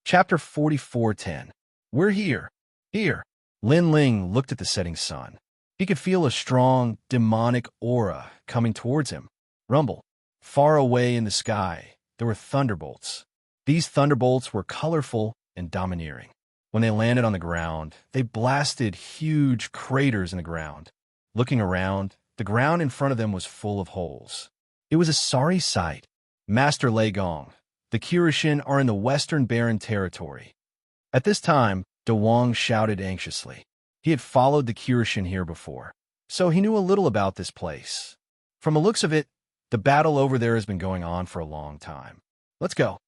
Chapter 44:10. We're here. Here. Lin Ling looked at the setting sun. He could feel a strong, demonic aura coming towards him. Rumble. Far away in the sky, there were thunderbolts. These thunderbolts were colorful and domineering. When they landed on the ground, they blasted huge craters in the ground. Looking around, the ground in front of them was full of holes. It was a sorry sight. Master Lei Gong, the Kirishin are in the Western Barren Territory. At this time, De Wang shouted anxiously. He had followed the Kirishin here before, so he knew a little about this place. From the looks of it, the battle over there has been going on for a long time. Let's go.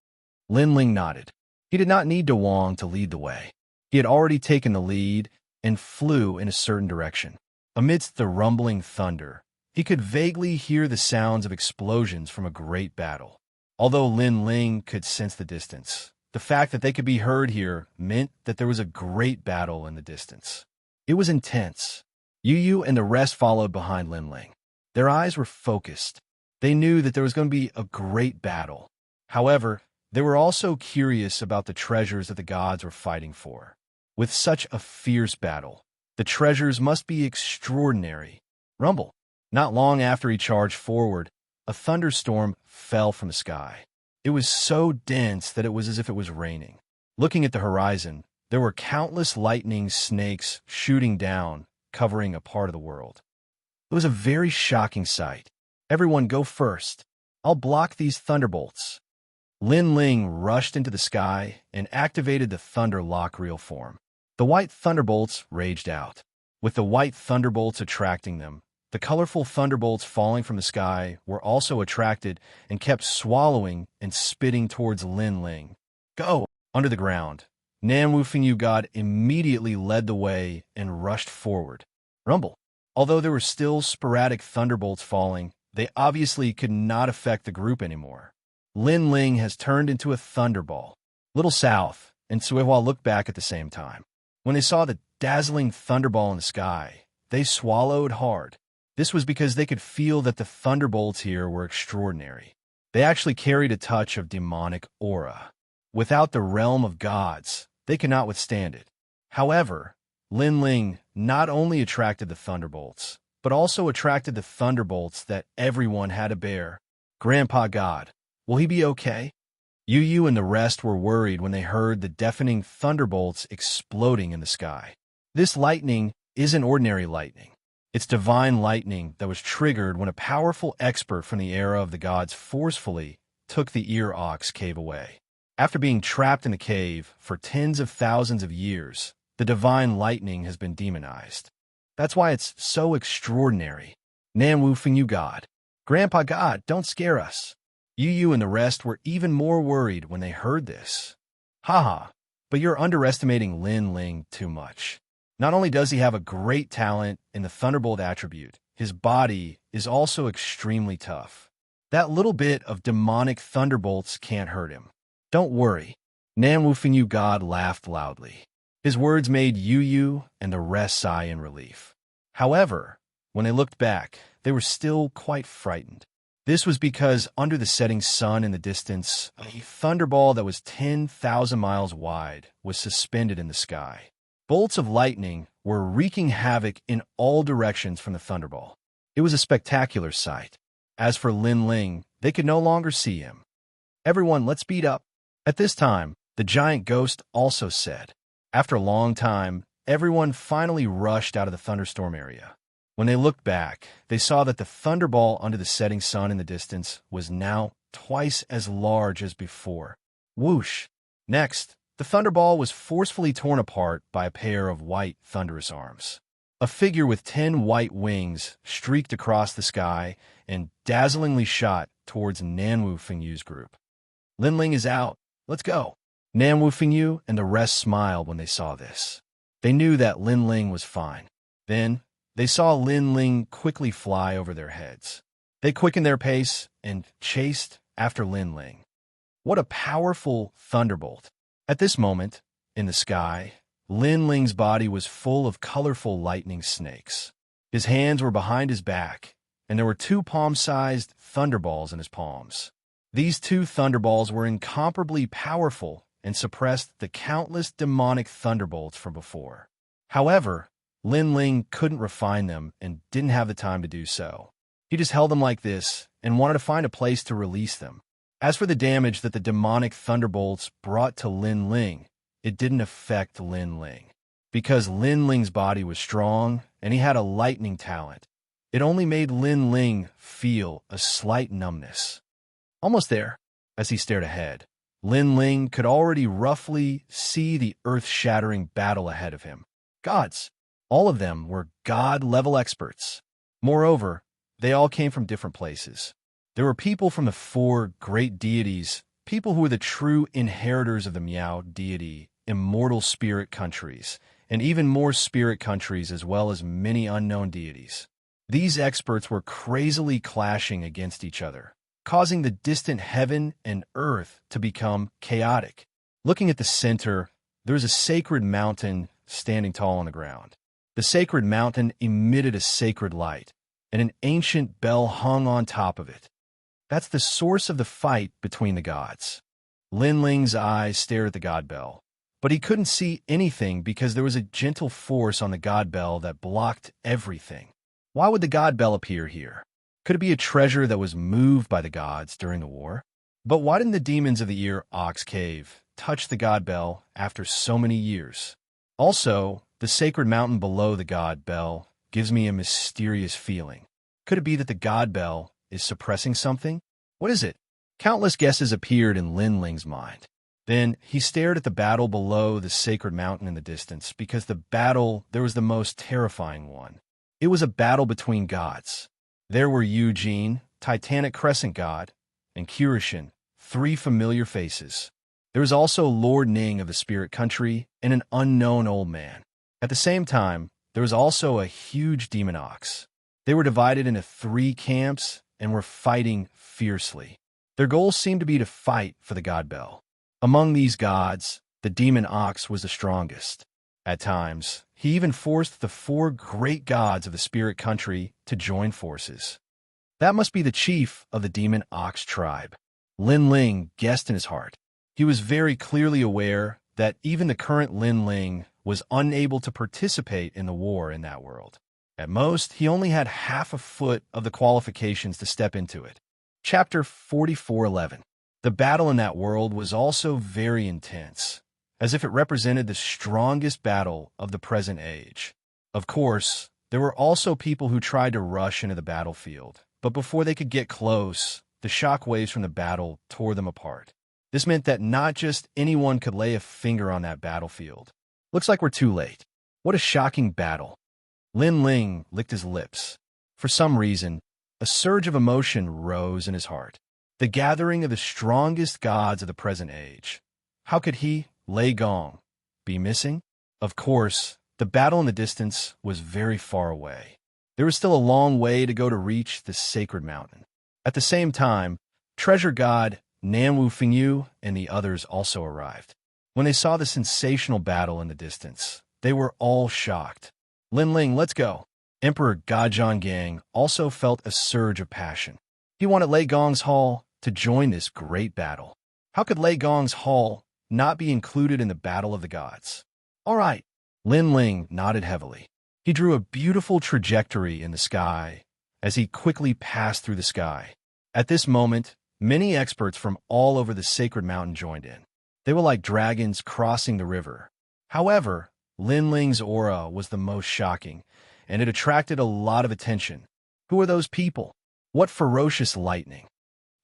Lin Ling nodded. He did not need De Wang to lead the way. He had already taken the lead and flew in a certain direction. Amidst the rumbling thunder, he could vaguely hear the sounds of explosions from a great battle. Although Lin Ling could sense the distance, the fact that they could be heard here meant that there was a great battle in the distance. It was intense. Yu and the rest followed behind Lin Ling. Their eyes were focused. They knew that there was going to be a great battle. However, they were also curious about the treasures that the gods were fighting for. With such a fierce battle, the treasures must be extraordinary. Rumble. Not long after he charged forward, a thunderstorm fell from the sky. It was so dense that it was as if it was raining. Looking at the horizon, there were countless lightning snakes shooting down, covering a part of the world. It was a very shocking sight. Everyone go first. I'll block these thunderbolts. Lin Ling rushed into the sky and activated the Thunder Lock reel form. The white thunderbolts raged out. With the white thunderbolts attracting them, the colorful thunderbolts falling from the sky were also attracted and kept swallowing and spitting towards Lin Ling. Go! Under the ground, Nan Wufingyu God immediately led the way and rushed forward. Rumble. Although there were still sporadic thunderbolts falling, they obviously could not affect the group anymore. Lin Ling has turned into a thunderball. Little South and Suihua looked back at the same time. When they saw the dazzling thunderball in the sky, they swallowed hard. This was because they could feel that the thunderbolts here were extraordinary. They actually carried a touch of demonic aura. Without the realm of gods, they could not withstand it. However, Lin Ling not only attracted the thunderbolts, but also attracted the thunderbolts that everyone had to bear. Grandpa God, will he be okay? Yu and the rest were worried when they heard the deafening thunderbolts exploding in the sky. This lightning isn't ordinary lightning. It's divine lightning that was triggered when a powerful expert from the era of the gods forcefully took the Ear Ox cave away. After being trapped in the cave for tens of thousands of years, the divine lightning has been demonized. That's why it's so extraordinary. Nan Wufingyu God. Grandpa God, don't scare us. Yu and the rest were even more worried when they heard this. Haha, but you're underestimating Lin Ling too much. Not only does he have a great talent in the Thunderbolt attribute, his body is also extremely tough. That little bit of demonic thunderbolts can't hurt him. Don't worry. Nan Wufingyu God laughed loudly. His words made Yu and the rest sigh in relief. However, when they looked back, they were still quite frightened. This was because under the setting sun in the distance, a thunderball that was 10,000 miles wide was suspended in the sky. Bolts of lightning were wreaking havoc in all directions from the thunderball. It was a spectacular sight. As for Lin Ling, they could no longer see him. Everyone, let's speed up. At this time, the giant ghost also said. After a long time, everyone finally rushed out of the thunderstorm area. When they looked back, they saw that the thunderball under the setting sun in the distance was now twice as large as before. Whoosh! Next, the thunderball was forcefully torn apart by a pair of white thunderous arms. A figure with 10 white wings streaked across the sky and dazzlingly shot towards Nan Wufengyu's group. Lin Ling is out. Let's go. Nan Wufengyu and the rest smiled when they saw this. They knew that Lin Ling was fine. Then, they saw Lin Ling quickly fly over their heads. They quickened their pace and chased after Lin Ling. What a powerful thunderbolt. At this moment, in the sky, Lin Ling's body was full of colorful lightning snakes. His hands were behind his back, and there were 2 palm-sized thunderballs in his palms. These 2 thunderballs were incomparably powerful and suppressed the countless demonic thunderbolts from before. However, Lin Ling couldn't refine them and didn't have the time to do so. He just held them like this and wanted to find a place to release them. As for the damage that the demonic thunderbolts brought to Lin Ling, it didn't affect Lin Ling. Because Lin Ling's body was strong and he had a lightning talent, it only made Lin Ling feel a slight numbness. Almost there, as he stared ahead, Lin Ling could already roughly see the earth-shattering battle ahead of him. Gods. All of them were god-level experts. Moreover, they all came from different places. There were people from the 4 great deities, people who were the true inheritors of the Miao deity, immortal spirit countries, and even more spirit countries as well as many unknown deities. These experts were crazily clashing against each other, causing the distant heaven and earth to become chaotic. Looking at the center, there was a sacred mountain standing tall on the ground. The sacred mountain emitted a sacred light, and an ancient bell hung on top of it. That's the source of the fight between the gods. Lin Ling's eyes stared at the god bell, but he couldn't see anything because there was a gentle force on the god bell that blocked everything. Why would the god bell appear here? Could it be a treasure that was moved by the gods during the war? But why didn't the demons of the Ear Ox Cave touch the god bell after so many years? Also, the sacred mountain below the god bell gives me a mysterious feeling. Could it be that the god bell is suppressing something? What is it? Countless guesses appeared in Lin Ling's mind. Then he stared at the battle below the sacred mountain in the distance because the battle there was the most terrifying one. It was a battle between gods. There were Eugene, Titanic Crescent God, and Kirishin, 3 familiar faces. There was also Lord Ning of the Spirit Country and an unknown old man. At the same time, there was also a huge demon ox. They were divided into 3 camps and were fighting fiercely. Their goal seemed to be to fight for the god bell. Among these gods, the demon ox was the strongest. At times, he even forced the 4 great gods of the spirit country to join forces. That must be the chief of the demon ox tribe. Lin Ling guessed in his heart. He was very clearly aware that even the current Lin Ling was unable to participate in the war in that world. At most, he only had half a foot of the qualifications to step into it. Chapter 44:11. The battle in that world was also very intense, as if it represented the strongest battle of the present age. Of course, there were also people who tried to rush into the battlefield, but before they could get close, the shockwaves from the battle tore them apart. This meant that not just anyone could lay a finger on that battlefield. Looks like we're too late. What a shocking battle. Lin Ling licked his lips. For some reason, a surge of emotion rose in his heart. The gathering of the strongest gods of the present age. How could he, Lei Gong, be missing? Of course, the battle in the distance was very far away. There was still a long way to go to reach the sacred mountain. At the same time, treasure god Nanwu Fingyu and the others also arrived. When they saw the sensational battle in the distance, they were all shocked. Lin Ling, let's go. Emperor Gajian Gang also felt a surge of passion. He wanted Lei Gong's hall to join this great battle. How could Lei Gong's hall not be included in the battle of the gods? All right. Lin Ling nodded heavily. He drew a beautiful trajectory in the sky as he quickly passed through the sky. At this moment, many experts from all over the sacred mountain joined in. They were like dragons crossing the river. However, Lin Ling's aura was the most shocking, and it attracted a lot of attention. Who are those people? What ferocious lightning?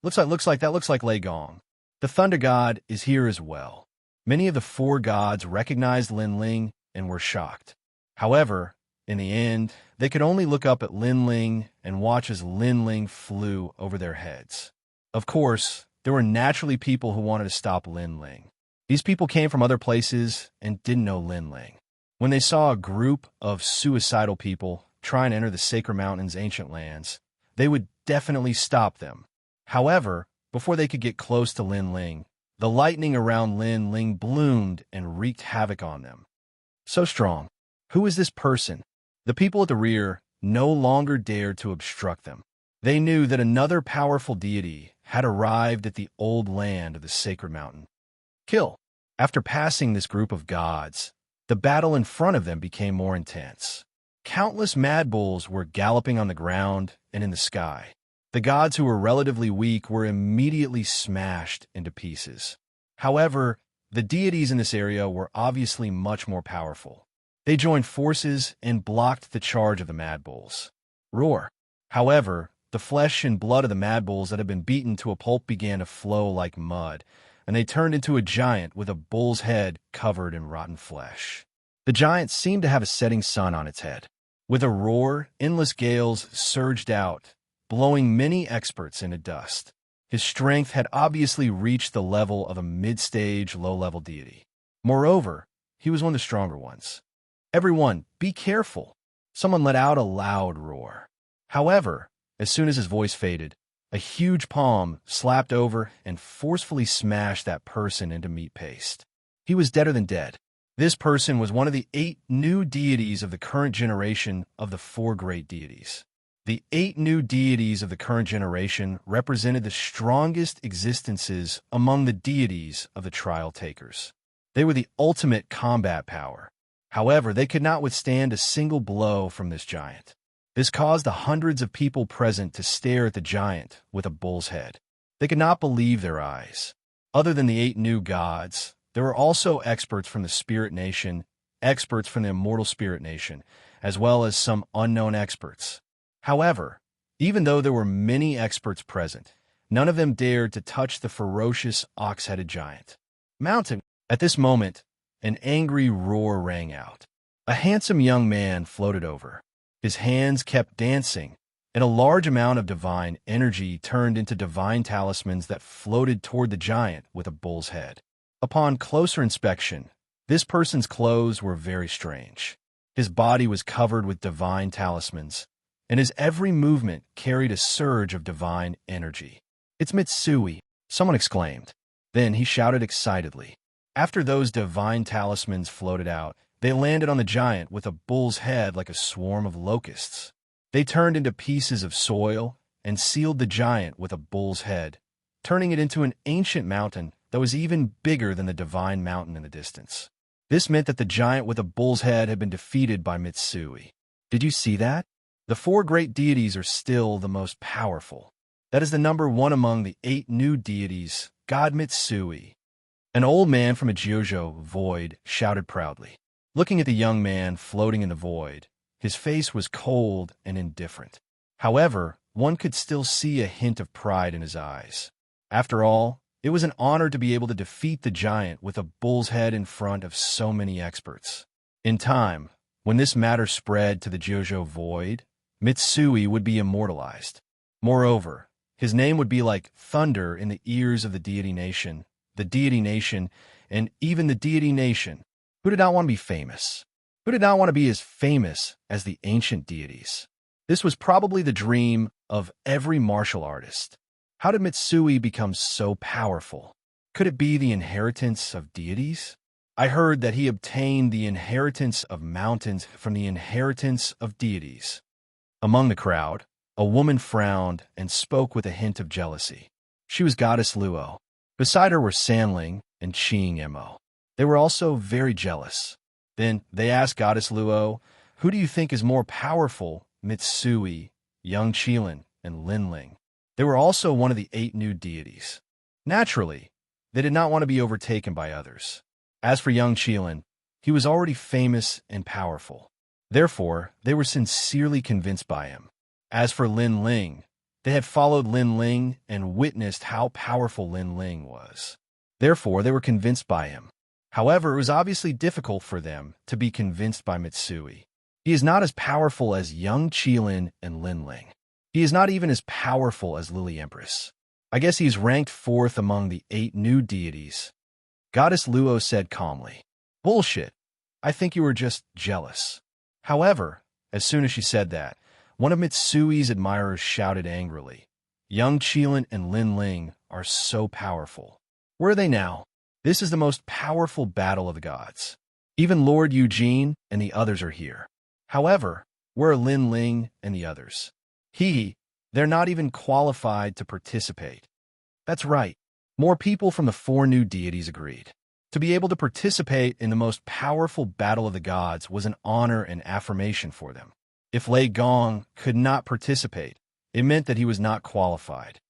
Looks like Lei Gong. The thunder god is here as well. Many of the 4 gods recognized Lin Ling and were shocked. However, in the end, they could only look up at Lin Ling and watch as Lin Ling flew over their heads. Of course, there were naturally people who wanted to stop Lin Ling. These people came from other places and didn't know Lin Ling. When they saw a group of suicidal people trying to enter the Sacred Mountain's ancient lands, they would definitely stop them. However, before they could get close to Lin Ling, the lightning around Lin Ling bloomed and wreaked havoc on them. So strong. Who is this person? The people at the rear no longer dared to obstruct them. They knew that another powerful deity had arrived at the old land of the Sacred Mountain. Kill. After passing this group of gods, the battle in front of them became more intense. Countless mad bulls were galloping on the ground and in the sky. The gods who were relatively weak were immediately smashed into pieces. However, the deities in this area were obviously much more powerful. They joined forces and blocked the charge of the mad bulls. Roar! However, the flesh and blood of the mad bulls that had been beaten to a pulp began to flow like mud, and they turned into a giant with a bull's head covered in rotten flesh. The giant seemed to have a setting sun on its head. With a roar, endless gales surged out, blowing many experts into dust. His strength had obviously reached the level of a mid-stage, low-level deity. Moreover, he was one of the stronger ones. "Everyone, be careful!" Someone let out a loud roar. However, as soon as his voice faded, a huge palm slapped over and forcefully smashed that person into meat paste. He was deader than dead. This person was one of the 8 new deities of the current generation of the 4 great deities. The 8 new deities of the current generation represented the strongest existences among the deities of the trial takers. They were the ultimate combat power. However, they could not withstand a single blow from this giant. This caused the hundreds of people present to stare at the giant with a bull's head. They could not believe their eyes. Other than the 8 new gods, there were also experts from the Spirit Nation, experts from the Immortal Spirit Nation, as well as some unknown experts. However, even though there were many experts present, none of them dared to touch the ferocious ox-headed giant. Mountain! At this moment, an angry roar rang out. A handsome young man floated over. His hands kept dancing, and a large amount of divine energy turned into divine talismans that floated toward the giant with a bull's head. Upon closer inspection, this person's clothes were very strange. His body was covered with divine talismans, and his every movement carried a surge of divine energy. "It's Mitsui," someone exclaimed. Then he shouted excitedly. After those divine talismans floated out, they landed on the giant with a bull's head like a swarm of locusts. They turned into pieces of soil and sealed the giant with a bull's head, turning it into an ancient mountain that was even bigger than the divine mountain in the distance. This meant that the giant with a bull's head had been defeated by Mitsui. Did you see that? The 4 great deities are still the most powerful. That is the number 1 among the 8 new deities, God Mitsui. An old man from a Jiuzhou void shouted proudly. Looking at the young man floating in the void, his face was cold and indifferent. However, one could still see a hint of pride in his eyes. After all, it was an honor to be able to defeat the giant with a bull's head in front of so many experts. In time, when this matter spread to the Jiuzhou void, Mitsui would be immortalized. Moreover, his name would be like thunder in the ears of the deity nation, and even the deity nation. Who did not want to be famous? Who did not want to be as famous as the ancient deities? This was probably the dream of every martial artist. How did Mitsui become so powerful? Could it be the inheritance of deities? I heard that he obtained the inheritance of mountains from the inheritance of deities. Among the crowd, a woman frowned and spoke with a hint of jealousy. She was Goddess Luo. Beside her were Sanling and Xianxia. They were also very jealous. Then they asked Goddess Luo, "Who do you think is more powerful, Mitsui, Young Qilin, and Linling?" They were also one of the 8 new deities. Naturally, they did not want to be overtaken by others. As for Young Qilin, he was already famous and powerful. Therefore, they were sincerely convinced by him. As for Linling, they had followed Linling and witnessed how powerful Linling was. Therefore, they were convinced by him. However, it was obviously difficult for them to be convinced by Mitsui. He is not as powerful as Young Qilin and Linling. He is not even as powerful as Lily Empress. I guess he's ranked 4th among the 8 new deities. Goddess Luo said calmly. "Bullshit. I think you were just jealous." However, as soon as she said that, one of Mitsui's admirers shouted angrily, "Young Qilin and Linling are so powerful. Where are they now? This is the most powerful battle of the gods. Even Lord Eugene and the others are here. However, where are Linling and the others? They're not even qualified to participate." That's right. More people from the 4 new deities agreed. To be able to participate in the most powerful battle of the gods was an honor and affirmation for them. If Lei Gong could not participate, it meant that he was not qualified.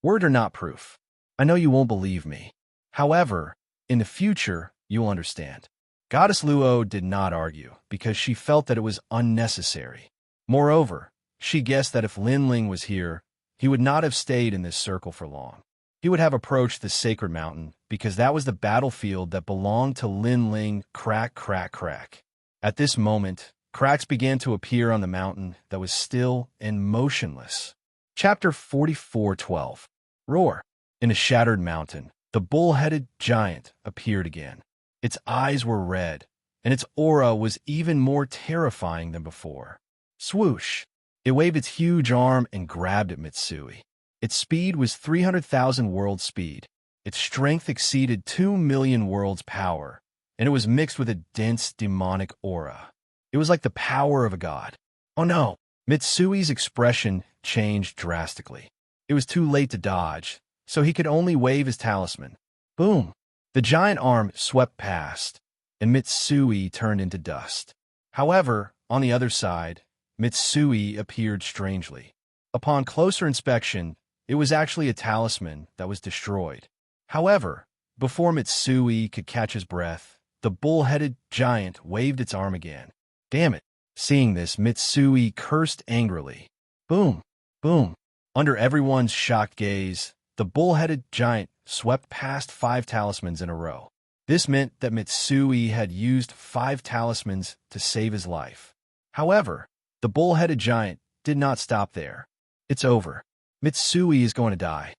Word or not proof. I know you won't believe me. However, in the future, you'll understand. Goddess Luo did not argue because she felt that it was unnecessary. Moreover, she guessed that if Lin Ling was here, he would not have stayed in this circle for long. He would have approached the sacred mountain because that was the battlefield that belonged to Lin Ling. Crack, crack, crack. At this moment, cracks began to appear on the mountain that was still and motionless. Chapter 44:12. Roar. In a shattered mountain, the bull-headed giant appeared again. Its eyes were red, and its aura was even more terrifying than before. Swoosh! It waved its huge arm and grabbed at Mitsui. Its speed was 300,000 world speed. Its strength exceeded 2 million worlds power, and it was mixed with a dense demonic aura. It was like the power of a god. Oh no! Mitsui's expression changed drastically. It was too late to dodge, so he could only wave his talisman. Boom! The giant arm swept past, and Mitsui turned into dust. However, on the other side, Mitsui appeared strangely. Upon closer inspection, it was actually a talisman that was destroyed. However, before Mitsui could catch his breath, the bull-headed giant waved its arm again. Damn it! Seeing this, Mitsui cursed angrily. Boom! Boom! Under everyone's shocked gaze, the bull-headed giant swept past 5 talismans in a row. This meant that Mitsui had used 5 talismans to save his life. However, the bull-headed giant did not stop there. It's over. Mitsui is going to die.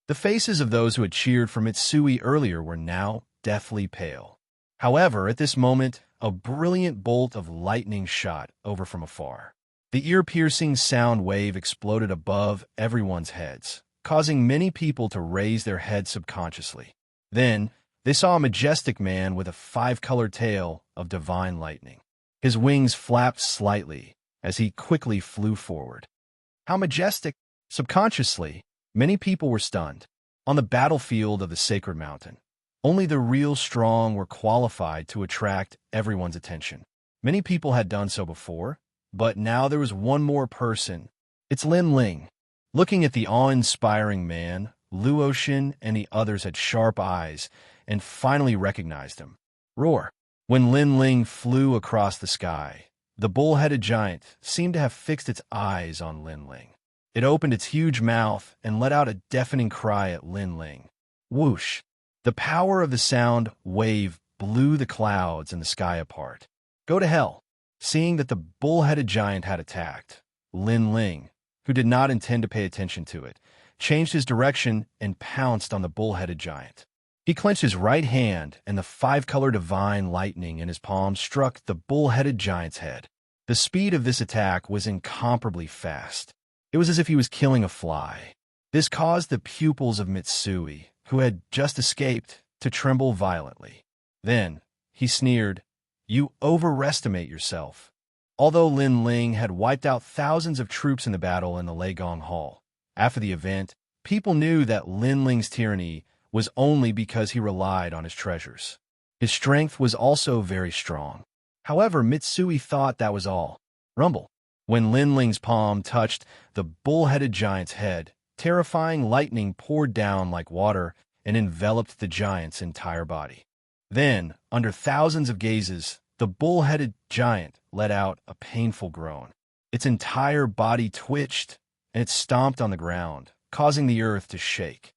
The faces of those who had cheered for Mitsui earlier were now deathly pale. However, at this moment, a brilliant bolt of lightning shot over from afar. The ear-piercing sound wave exploded above everyone's heads, causing many people to raise their heads subconsciously. Then, they saw a majestic man with a 5-colored tail of divine lightning. His wings flapped slightly as he quickly flew forward. How majestic! Subconsciously, many people were stunned. On the battlefield of the sacred mountain, only the real strong were qualified to attract everyone's attention. Many people had done so before, but now there was one more person. It's Lin Ling. Looking at the awe-inspiring man, Luotian and the others had sharp eyes and finally recognized him. Roar! When Lin Ling flew across the sky, the bull-headed giant seemed to have fixed its eyes on Lin Ling. It opened its huge mouth and let out a deafening cry at Lin Ling. Whoosh! The power of the sound wave blew the clouds and the sky apart. Go to hell! Seeing that the bull-headed giant had attacked, Lin Ling, who did not intend to pay attention to it, changed his direction and pounced on the bull-headed giant. He clenched his right hand, and the 5-color divine lightning in his palm struck the bull-headed giant's head. The speed of this attack was incomparably fast. It was as if he was killing a fly. This caused the pupils of Mitsui, who had just escaped, to tremble violently. Then, he sneered, "You overestimate yourself." Although Lin Ling had wiped out thousands of troops in the battle in the Leigong Hall, after the event, people knew that Lin Ling's tyranny was only because he relied on his treasures. His strength was also very strong. However, Mitsui thought that was all. Rumble. When Lin Ling's palm touched the bull-headed giant's head, terrifying lightning poured down like water and enveloped the giant's entire body. Then, under thousands of gazes, the bull-headed giant let out a painful groan. Its entire body twitched, and it stomped on the ground, causing the earth to shake.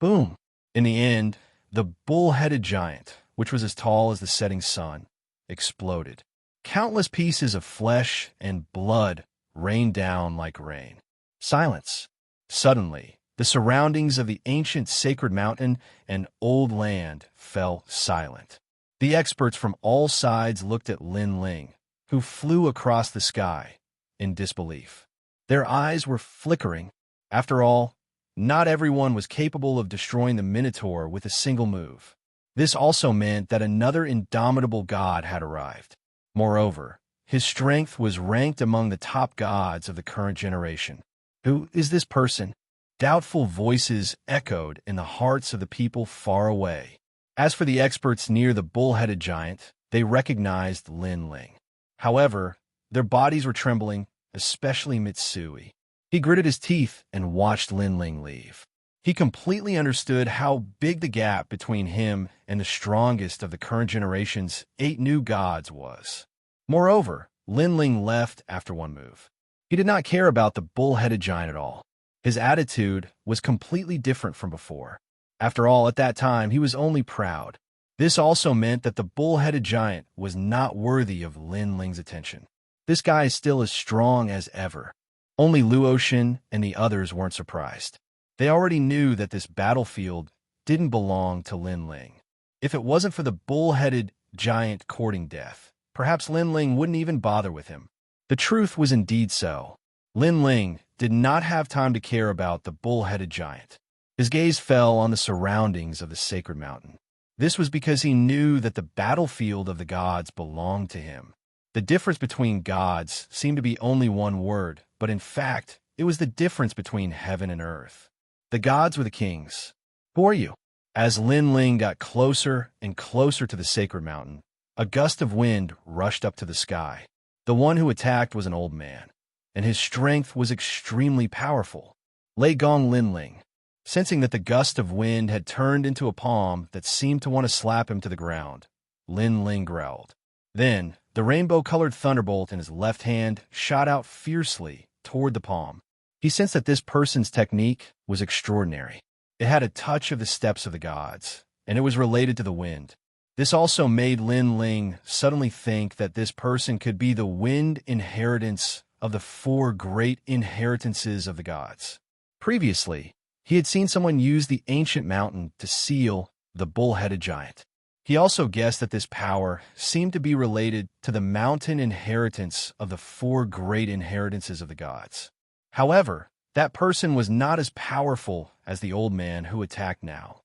Boom! In the end, the bull-headed giant, which was as tall as the setting sun, exploded. Countless pieces of flesh and blood rained down like rain. Silence. Suddenly, the surroundings of the ancient sacred mountain and old land fell silent. The experts from all sides looked at Lin Ling, who flew across the sky, in disbelief. Their eyes were flickering. After all, not everyone was capable of destroying the Minotaur with a single move. This also meant that another indomitable god had arrived. Moreover, his strength was ranked among the top gods of the current generation. Who is this person? Doubtful voices echoed in the hearts of the people far away. As for the experts near the bull-headed giant, they recognized Lin Ling. However, their bodies were trembling, especially Mitsui. He gritted his teeth and watched Lin Ling leave. He completely understood how big the gap between him and the strongest of the current generation's 8 new gods was. Moreover, Lin Ling left after one move. He did not care about the bull-headed giant at all. His attitude was completely different from before. After all, at that time, he was only proud. This also meant that the bull-headed giant was not worthy of Lin Ling's attention. This guy is still as strong as ever. Only Luotian and the others weren't surprised. They already knew that this battlefield didn't belong to Lin Ling. If it wasn't for the bull-headed giant courting death, perhaps Lin Ling wouldn't even bother with him. The truth was indeed so. Lin Ling did not have time to care about the bull-headed giant. His gaze fell on the surroundings of the sacred mountain. This was because he knew that the battlefield of the gods belonged to him. The difference between gods seemed to be only one word, but in fact, it was the difference between heaven and earth. The gods were the kings. Who are you? As Lin Ling got closer and closer to the sacred mountain, a gust of wind rushed up to the sky. The one who attacked was an old man, and his strength was extremely powerful. Lei Gong Lin Ling. Sensing that the gust of wind had turned into a palm that seemed to want to slap him to the ground, Lin Ling growled. Then, the rainbow-colored thunderbolt in his left hand shot out fiercely toward the palm. He sensed that this person's technique was extraordinary. It had a touch of the steps of the gods, and it was related to the wind. This also made Lin Ling suddenly think that this person could be the wind inheritance of the 4 great inheritances of the gods. Previously, he had seen someone use the ancient mountain to seal the bull-headed giant. He also guessed that this power seemed to be related to the mountain inheritance of the 4 great inheritances of the gods. However, that person was not as powerful as the old man who attacked now.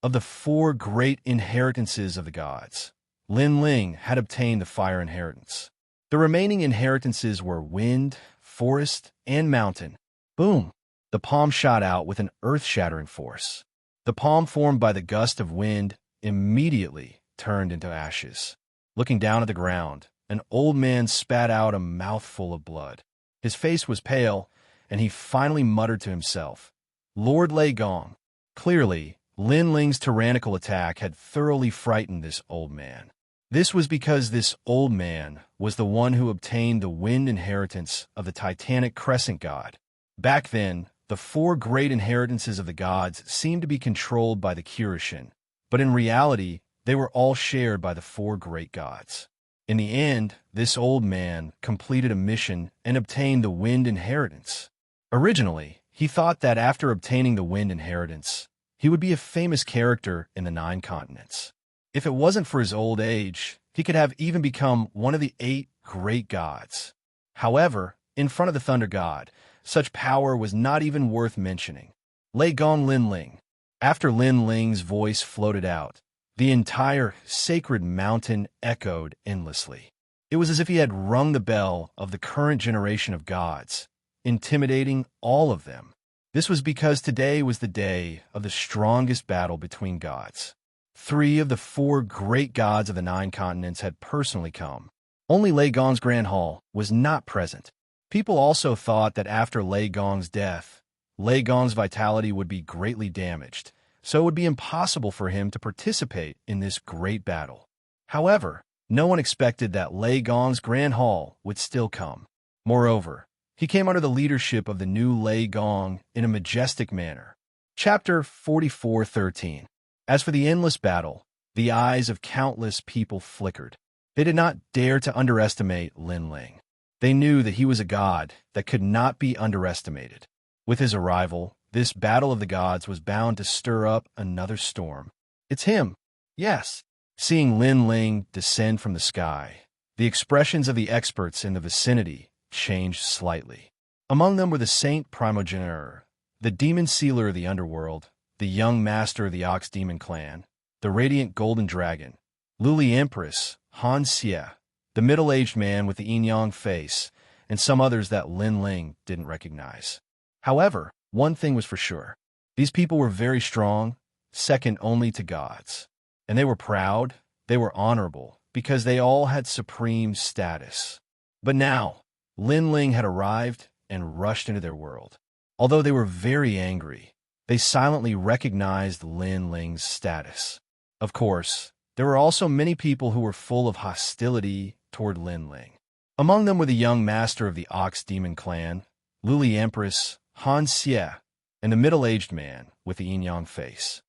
Of the 4 great inheritances of the gods, Lin Ling had obtained the fire inheritance. The remaining inheritances were wind, forest, and mountain. Boom! The palm shot out with an earth-shattering force. The palm formed by the gust of wind immediately turned into ashes. Looking down at the ground, an old man spat out a mouthful of blood. His face was pale, and he finally muttered to himself, "Lord Lei Gong." Clearly, Lin Ling's tyrannical attack had thoroughly frightened this old man. This was because this old man was the one who obtained the wind inheritance of the Titanic Crescent God. Back then, the 4 great inheritances of the gods seemed to be controlled by the Kirishin, but in reality, they were all shared by the 4 great gods. In the end, this old man completed a mission and obtained the wind inheritance. Originally, he thought that after obtaining the wind inheritance, he would be a famous character in the 9 continents. If it wasn't for his old age, he could have even become one of the 8 great gods. However, in front of the Thunder God, such power was not even worth mentioning. Lei Gong Lin Ling. After Lin Ling's voice floated out, the entire sacred mountain echoed endlessly. It was as if he had rung the bell of the current generation of gods, intimidating all of them. This was because today was the day of the strongest battle between gods. 3 of the 4 great gods of the 9 continents had personally come. Only Lei Gong's Grand Hall was not present. People also thought that after Lei Gong's death, Lei Gong's vitality would be greatly damaged, so it would be impossible for him to participate in this great battle. However, no one expected that Lei Gong's Grand Hall would still come. Moreover, he came under the leadership of the new Lei Gong in a majestic manner. Chapter 44:13. As for the endless battle, the eyes of countless people flickered. They did not dare to underestimate Lin Ling. They knew that he was a god that could not be underestimated. With his arrival, this battle of the gods was bound to stir up another storm. It's him. Yes. Seeing Lin Ling descend from the sky, the expressions of the experts in the vicinity changed slightly. Among them were the Saint Primogenitor, the Demon Sealer of the Underworld, the young master of the Ox Demon Clan, the Radiant Golden Dragon, Luli Empress, Xianxia, the middle-aged man with the yin-yang face, and some others that Lin Ling didn't recognize. However, one thing was for sure. These people were very strong, second only to gods. And they were proud, they were honorable, because they all had supreme status. But now, Lin Ling had arrived and rushed into their world. Although they were very angry, they silently recognized Lin Ling's status. Of course, there were also many people who were full of hostility toward Lin Ling. Among them were the young master of the Ox Demon clan, Luli Empress, Xianxia, and the middle-aged man with the yin-yang face.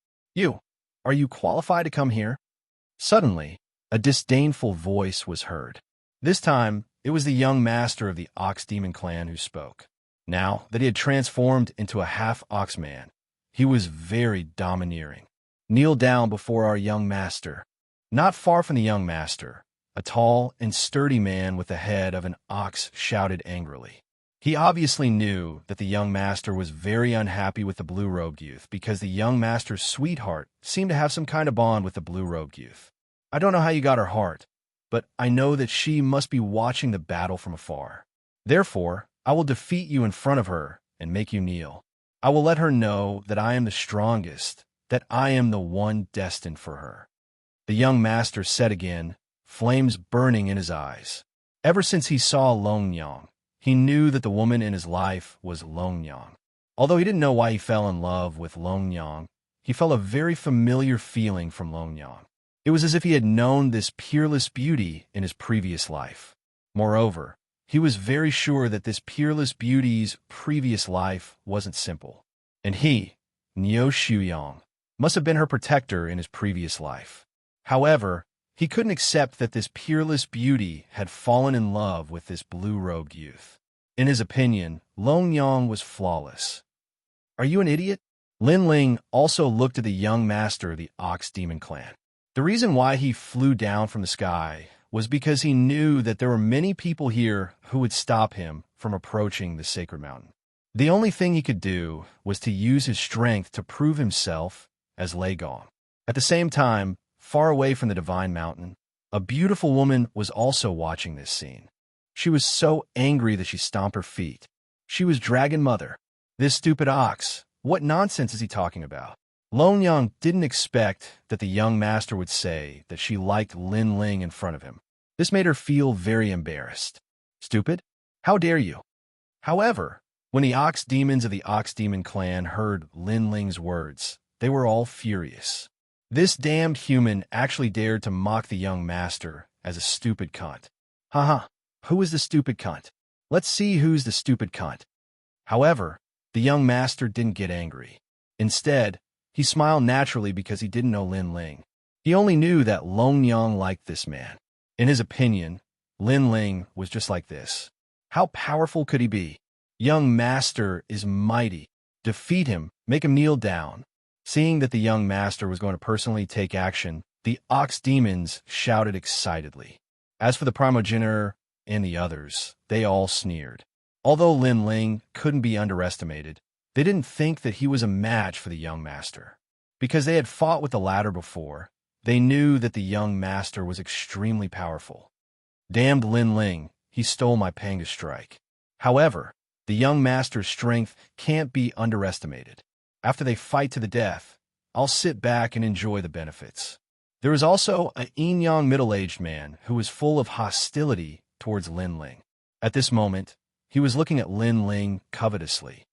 Are you qualified to come here? Suddenly, a disdainful voice was heard. This time, it was the young master of the Ox Demon clan who spoke. Now that he had transformed into a half-ox man, he was very domineering. Kneel down before our young master. Not far from the young master, a tall and sturdy man with the head of an ox shouted angrily. He obviously knew that the young master was very unhappy with the blue-robed youth because the young master's sweetheart seemed to have some kind of bond with the blue-robed youth. I don't know how you got her heart, but I know that she must be watching the battle from afar. Therefore, I will defeat you in front of her and make you kneel. I will let her know that I am the strongest, that I am the one destined for her. The young master said again, flames burning in his eyes. Ever since he saw Long Yang, he knew that the woman in his life was Long Yang. Although he didn't know why he fell in love with Long Yang, he felt a very familiar feeling from Long Yang. It was as if he had known this peerless beauty in his previous life. Moreover, he was very sure that this peerless beauty's previous life wasn't simple. And he, Niu Shuyang, must have been her protector in his previous life. However, he couldn't accept that this peerless beauty had fallen in love with this blue-robed youth. In his opinion, Long Yang was flawless. Are you an idiot? Lin Ling also looked at the young master of the Ox Demon clan. The reason why he flew down from the sky was because he knew that there were many people here who would stop him from approaching the sacred mountain. The only thing he could do was to use his strength to prove himself as Lei Gong. At the same time, far away from the divine mountain, a beautiful woman was also watching this scene. She was so angry that she stomped her feet. She was Dragon Mother. This stupid ox, what nonsense is he talking about? Long Yang didn't expect that the young master would say that she liked Lin Ling in front of him. This made her feel very embarrassed. Stupid? How dare you? However, when the Ox Demons of the Ox Demon clan heard Lin Ling's words, they were all furious. This damned human actually dared to mock the young master as a stupid cunt. Haha, who is the stupid cunt? Let's see who's the stupid cunt. However, the young master didn't get angry. Instead, he smiled naturally because he didn't know Lin Ling. He only knew that Long Yang liked this man. In his opinion, Lin Ling was just like this. How powerful could he be? Young master is mighty. Defeat him, make him kneel down. Seeing that the young master was going to personally take action, the Ox Demons shouted excitedly. As for the primogenitor and the others, they all sneered. Although Lin Ling couldn't be underestimated, they didn't think that he was a match for the young master. Because they had fought with the latter before, they knew that the young master was extremely powerful. Damned Lin Ling, he stole my Panga strike. However, the young master's strength can't be underestimated. After they fight to the death, I'll sit back and enjoy the benefits. There was also a yin-yang middle-aged man who was full of hostility towards Lin Ling. At this moment, he was looking at Lin Ling covetously.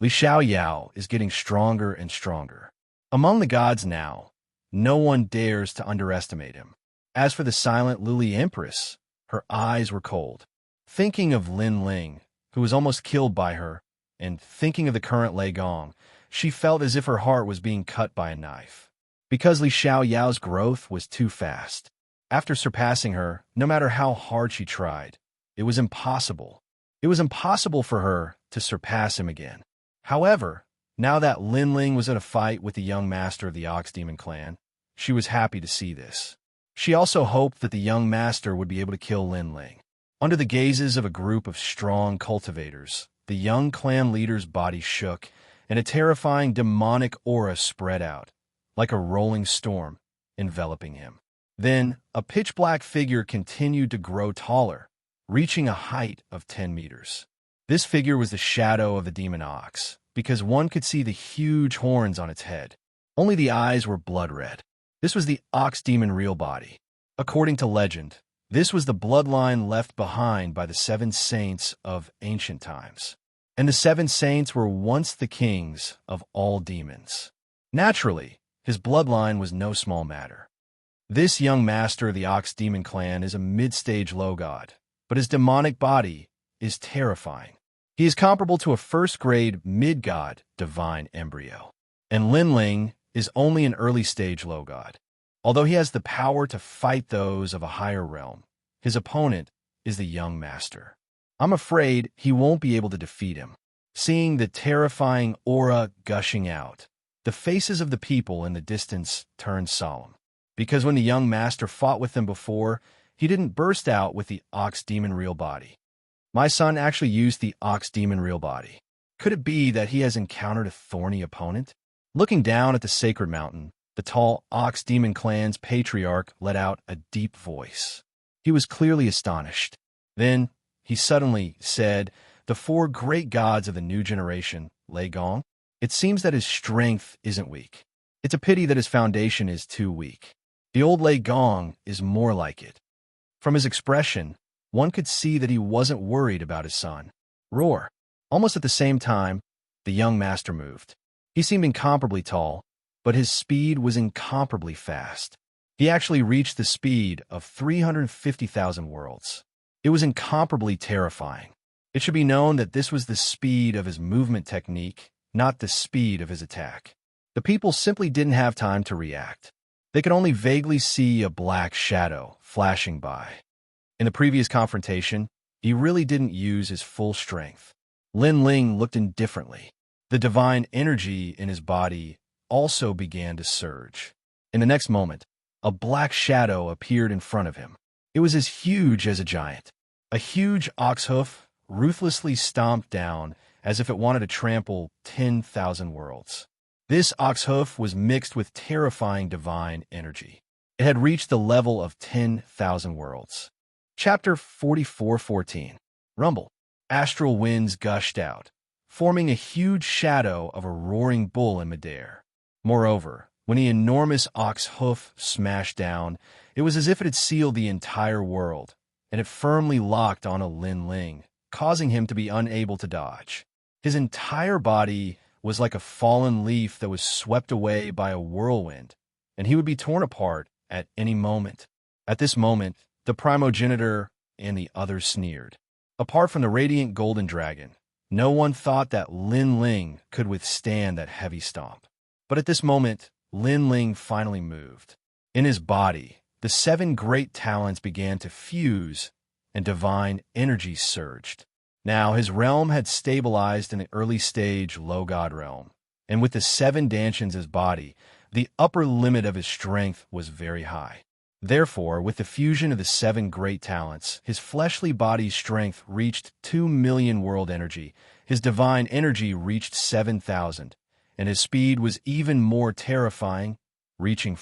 Li Xiaoyao is getting stronger and stronger. Among the gods now, no one dares to underestimate him. As for the silent Luli Empress, her eyes were cold. Thinking of Lin Ling, who was almost killed by her, and thinking of the current Lei Gong, she felt as if her heart was being cut by a knife. Because Li Xiaoyao's growth was too fast. After surpassing her, no matter how hard she tried, it was impossible. It was impossible for her to surpass him again. However, now that Lin Ling was in a fight with the young master of the Ox Demon clan, she was happy to see this. She also hoped that the young master would be able to kill Lin Ling. Under the gazes of a group of strong cultivators, the young clan leader's body shook, and a terrifying demonic aura spread out, like a rolling storm, enveloping him. Then, a pitch-black figure continued to grow taller, reaching a height of 10 meters. This figure was the shadow of the demon ox, because one could see the huge horns on its head. Only the eyes were blood red. This was the ox demon real body. According to legend, this was the bloodline left behind by the 7 saints of ancient times. And the 7 saints were once the kings of all demons. Naturally, his bloodline was no small matter. This young master of the Ox Demon clan is a mid-stage low god, but his demonic body is terrifying. He is comparable to a first-grade mid-god divine embryo. And Lin Ling is only an early-stage low god. Although he has the power to fight those of a higher realm, his opponent is the young master. I'm afraid he won't be able to defeat him. Seeing the terrifying aura gushing out, the faces of the people in the distance turned solemn. Because when the young master fought with them before, he didn't burst out with the Ox Demon real body. My son actually used the Ox Demon real body. Could it be that he has encountered a thorny opponent? Looking down at the sacred mountain, the tall Ox Demon clan's patriarch let out a deep voice. He was clearly astonished. Then he suddenly said, "The 4 great gods of the new generation, Lei Gong." It seems that his strength isn't weak. It's a pity that his foundation is too weak. The old Lei Gong is more like it. From his expression, one could see that he wasn't worried about his son. Roar. Almost at the same time, the young master moved. He seemed incomparably tall, but his speed was incomparably fast. He actually reached the speed of 350,000 worlds. It was incomparably terrifying. It should be known that this was the speed of his movement technique, not the speed of his attack. The people simply didn't have time to react. They could only vaguely see a black shadow flashing by. In the previous confrontation, he really didn't use his full strength. Lin Ling looked indifferently. The divine energy in his body also began to surge. In the next moment, a black shadow appeared in front of him. It was as huge as a giant. A huge ox hoof ruthlessly stomped down as if it wanted to trample 10,000 worlds. This ox hoof was mixed with terrifying divine energy. It had reached the level of 10,000 worlds. Chapter 44:14. Rumble. Astral winds gushed out, forming a huge shadow of a roaring bull in midair. Moreover, when the enormous ox hoof smashed down, it was as if it had sealed the entire world, and it firmly locked onto Lin Ling, causing him to be unable to dodge. His entire body was like a fallen leaf that was swept away by a whirlwind, and he would be torn apart at any moment. At this moment, the primogenitor and the others sneered. Apart from the radiant golden dragon, no one thought that Lin Ling could withstand that heavy stomp. But at this moment, Lin Ling finally moved. In his body, the 7 great talents began to fuse, and divine energy surged. Now his realm had stabilized in the early stage low god realm, and with the 7 dantians as body, the upper limit of his strength was very high. Therefore, with the fusion of the 7 great talents, his fleshly body's strength reached 2 million world energy, his divine energy reached 7,000, and his speed was even more terrifying, reaching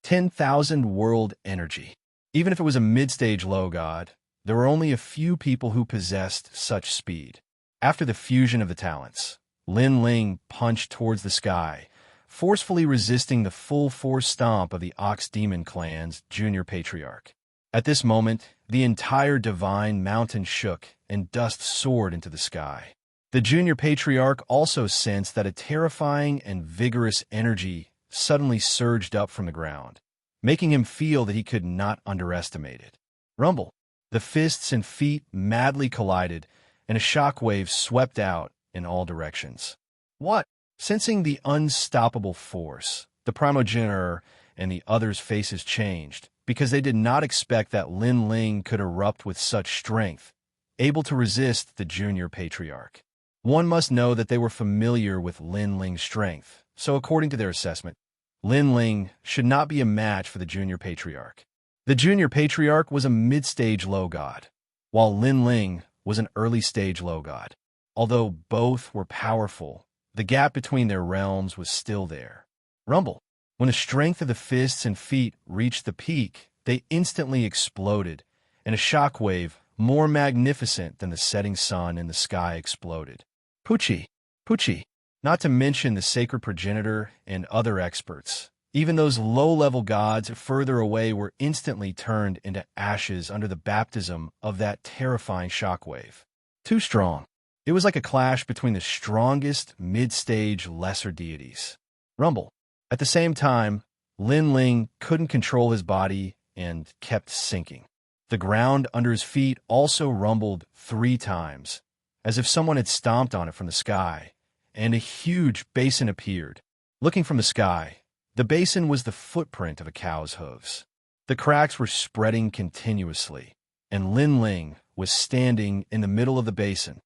10,000 world energy. Even if it was a mid-stage low god, there were only a few people who possessed such speed. After the fusion of the talents, Lin Ling punched towards the sky, forcefully resisting the full force stomp of the Ox Demon clan's junior patriarch. At this moment, the entire divine mountain shook and dust soared into the sky. The junior patriarch also sensed that a terrifying and vigorous energy suddenly surged up from the ground, making him feel that he could not underestimate it. Rumble. The fists and feet madly collided, and a shockwave swept out in all directions. What? Sensing the unstoppable force, the primogenitor and the others' faces changed, because they did not expect that Lin Ling could erupt with such strength, able to resist the junior patriarch. One must know that they were familiar with Lin Ling's strength, so according to their assessment, Lin Ling should not be a match for the junior patriarch. The junior patriarch was a mid-stage low god, while Lin Ling was an early-stage low god. Although both were powerful, the gap between their realms was still there. Rumble. When the strength of the fists and feet reached the peak, they instantly exploded, and a shockwave more magnificent than the setting sun in the sky exploded. Pucci. Not to mention the sacred progenitor and other experts. Even those low-level gods further away were instantly turned into ashes under the baptism of that terrifying shockwave. Too strong. It was like a clash between the strongest mid-stage lesser deities. Rumble. At the same time, Lin Ling couldn't control his body and kept sinking. The ground under his feet also rumbled 3 times, as if someone had stomped on it from the sky, and a huge basin appeared. Looking from the sky, the basin was the footprint of a cow's hooves. The cracks were spreading continuously, and Lin Ling was standing in the middle of the basin.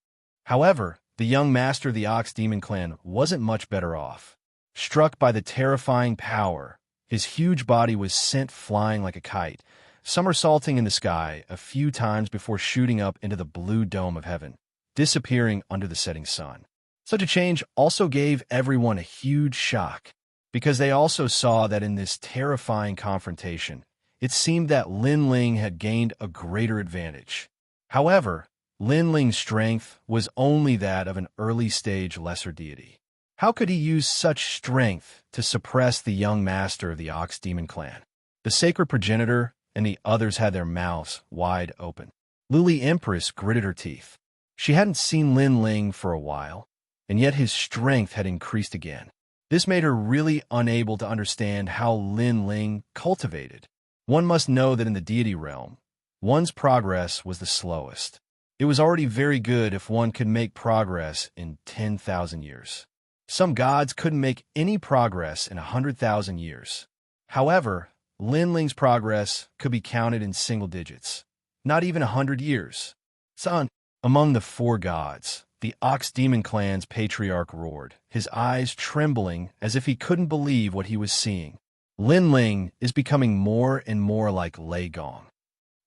However, the young master of the Ox Demon Clan wasn't much better off. Struck by the terrifying power, his huge body was sent flying like a kite, somersaulting in the sky a few times before shooting up into the blue dome of heaven, disappearing under the setting sun. Such a change also gave everyone a huge shock, because they also saw that in this terrifying confrontation, it seemed that Lin Ling had gained a greater advantage. However, Lin Ling's strength was only that of an early-stage lesser deity. How could he use such strength to suppress the young master of the Ox Demon Clan? The sacred progenitor and the others had their mouths wide open. Luli Empress gritted her teeth. She hadn't seen Lin Ling for a while, and yet his strength had increased again. This made her really unable to understand how Lin Ling cultivated. One must know that in the deity realm, one's progress was the slowest. It was already very good if one could make progress in 10,000 years. Some gods couldn't make any progress in 100,000 years. However, Lin Ling's progress could be counted in single digits, not even 100 years. Son, among the 4 gods, the Ox Demon Clan's patriarch roared, his eyes trembling as if he couldn't believe what he was seeing. Lin Ling is becoming more and more like Lei Gong.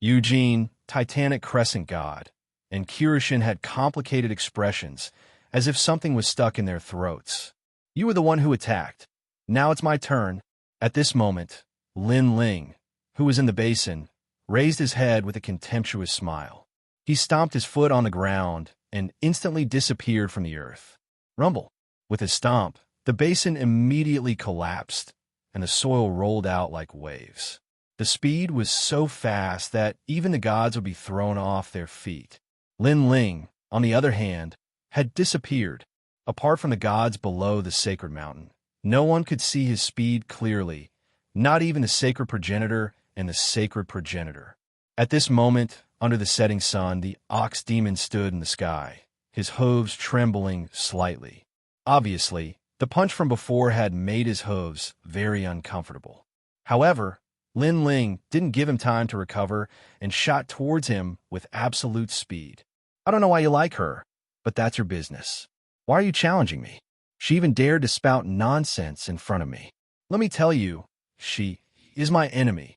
Eugene, Titanic Crescent God, and Kirishin had complicated expressions, as if something was stuck in their throats. You were the one who attacked. Now it's my turn. At this moment, Lin Ling, who was in the basin, raised his head with a contemptuous smile. He stomped his foot on the ground and instantly disappeared from the earth. Rumble. With his stomp, the basin immediately collapsed, and the soil rolled out like waves. The speed was so fast that even the gods would be thrown off their feet. Lin Ling, on the other hand, had disappeared. Apart from the gods below the sacred mountain, no one could see his speed clearly, not even the sacred progenitor and the sacred progenitor. At this moment, under the setting sun, the ox demon stood in the sky, his hooves trembling slightly. Obviously, the punch from before had made his hooves very uncomfortable. However, Lin Ling didn't give him time to recover and shot towards him with absolute speed. I don't know why you like her, but that's your business. Why are you challenging me? She even dared to spout nonsense in front of me. Let me tell you, she is my enemy.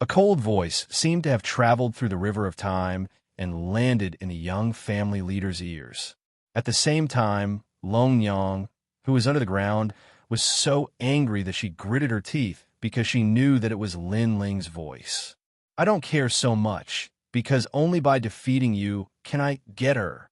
A cold voice seemed to have traveled through the river of time and landed in the young family leader's ears. At the same time, Long Yang, who was under the ground, was so angry that she gritted her teeth because she knew that it was Lin Ling's voice. I don't care so much, because only by defeating you can I get her.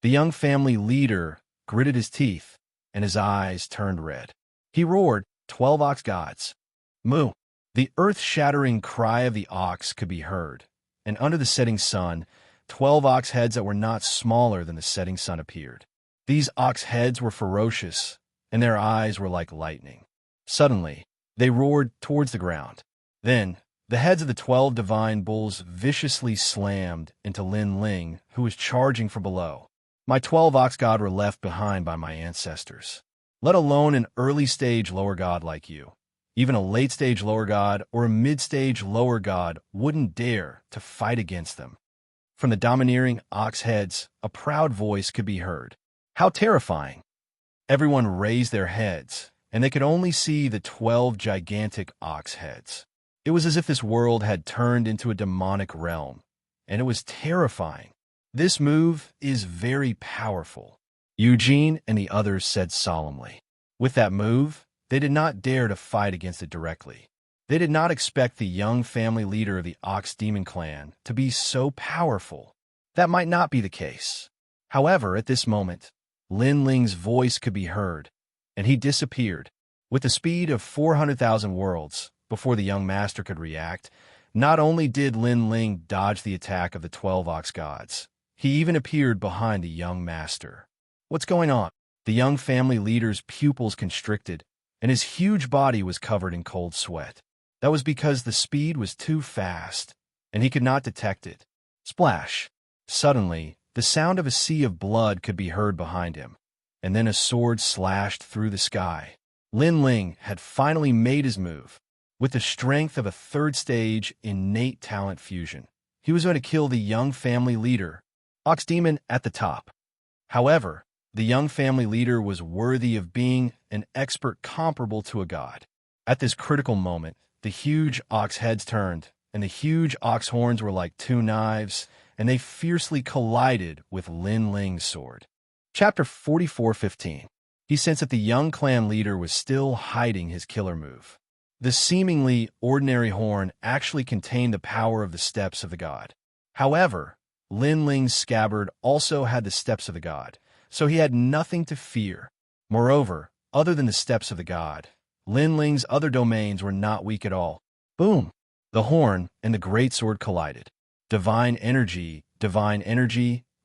The young family leader gritted his teeth, and his eyes turned red. He roared, 12 ox gods. Moo! The earth-shattering cry of the ox could be heard, and under the setting sun, 12 ox heads that were not smaller than the setting sun appeared. These ox heads were ferocious, and their eyes were like lightning. Suddenly, they roared towards the ground. Then, the heads of the 12 divine bulls viciously slammed into Lin Ling, who was charging from below. My 12 ox god were left behind by my ancestors, let alone an early-stage lower god like you. Even a late-stage lower god or a mid-stage lower god wouldn't dare to fight against them. From the domineering ox heads, a proud voice could be heard. How terrifying! Everyone raised their heads, and they could only see the 12 gigantic ox heads. It was as if this world had turned into a demonic realm, and it was terrifying. This move is very powerful, Eugene and the others said solemnly. With that move, they did not dare to fight against it directly. They did not expect the young family leader of the Ox Demon Clan to be so powerful. That might not be the case. However, at this moment, Lin Ling's voice could be heard, and he disappeared. With the speed of 400,000 worlds, before the young master could react, not only did Lin Ling dodge the attack of the 12 ox gods, he even appeared behind the young master. What's going on? The young family leader's pupils constricted, and his huge body was covered in cold sweat. That was because the speed was too fast, and he could not detect it. Splash! Suddenly, the sound of a sea of blood could be heard behind him, and then a sword slashed through the sky. Lin Ling had finally made his move. With the strength of a third-stage innate talent fusion, he was going to kill the young family leader, Ox Demon, at the top. However, the young family leader was worthy of being an expert comparable to a god. At this critical moment, the huge ox heads turned, and the huge ox horns were like two knives, and they fiercely collided with Lin Ling's sword. Chapter 44:15. He sensed that the young clan leader was still hiding his killer move. The seemingly ordinary horn actually contained the power of the steps of the god. However, Lin Ling's scabbard also had the steps of the god, so he had nothing to fear. Moreover, other than the steps of the god, Lin Ling's other domains were not weak at all. Boom! The horn and the greatsword collided. Divine energy,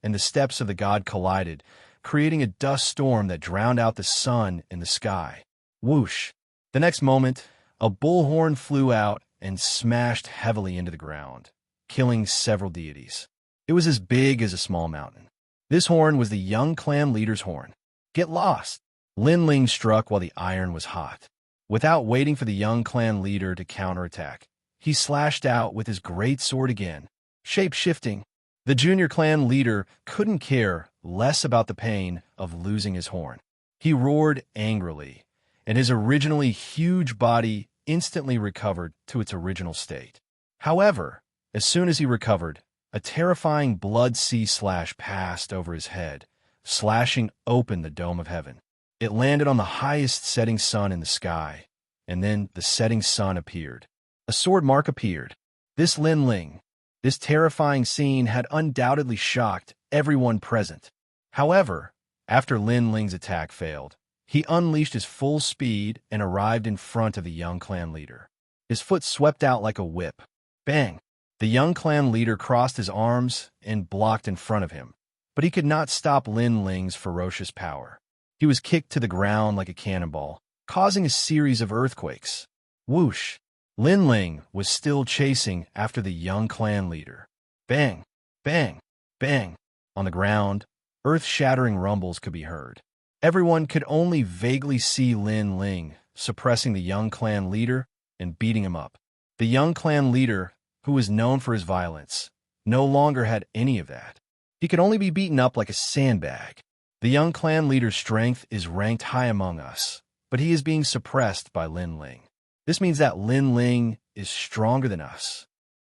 and the steps of the god collided, creating a dust storm that drowned out the sun in the sky. Whoosh! The next moment, a bullhorn flew out and smashed heavily into the ground, killing several deities. It was as big as a small mountain. This horn was the young clan leader's horn. Get lost! Lin Ling struck while the iron was hot. Without waiting for the young clan leader to counterattack, he slashed out with his great sword again, shape-shifting. The junior clan leader couldn't care less about the pain of losing his horn. He roared angrily, and his originally huge body instantly recovered to its original state. However, as soon as he recovered, a terrifying blood sea slash passed over his head, slashing open the dome of heaven. It landed on the highest setting sun in the sky, and then the setting sun appeared. A sword mark appeared. This Lin Ling, this terrifying scene had undoubtedly shocked everyone present. However, after Lin Ling's attack failed, he unleashed his full speed and arrived in front of the young clan leader. His foot swept out like a whip. Bang! The young clan leader crossed his arms and blocked in front of him, but he could not stop Lin Ling's ferocious power. He was kicked to the ground like a cannonball, causing a series of earthquakes. Whoosh! Lin Ling was still chasing after the young clan leader. Bang! Bang! Bang! On the ground, earth-shattering rumbles could be heard. Everyone could only vaguely see Lin Ling suppressing the young clan leader and beating him up. The young clan leader, who was known for his violence, no longer had any of that. He could only be beaten up like a sandbag. The young clan leader's strength is ranked high among us, but he is being suppressed by Lin Ling. This means that Lin Ling is stronger than us.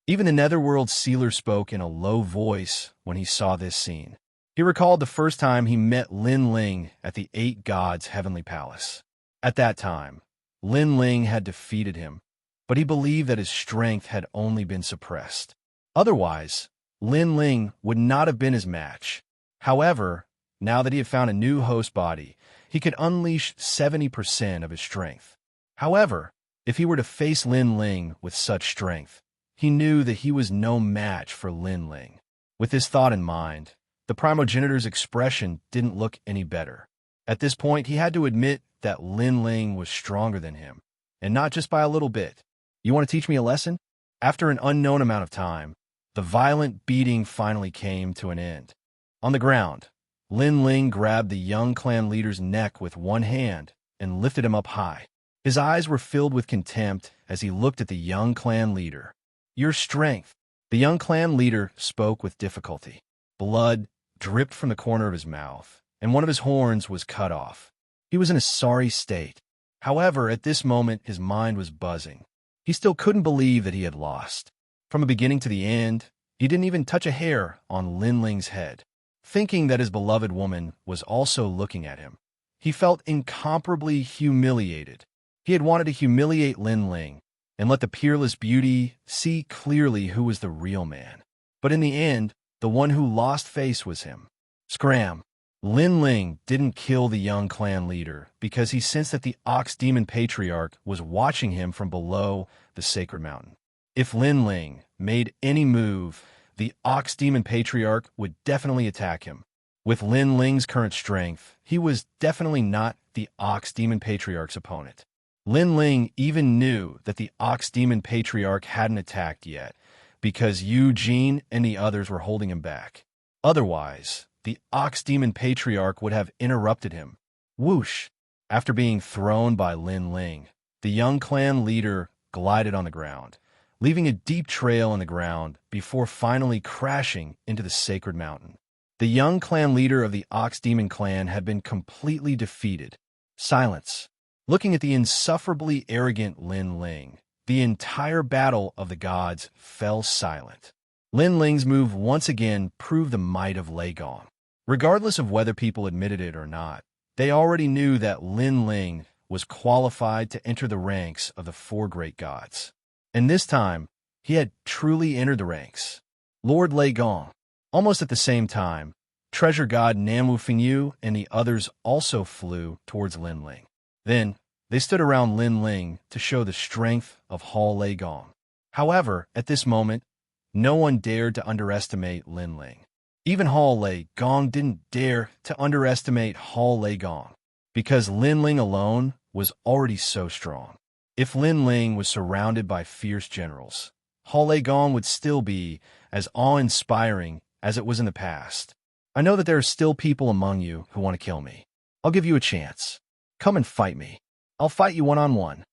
Even the Netherworld sealer spoke in a low voice when he saw this scene. He recalled the first time he met Lin Ling at the Eight Gods' Heavenly Palace. At that time, Lin Ling had defeated him, but he believed that his strength had only been suppressed. Otherwise, Lin Ling would not have been his match. However, now that he had found a new host body, he could unleash 70% of his strength. However, if he were to face Lin Ling with such strength, he knew that he was no match for Lin Ling. With this thought in mind, the primogenitor's expression didn't look any better. At this point, he had to admit that Lin Ling was stronger than him, and not just by a little bit. You want to teach me a lesson? After an unknown amount of time, the violent beating finally came to an end. On the ground, Lin Ling grabbed the young clan leader's neck with one hand and lifted him up high. His eyes were filled with contempt as he looked at the young clan leader. Your strength. The young clan leader spoke with difficulty. Blood dripped from the corner of his mouth, and one of his horns was cut off. He was in a sorry state. However, at this moment, his mind was buzzing. He still couldn't believe that he had lost. From the beginning to the end, he didn't even touch a hair on Lin Ling's head. Thinking that his beloved woman was also looking at him, he felt incomparably humiliated. He had wanted to humiliate Lin Ling and let the peerless beauty see clearly who was the real man. But in the end, the one who lost face was him. Scram! Lin Ling didn't kill the young clan leader because he sensed that the Ox Demon Patriarch was watching him from below the sacred mountain. If Lin Ling made any move, the Ox Demon Patriarch would definitely attack him. With Lin Ling's current strength, he was definitely not the Ox Demon Patriarch's opponent. Lin Ling even knew that the Ox Demon Patriarch hadn't attacked yet, because Eugene and the others were holding him back. Otherwise, the Ox Demon Patriarch would have interrupted him. Whoosh! After being thrown by Lin Ling, the young clan leader glided on the ground, leaving a deep trail in the ground before finally crashing into the sacred mountain. The young clan leader of the Ox Demon clan had been completely defeated. Silence. Looking at the insufferably arrogant Lin Ling, the entire battle of the gods fell silent. Lin Ling's move once again proved the might of Lei Gong. Regardless of whether people admitted it or not, they already knew that Lin Ling was qualified to enter the ranks of the four great gods. And this time, he had truly entered the ranks. Lord Lei Gong. Almost at the same time, treasure god Nanwu Fengyu and the others also flew towards Lin Ling. Then, they stood around Lin Ling to show the strength of Hall Lei Gong. However, at this moment, no one dared to underestimate Lin Ling. Even Hall Lei Gong didn't dare to underestimate Hall Lei Gong, because Lin Ling alone was already so strong. If Lin Ling was surrounded by fierce generals, Hall Lei Gong would still be as awe-inspiring as it was in the past. I know that there are still people among you who want to kill me. I'll give you a chance. Come and fight me. I'll fight you one-on-one.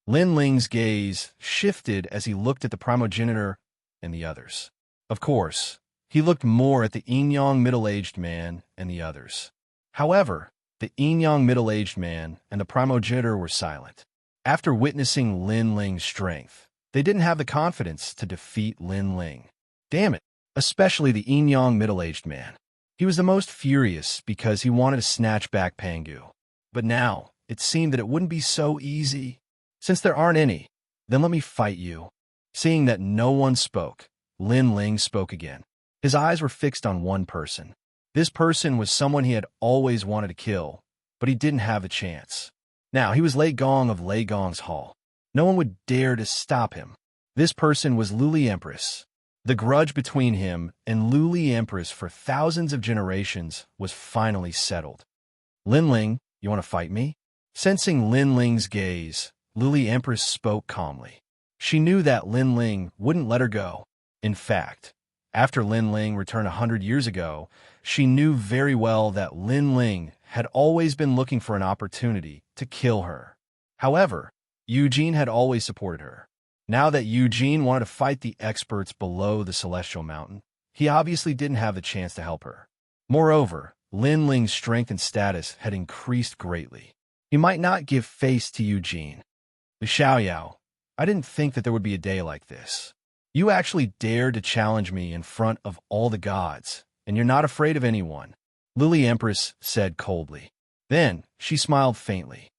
Lin Ling's gaze shifted as he looked at the primogenitor and the others. Of course, he looked more at the Yin-Yang middle-aged man and the others. However, the Yin-Yang middle-aged man and the primogenitor were silent. After witnessing Lin Ling's strength, they didn't have the confidence to defeat Lin Ling. Damn it, especially the Yin-Yang middle-aged man. He was the most furious because he wanted to snatch back Pangu. But now, it seemed that it wouldn't be so easy. Since there aren't any, then let me fight you. Seeing that no one spoke, Lin Ling spoke again. His eyes were fixed on one person. This person was someone he had always wanted to kill, but he didn't have the chance. Now, he was Lei Gong of Lei Gong's Hall. No one would dare to stop him. This person was Luli Empress. The grudge between him and Luli Empress for thousands of generations was finally settled. Lin Ling, you want to fight me? Sensing Lin Ling's gaze, Luli Empress spoke calmly. She knew that Lin Ling wouldn't let her go. In fact, after Lin Ling returned 100 years ago, she knew very well that Lin Ling had always been looking for an opportunity to kill her. However, Eugene had always supported her. Now that Eugene wanted to fight the experts below the Celestial Mountain, he obviously didn't have the chance to help her. Moreover, Lin Ling's strength and status had increased greatly. He might not give face to Eugene. Xiaoyao, I didn't think that there would be a day like this. You actually dared to challenge me in front of all the gods, and you're not afraid of anyone, Luli Empress said coldly. Then, she smiled faintly.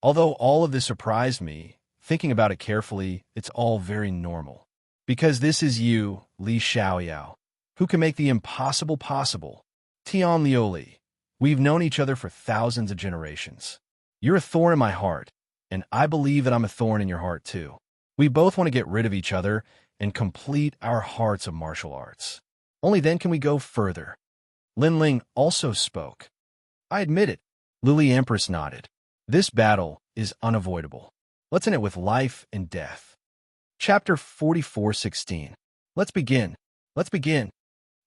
Although all of this surprised me, thinking about it carefully, it's all very normal. Because this is you, Li Xiaoyao, who can make the impossible possible. Tian Liuli, we've known each other for thousands of generations. You're a thorn in my heart, and I believe that I'm a thorn in your heart too. We both want to get rid of each other and complete our hearts of martial arts. Only then can we go further. Lin Ling also spoke. I admit it. Luli Empress nodded. This battle is unavoidable. Let's end it with life and death. Chapter 44:16. Let's begin. Let's begin.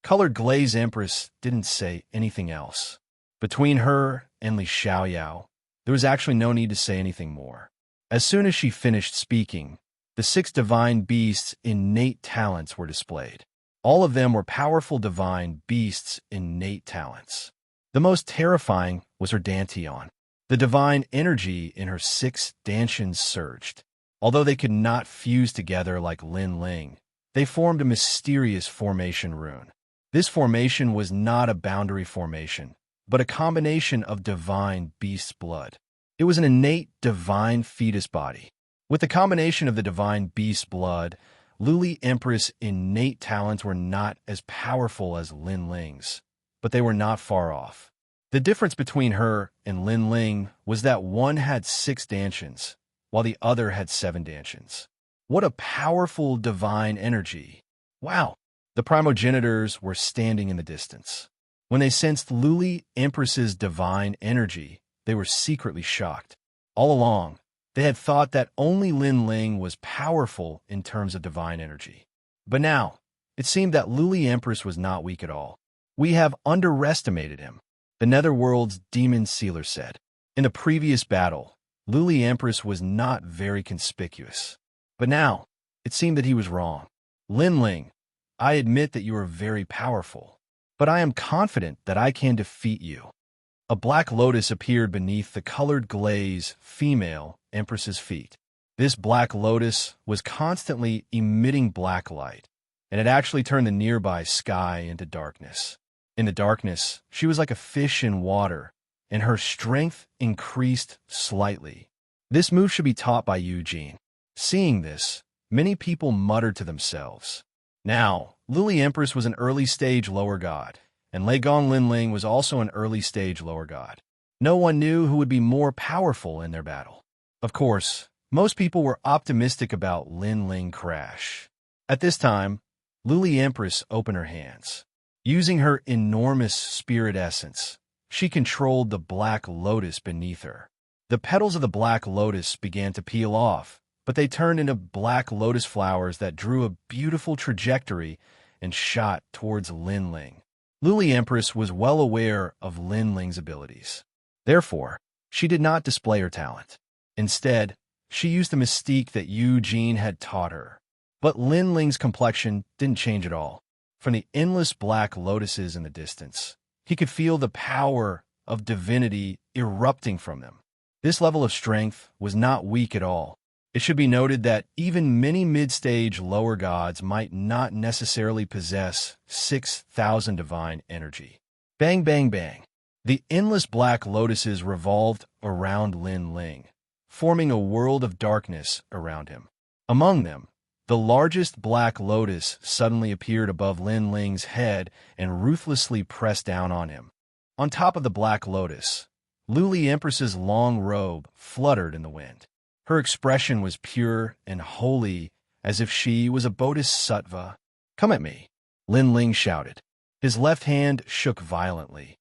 Colored Glaze Empress didn't say anything else. Between her and Li Xiaoyao, there was actually no need to say anything more. As soon as she finished speaking, the 6 divine beasts' innate talents were displayed. All of them were powerful divine beasts' innate talents. The most terrifying was her Dantian. The divine energy in her 6 Dantians surged. Although they could not fuse together like Lin Ling, they formed a mysterious formation rune. This formation was not a boundary formation, but a combination of divine beast's blood. It was an innate divine fetus body. With the combination of the divine beast's blood, Luli Empress' innate talents were not as powerful as Lin Ling's, but they were not far off. The difference between her and Lin Ling was that one had 6 dantians, while the other had 7 dantians. What a powerful divine energy. Wow! The primogenitors were standing in the distance. When they sensed Luli Empress's divine energy, they were secretly shocked. All along, they had thought that only Lin Ling was powerful in terms of divine energy. But now, it seemed that Luli Empress was not weak at all. "We have underestimated him," the Netherworld's demon sealer said. In the previous battle, Luli Empress was not very conspicuous. But now, it seemed that he was wrong. "Lin Ling, I admit that you are very powerful, but I am confident that I can defeat you." A black lotus appeared beneath the colored glaze female Empress's feet. This black lotus was constantly emitting black light, and it actually turned the nearby sky into darkness. In the darkness, she was like a fish in water, and her strength increased slightly. This move should be taught by Eugene. Seeing this, many people muttered to themselves. Now, Luli Empress was an early-stage lower god, and Leigong Linling was also an early-stage lower god. No one knew who would be more powerful in their battle. Of course, most people were optimistic about Lin Ling crash. At this time, Luli Empress opened her hands. Using her enormous spirit essence, she controlled the black lotus beneath her. The petals of the black lotus began to peel off, but they turned into black lotus flowers that drew a beautiful trajectory and shot towards Lin Ling. Luli Empress was well aware of Lin Ling's abilities. Therefore, she did not display her talent. Instead, she used the mystique that Eugene had taught her. But Lin Ling's complexion didn't change at all. From the endless black lotuses in the distance, he could feel the power of divinity erupting from them. This level of strength was not weak at all. It should be noted that even many mid-stage lower gods might not necessarily possess 6,000 divine energy. Bang, bang, bang. The endless black lotuses revolved around Lin Ling, forming a world of darkness around him. Among them, the largest black lotus suddenly appeared above Lin Ling's head and ruthlessly pressed down on him. On top of the black lotus, Luli Empress's long robe fluttered in the wind. Her expression was pure and holy, as if she was a bodhisattva. "Come at me," Lin Ling shouted. His left hand shook violently,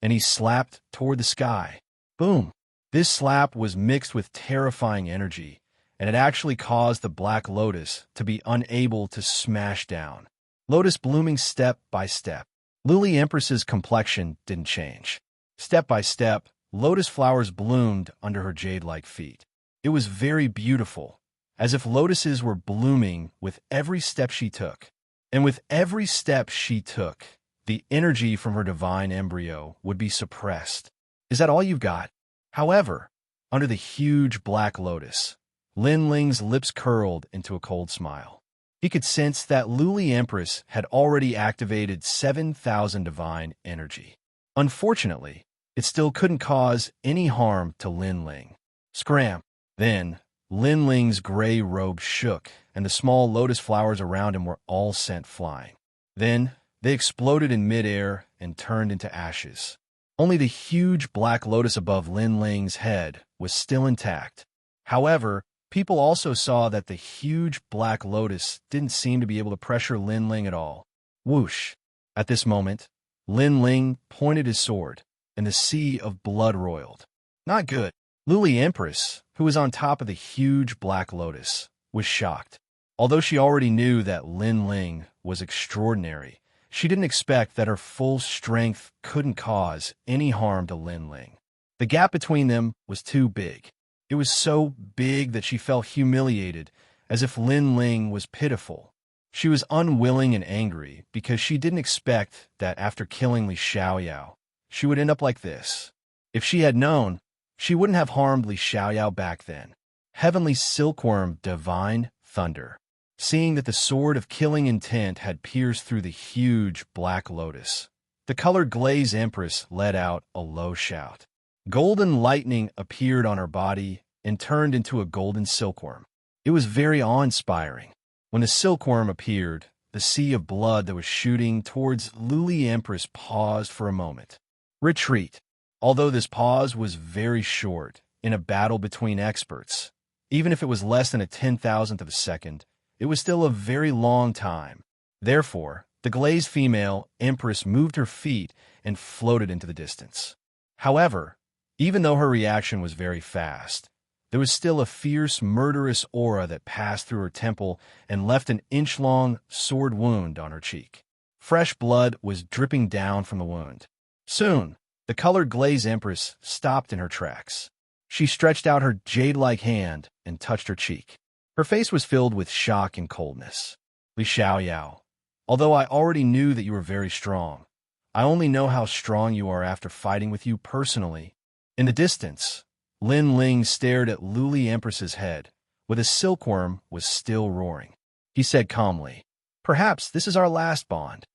and he slapped toward the sky. Boom! This slap was mixed with terrifying energy, and it actually caused the black lotus to be unable to smash down. Lotus blooming step by step. Luli Empress's complexion didn't change. Step by step, lotus flowers bloomed under her jade-like feet. It was very beautiful, as if lotuses were blooming with every step she took. And with every step she took, the energy from her divine embryo would be suppressed. "Is that all you've got?" However, under the huge black lotus, Lin Ling's lips curled into a cold smile. He could sense that Luli Empress had already activated 7,000 divine energy. Unfortunately, it still couldn't cause any harm to Lin Ling. Scram! Then, Lin Ling's gray robe shook, and the small lotus flowers around him were all sent flying. Then, they exploded in midair and turned into ashes. Only the huge black lotus above Lin Ling's head was still intact. However, people also saw that the huge black lotus didn't seem to be able to pressure Lin Ling at all. Whoosh! At this moment, Lin Ling pointed his sword, and the sea of blood roiled. Not good. Luli Empress, who was on top of the huge black lotus, was shocked. Although she already knew that Lin Ling was extraordinary, she didn't expect that her full strength couldn't cause any harm to Lin Ling. The gap between them was too big. It was so big that she felt humiliated, as if Lin Ling was pitiful. She was unwilling and angry because she didn't expect that after killing Li Xiaoyao, she would end up like this. If she had known, she wouldn't have harmed Li Xiaoyao back then. Heavenly Silkworm Divine Thunder. Seeing that the sword of killing intent had pierced through the huge black lotus, the colored glaze Empress let out a low shout. Golden lightning appeared on her body and turned into a golden silkworm. It was very awe-inspiring. When the silkworm appeared, the sea of blood that was shooting towards Luli Empress paused for a moment. Retreat. Although this pause was very short in a battle between experts, even if it was less than a 10,000th of a second, it was still a very long time. Therefore, the glazed female empress moved her feet and floated into the distance. However, even though her reaction was very fast, there was still a fierce, murderous aura that passed through her temple and left an inch-long sword wound on her cheek. Fresh blood was dripping down from the wound. Soon, the colored glazed empress stopped in her tracks. She stretched out her jade-like hand and touched her cheek. Her face was filled with shock and coldness. Xiaoyao, although I already knew that you were very strong, I only know how strong you are after fighting with you personally. In the distance, Lin Ling stared at Luli Empress's head, where the silkworm was still roaring. He said calmly, "Perhaps this is our last bond."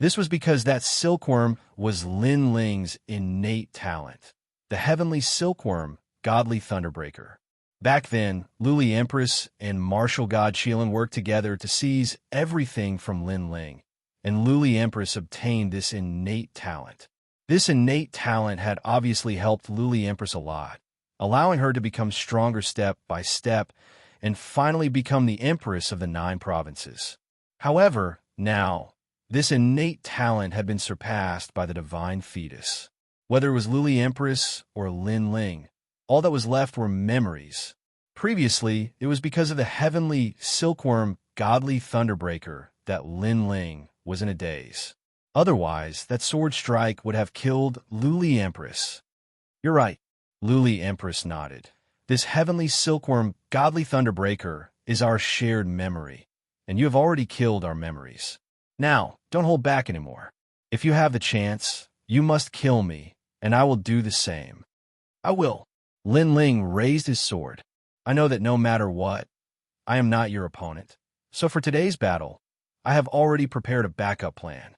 This was because that silkworm was Lin Ling's innate talent, the heavenly silkworm, godly thunderbreaker. Back then, Luli Empress and martial god Qilan worked together to seize everything from Lin Ling, and Luli Empress obtained this innate talent. This innate talent had obviously helped Luli Empress a lot, allowing her to become stronger step by step and finally become the Empress of the 9 provinces. However, now, this innate talent had been surpassed by the divine fetus. Whether it was Luli Empress or Lin Ling, all that was left were memories. Previously, it was because of the heavenly silkworm godly thunderbreaker that Lin Ling was in a daze. Otherwise, that sword strike would have killed Luli Empress. "You're right," Luli Empress nodded. "This heavenly silkworm godly thunderbreaker is our shared memory, and you have already killed our memories. Now, don't hold back anymore. If you have the chance, you must kill me, and I will do the same." "I will." Lin Ling raised his sword. "I know that no matter what, I am not your opponent. So for today's battle, I have already prepared a backup plan."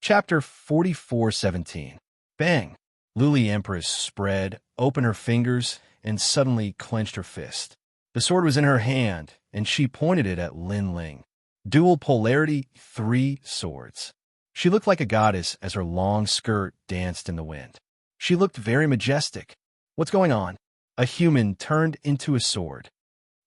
Chapter 44:17. Bang! Luli Empress spread open her fingers and suddenly clenched her fist. The sword was in her hand, and she pointed it at Lin Ling. Dual polarity, 3 swords. She looked like a goddess as her long skirt danced in the wind. She looked very majestic. "What's going on?" A human turned into a sword.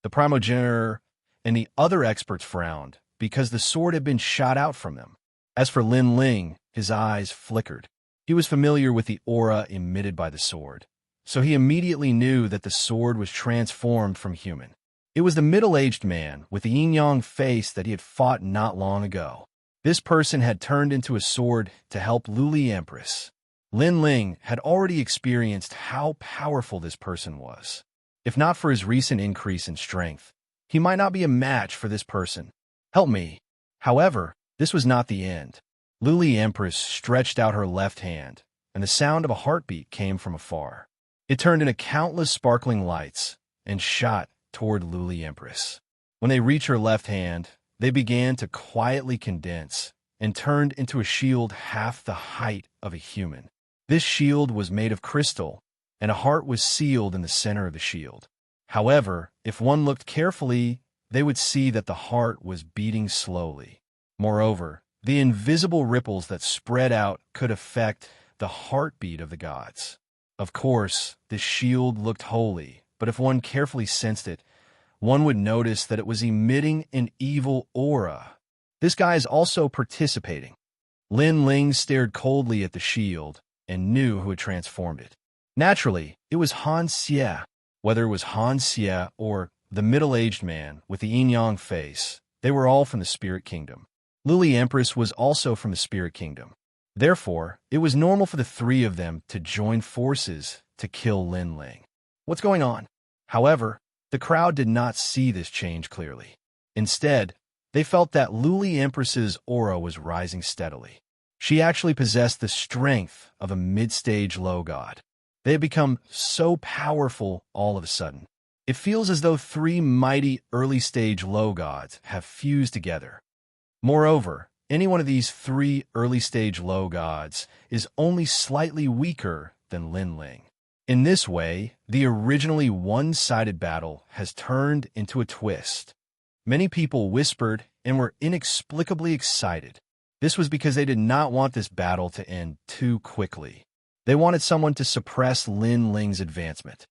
The primogenitor and the other experts frowned because the sword had been shot out from them. As for Lin Ling, his eyes flickered. He was familiar with the aura emitted by the sword, so he immediately knew that the sword was transformed from human. It was the middle-aged man with the yin-yang face that he had fought not long ago. This person had turned into a sword to help Luli Empress. Lin Ling had already experienced how powerful this person was. If not for his recent increase in strength, he might not be a match for this person. "Help me." However, this was not the end. Luli Empress stretched out her left hand, and the sound of a heartbeat came from afar. It turned into countless sparkling lights and shot toward Luli Empress. When they reached her left hand, they began to quietly condense and turned into a shield half the height of a human. This shield was made of crystal, and a heart was sealed in the center of the shield. However, if one looked carefully, they would see that the heart was beating slowly. Moreover, the invisible ripples that spread out could affect the heartbeat of the gods. Of course, this shield looked holy, but if one carefully sensed it, one would notice that it was emitting an evil aura. This guy is also participating. Lin Ling stared coldly at the shield and knew who had transformed it. Naturally, it was Xianxia. Whether it was Xianxia or the middle-aged man with the yin-yang face, they were all from the Spirit Kingdom. Luli Empress was also from the Spirit Kingdom. Therefore, it was normal for the 3 of them to join forces to kill Lin Ling. "What's going on?" However, the crowd did not see this change clearly. Instead, they felt that Luli Empress's aura was rising steadily. She actually possessed the strength of a mid-stage low god. They had become so powerful all of a sudden. It feels as though 3 mighty early-stage low gods have fused together. Moreover, any one of these 3 early-stage low gods is only slightly weaker than Lin Ling. In this way, the originally one-sided battle has turned into a twist. Many people whispered and were inexplicably excited. This was because they did not want this battle to end too quickly. They wanted someone to suppress Lin Ling's advancement.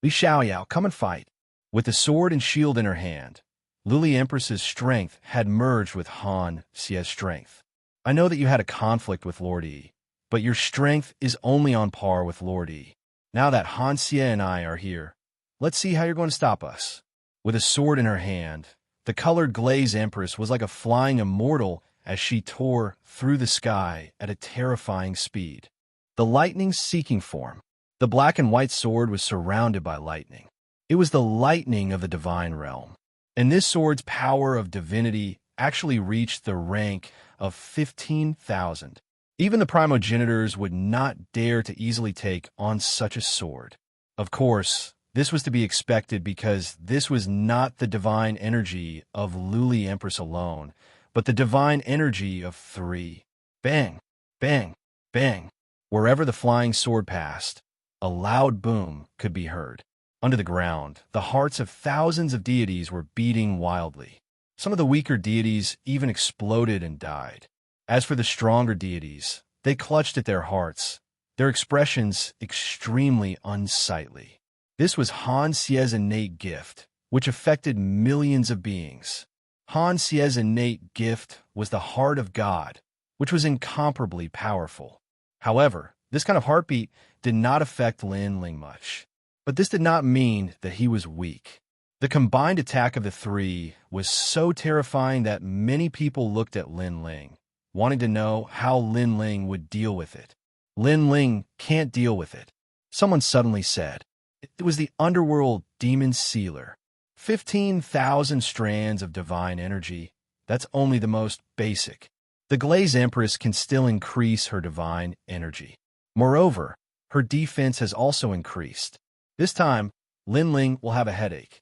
Li Xiaoyao, come and fight. With the sword and shield in her hand, Luli Empress's strength had merged with Han Xie's strength. I know that you had a conflict with Lord Yi, but your strength is only on par with Lord Yi. Now that Han Xie and I are here, let's see how you're going to stop us. With a sword in her hand, the colored glaze Empress was like a flying immortal as she tore through the sky at a terrifying speed. The lightning's seeking form. The black and white sword was surrounded by lightning. It was the lightning of the divine realm. And this sword's power of divinity actually reached the rank of 15,000. Even the primogenitors would not dare to easily take on such a sword. Of course, this was to be expected because this was not the divine energy of Luli Empress alone, but the divine energy of three. Bang, bang, bang. Wherever the flying sword passed, a loud boom could be heard. Under the ground, the hearts of thousands of deities were beating wildly. Some of the weaker deities even exploded and died. As for the stronger deities, they clutched at their hearts, their expressions extremely unsightly. This was Han Xie's innate gift, which affected millions of beings. Han Xie's innate gift was the heart of God, which was incomparably powerful. However, this kind of heartbeat did not affect Lin Ling much. But this did not mean that he was weak. The combined attack of the three was so terrifying that many people looked at Lin Ling, wanting to know how Lin Ling would deal with it. Lin Ling can't deal with it. Someone suddenly said. It was the underworld demon sealer. 15,000 strands of divine energy. That's only the most basic. The Glaze Empress can still increase her divine energy. Moreover, her defense has also increased. This time, Lin Ling will have a headache.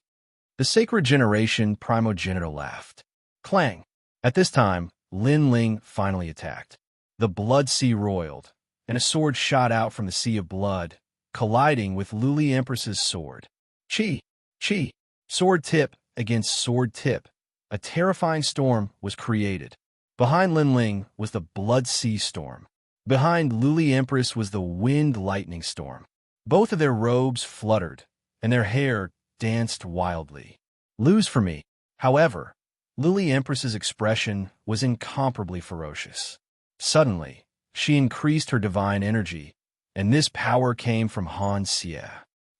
The Sacred Generation primogenitor laughed. Clang! At this time, Lin Ling finally attacked. The blood sea roiled, and a sword shot out from the sea of blood, colliding with Luli Empress's sword. Chi! Chi! Sword tip against sword tip. A terrifying storm was created. Behind Lin Ling was the blood sea storm. Behind Luli Empress was the wind lightning storm. Both of their robes fluttered, and their hair danced wildly. Lose for me. However, Luli Empress's expression was incomparably ferocious. Suddenly, she increased her divine energy, and this power came from Han Xie.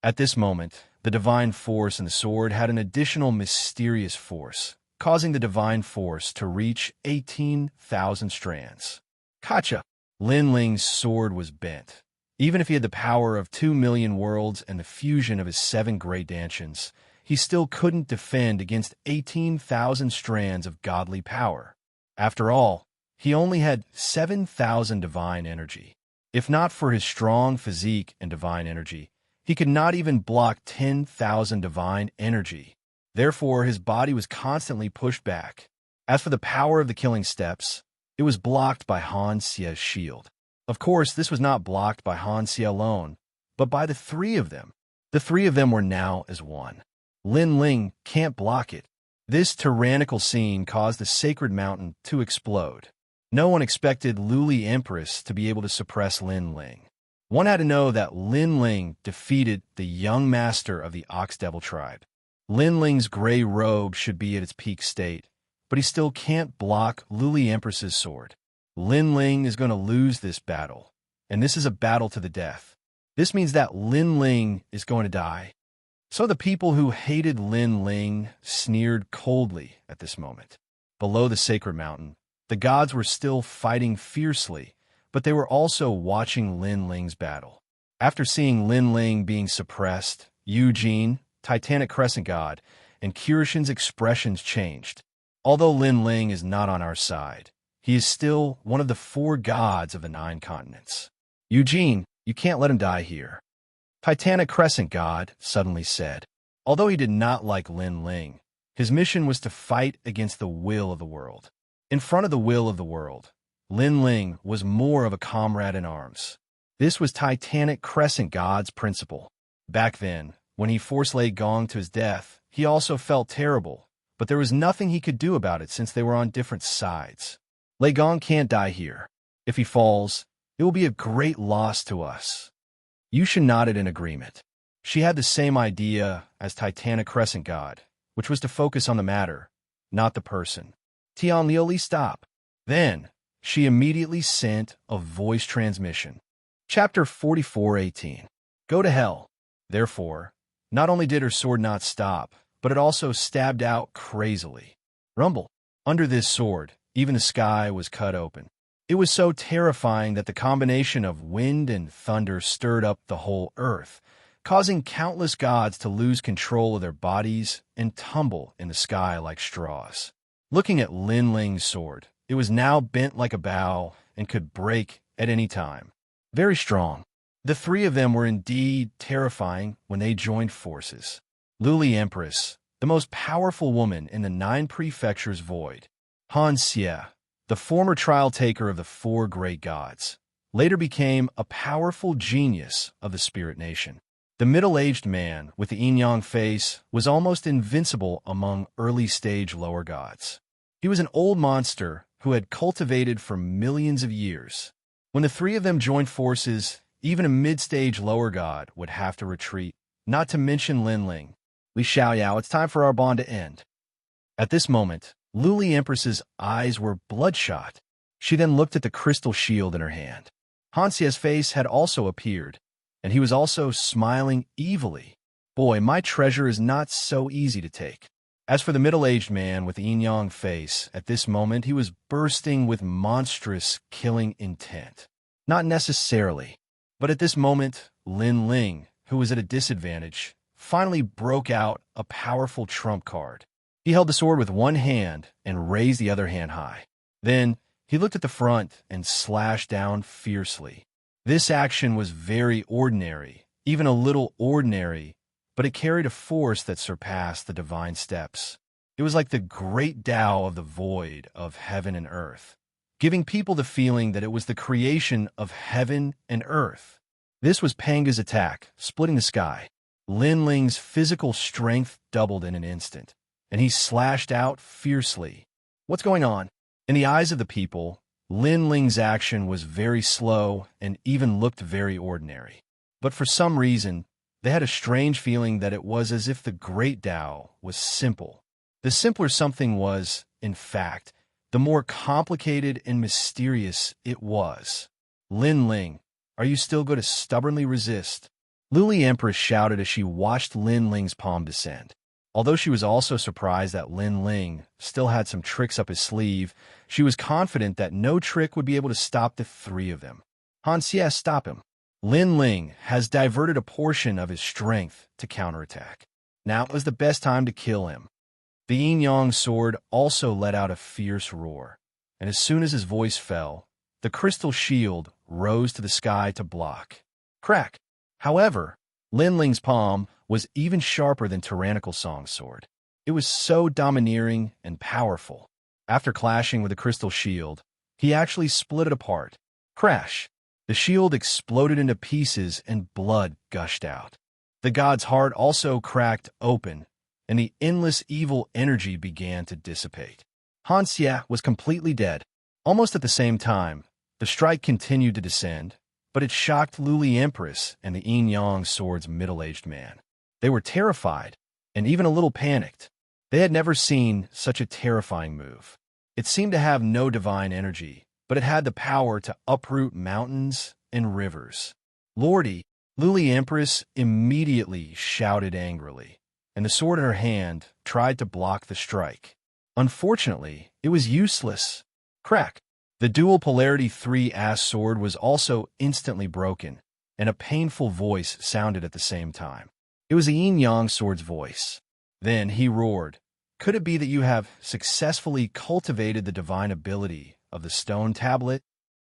At this moment, the divine force in the sword had an additional mysterious force, causing the divine force to reach 18,000 strands. Kacha! Lin Ling's sword was bent. Even if he had the power of 2 million worlds and the fusion of his 7 great dantians, he still couldn't defend against 18,000 strands of godly power. After all, he only had 7,000 divine energy. If not for his strong physique and divine energy, he could not even block 10,000 divine energy. Therefore, his body was constantly pushed back. As for the power of the killing steps, it was blocked by Han Xie's shield. Of course, this was not blocked by Han Xie alone, but by the three of them. The three of them were now as one. Lin Ling can't block it. This tyrannical scene caused the sacred mountain to explode. No one expected Luli Empress to be able to suppress Lin Ling. One had to know that Lin Ling defeated the young master of the Ox Devil tribe. Lin Ling's gray robe should be at its peak state, but he still can't block Luli Empress's sword. Lin Ling is going to lose this battle, and this is a battle to the death. This means that Lin Ling is going to die. So the people who hated Lin Ling sneered coldly at this moment. Below the sacred mountain, the gods were still fighting fiercely, but they were also watching Lin Ling's battle. After seeing Lin Ling being suppressed, Eugene, Titanic Crescent God, and Kirishin's expressions changed. Although Lin Ling is not on our side, he is still one of the 4 gods of the 9 continents. Eugene, you can't let him die here. Titanic Crescent God suddenly said. Although he did not like Lin Ling, his mission was to fight against the will of the world. In front of the will of the world, Lin Ling was more of a comrade in arms. This was Titanic Crescent God's principle. Back then, when he forced Lei Gong to his death, he also felt terrible, but there was nothing he could do about it since they were on different sides. Lei Gong can't die here. If he falls, It will be a great loss to us. Yusha nodded in agreement. She had the same idea as Titanic Crescent God, which was to focus on the matter, not the person. Tian Lioli, stop. Then, she immediately sent a voice transmission. Chapter 44:18. Go to hell. Therefore, not only did her sword not stop, but it also stabbed out crazily. Rumble. Under this sword, even the sky was cut open. It was so terrifying that the combination of wind and thunder stirred up the whole earth, causing countless gods to lose control of their bodies and tumble in the sky like straws. Looking at Lin Ling's sword, it was now bent like a bow and could break at any time. Very strong. The three of them were indeed terrifying when they joined forces. Luli Empress, the most powerful woman in the 9 prefectures void. Xianxia, the former trial taker of the 4 great gods, later became a powerful genius of the spirit nation. The middle-aged man with the yin-yang face was almost invincible among early-stage lower gods. He was an old monster who had cultivated for millions of years. When the three of them joined forces, even a mid-stage lower god would have to retreat, not to mention Lin Ling. Li Xiaoyao, it's time for our bond to end. At this moment, Luli Empress's eyes were bloodshot. She then looked at the crystal shield in her hand. Hanxia's face had also appeared, and he was also smiling evilly. Boy, my treasure is not so easy to take. As for the middle-aged man with the yin-yang face, at this moment he was bursting with monstrous killing intent. Not necessarily, but at this moment, Lin Ling, who was at a disadvantage, finally broke out a powerful trump card. He held the sword with one hand and raised the other hand high. Then, he looked at the front and slashed down fiercely. This action was very ordinary, even a little ordinary, but it carried a force that surpassed the divine steps. It was like the great Tao of the void of heaven and earth, giving people the feeling that it was the creation of heaven and earth. This was Panga's attack, splitting the sky. Lin Ling's physical strength doubled in an instant, and he slashed out fiercely. What's going on? In the eyes of the people, Lin Ling's action was very slow and even looked very ordinary. But for some reason, they had a strange feeling that it was as if the great Tao was simple. The simpler something was, in fact, the more complicated and mysterious it was. Lin Ling, are you still going to stubbornly resist? Luli Empress shouted as she watched Lin Ling's palm descend. Although she was also surprised that Lin Ling still had some tricks up his sleeve, she was confident that no trick would be able to stop the three of them. Hanxia, stop him. Lin Ling has diverted a portion of his strength to counterattack. Now was the best time to kill him. The yin-yang sword also let out a fierce roar, and as soon as his voice fell, the crystal shield rose to the sky to block. Crack! However, Lin Ling's palm was even sharper than Tyrannical Song's sword. It was so domineering and powerful. After clashing with the crystal shield, he actually split it apart. Crash! The shield exploded into pieces and blood gushed out. The god's heart also cracked open, and the endless evil energy began to dissipate. Hanxia was completely dead. Almost at the same time, the strike continued to descend, but it shocked Luli Empress and the yin-yang sword's middle-aged man. They were terrified, and even a little panicked. They had never seen such a terrifying move. It seemed to have no divine energy, but it had the power to uproot mountains and rivers. Lordy, Luli Empress immediately shouted angrily, and the sword in her hand tried to block the strike. Unfortunately, it was useless. Crack! The dual polarity 3-ass sword was also instantly broken, and a painful voice sounded at the same time. It was the yin-yang sword's voice. Then he roared, "Could it be that you have successfully cultivated the divine ability of the stone tablet?"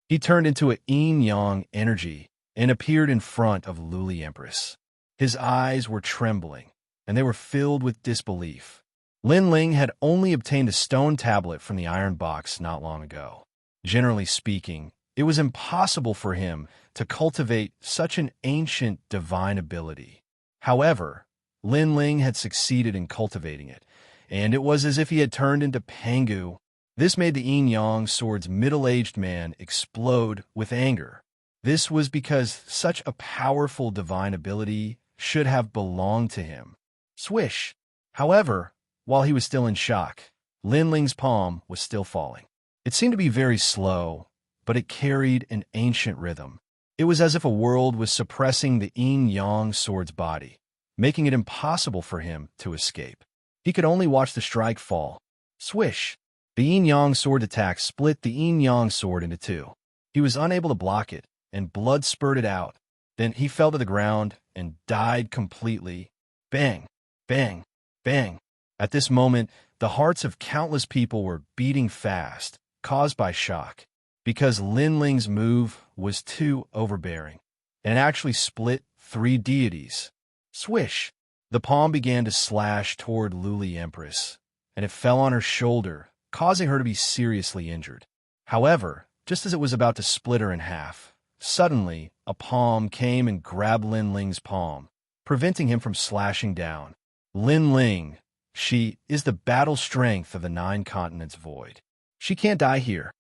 He turned into a yin-yang energy and appeared in front of Luli Empress. His eyes were trembling, and they were filled with disbelief. Lin Ling had only obtained a stone tablet from the iron box not long ago. Generally speaking, it was impossible for him to cultivate such an ancient divine ability. However, Lin Ling had succeeded in cultivating it, and it was as if he had turned into Pangu. This made the yin-yang sword's middle-aged man explode with anger. This was because such a powerful divine ability should have belonged to him. Swish! However, while he was still in shock, Lin Ling's palm was still falling. It seemed to be very slow, but it carried an ancient rhythm. It was as if a world was suppressing the yin-yang sword's body, making it impossible for him to escape. He could only watch the strike fall. Swish! The yin-yang sword attack split the yin-yang sword into two. He was unable to block it, and blood spurted out. Then he fell to the ground and died completely. Bang! Bang! Bang! At this moment, the hearts of countless people were beating fast, caused by shock, because Lin Ling's move was too overbearing, and it actually split 3 deities. Swish! The palm began to slash toward Luli Empress, and it fell on her shoulder, causing her to be seriously injured. However, just as it was about to split her in half, suddenly a palm came and grabbed Lin Ling's palm, preventing him from slashing down. Lin Ling, she is the battle strength of the 9 continents void. She can't die here.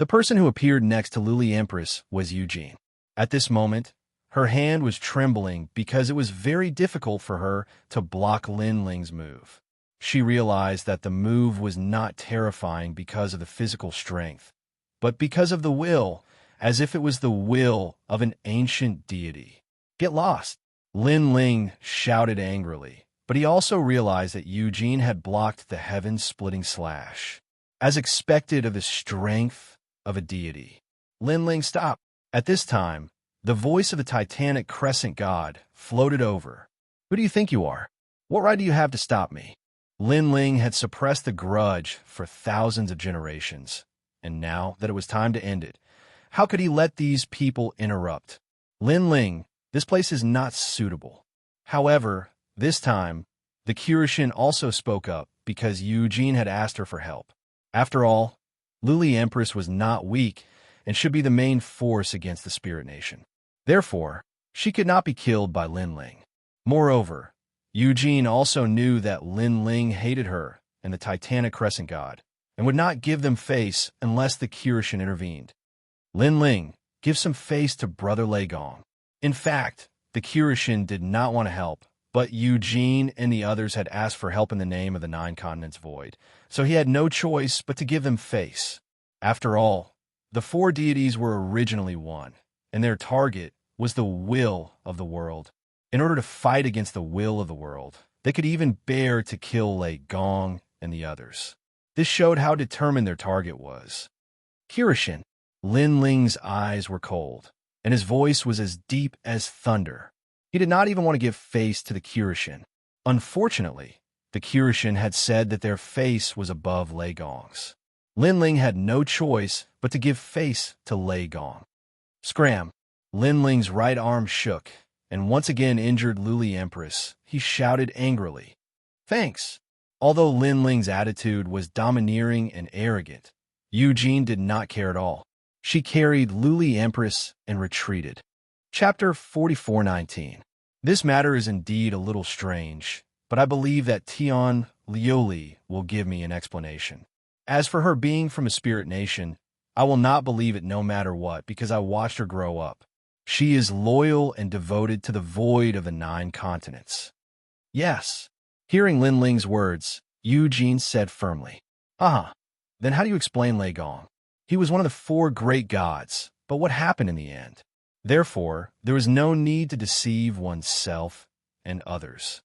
The person who appeared next to Luli Empress was Eugene. At this moment, her hand was trembling because it was very difficult for her to block Lin Ling's move. She realized that the move was not terrifying because of the physical strength, but because of the will, as if it was the will of an ancient deity. Get lost! Lin Ling shouted angrily, but he also realized that Eugene had blocked the heaven-splitting slash. As expected of the strength of a deity, Lin Ling stopped. At this time, the voice of the Titanic Crescent God floated over. Who do you think you are? What right do you have to stop me? Lin Ling had suppressed the grudge for thousands of generations, and now that it was time to end it, how could he let these people interrupt? Lin Ling, this place is not suitable. However, this time, the Kirishin also spoke up because Eugene had asked her for help. After all, Luli Empress was not weak and should be the main force against the Spirit Nation. Therefore, she could not be killed by Lin Ling. Moreover, Eugene also knew that Lin Ling hated her and the Titanic Crescent God, and would not give them face unless the Kirishin intervened. Lin Ling, give some face to Brother Lei Gong. In fact, the Kirishin did not want to help, but Eugene and the others had asked for help in the name of the 9 continents void, so he had no choice but to give them face. After all, the 4 deities were originally one, and their target was the will of the world. In order to fight against the will of the world, they could even bear to kill Lei Gong and the others. This showed how determined their target was. Kirishin, Lin Ling's eyes were cold, and his voice was as deep as thunder. He did not even want to give face to the Kirishin. Unfortunately, the Kirishin had said that their face was above Lei Gong's. Lin Ling had no choice but to give face to Lei Gong. Scram! Lin Ling's right arm shook, and once again injured Luli Empress. He shouted angrily, "Thanks!" Although Lin Ling's attitude was domineering and arrogant, Eugene did not care at all. She carried Luli Empress and retreated. Chapter 44:19. This matter is indeed a little strange, but I believe that Tian Liuli will give me an explanation. As for her being from a spirit nation, I will not believe it no matter what, because I watched her grow up. She is loyal and devoted to the void of the 9 continents. Yes. Hearing Lin Ling's words, Eugene said firmly, Then how do you explain Lei Gong? He was one of the 4 great gods, but what happened in the end? Therefore, there is no need to deceive oneself and others.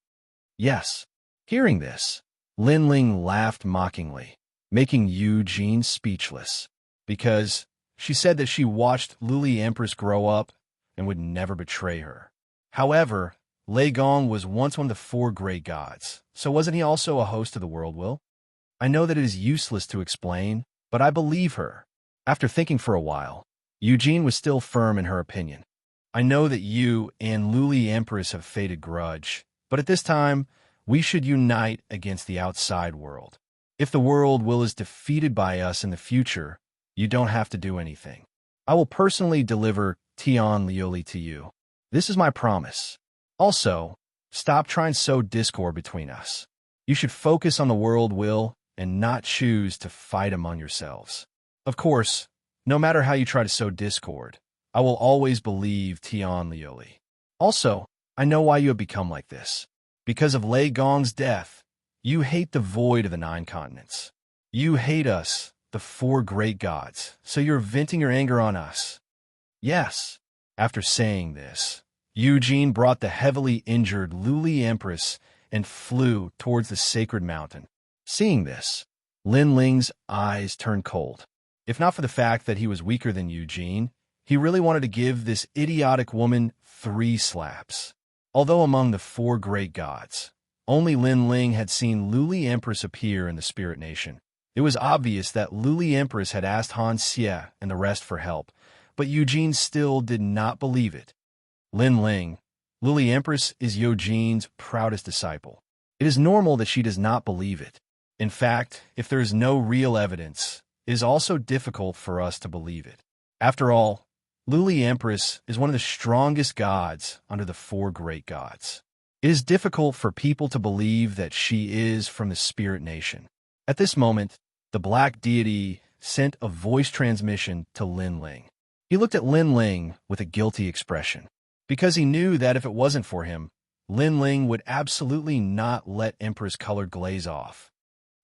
Yes. Hearing this, Lin Ling laughed mockingly, making Eugene speechless, because she said that she watched Luli Empress grow up and would never betray her. However, Lei Gong was once one of the 4 great gods, so wasn't he also a host of the world will? I know that it is useless to explain, but I believe her. After thinking for a while, Eugene was still firm in her opinion. I know that you and Luli Empress have fated grudge, but at this time, we should unite against the outside world. If the world will is defeated by us in the future, you don't have to do anything. I will personally deliver Tian Liuli to you. This is my promise. Also, stop trying to sow discord between us. You should focus on the world will and not choose to fight among yourselves. Of course, no matter how you try to sow discord, I will always believe Tian Lioli. Also, I know why you have become like this. Because of Lei Gong's death, you hate the void of the 9 continents. You hate us, the 4 great gods, so you're venting your anger on us. Yes. After saying this, Eugene brought the heavily injured Luli Empress and flew towards the sacred mountain. Seeing this, Lin Ling's eyes turned cold. If not for the fact that he was weaker than Eugene, he really wanted to give this idiotic woman 3 slaps. Although among the 4 great gods, only Lin Ling had seen Luli Empress appear in the Spirit Nation. It was obvious that Luli Empress had asked Xianxia and the rest for help, but Eugene still did not believe it. Lin Ling, Luli Empress is Eugene's proudest disciple. It is normal that she does not believe it. In fact, if there is no real evidence, it is also difficult for us to believe it. After all, Luli Empress is one of the strongest gods under the 4 great gods. It is difficult for people to believe that she is from the Spirit Nation. At this moment, the Black Deity sent a voice transmission to Lin Ling. He looked at Lin Ling with a guilty expression, because he knew that if it wasn't for him, Lin Ling would absolutely not let Empress Colored glaze off.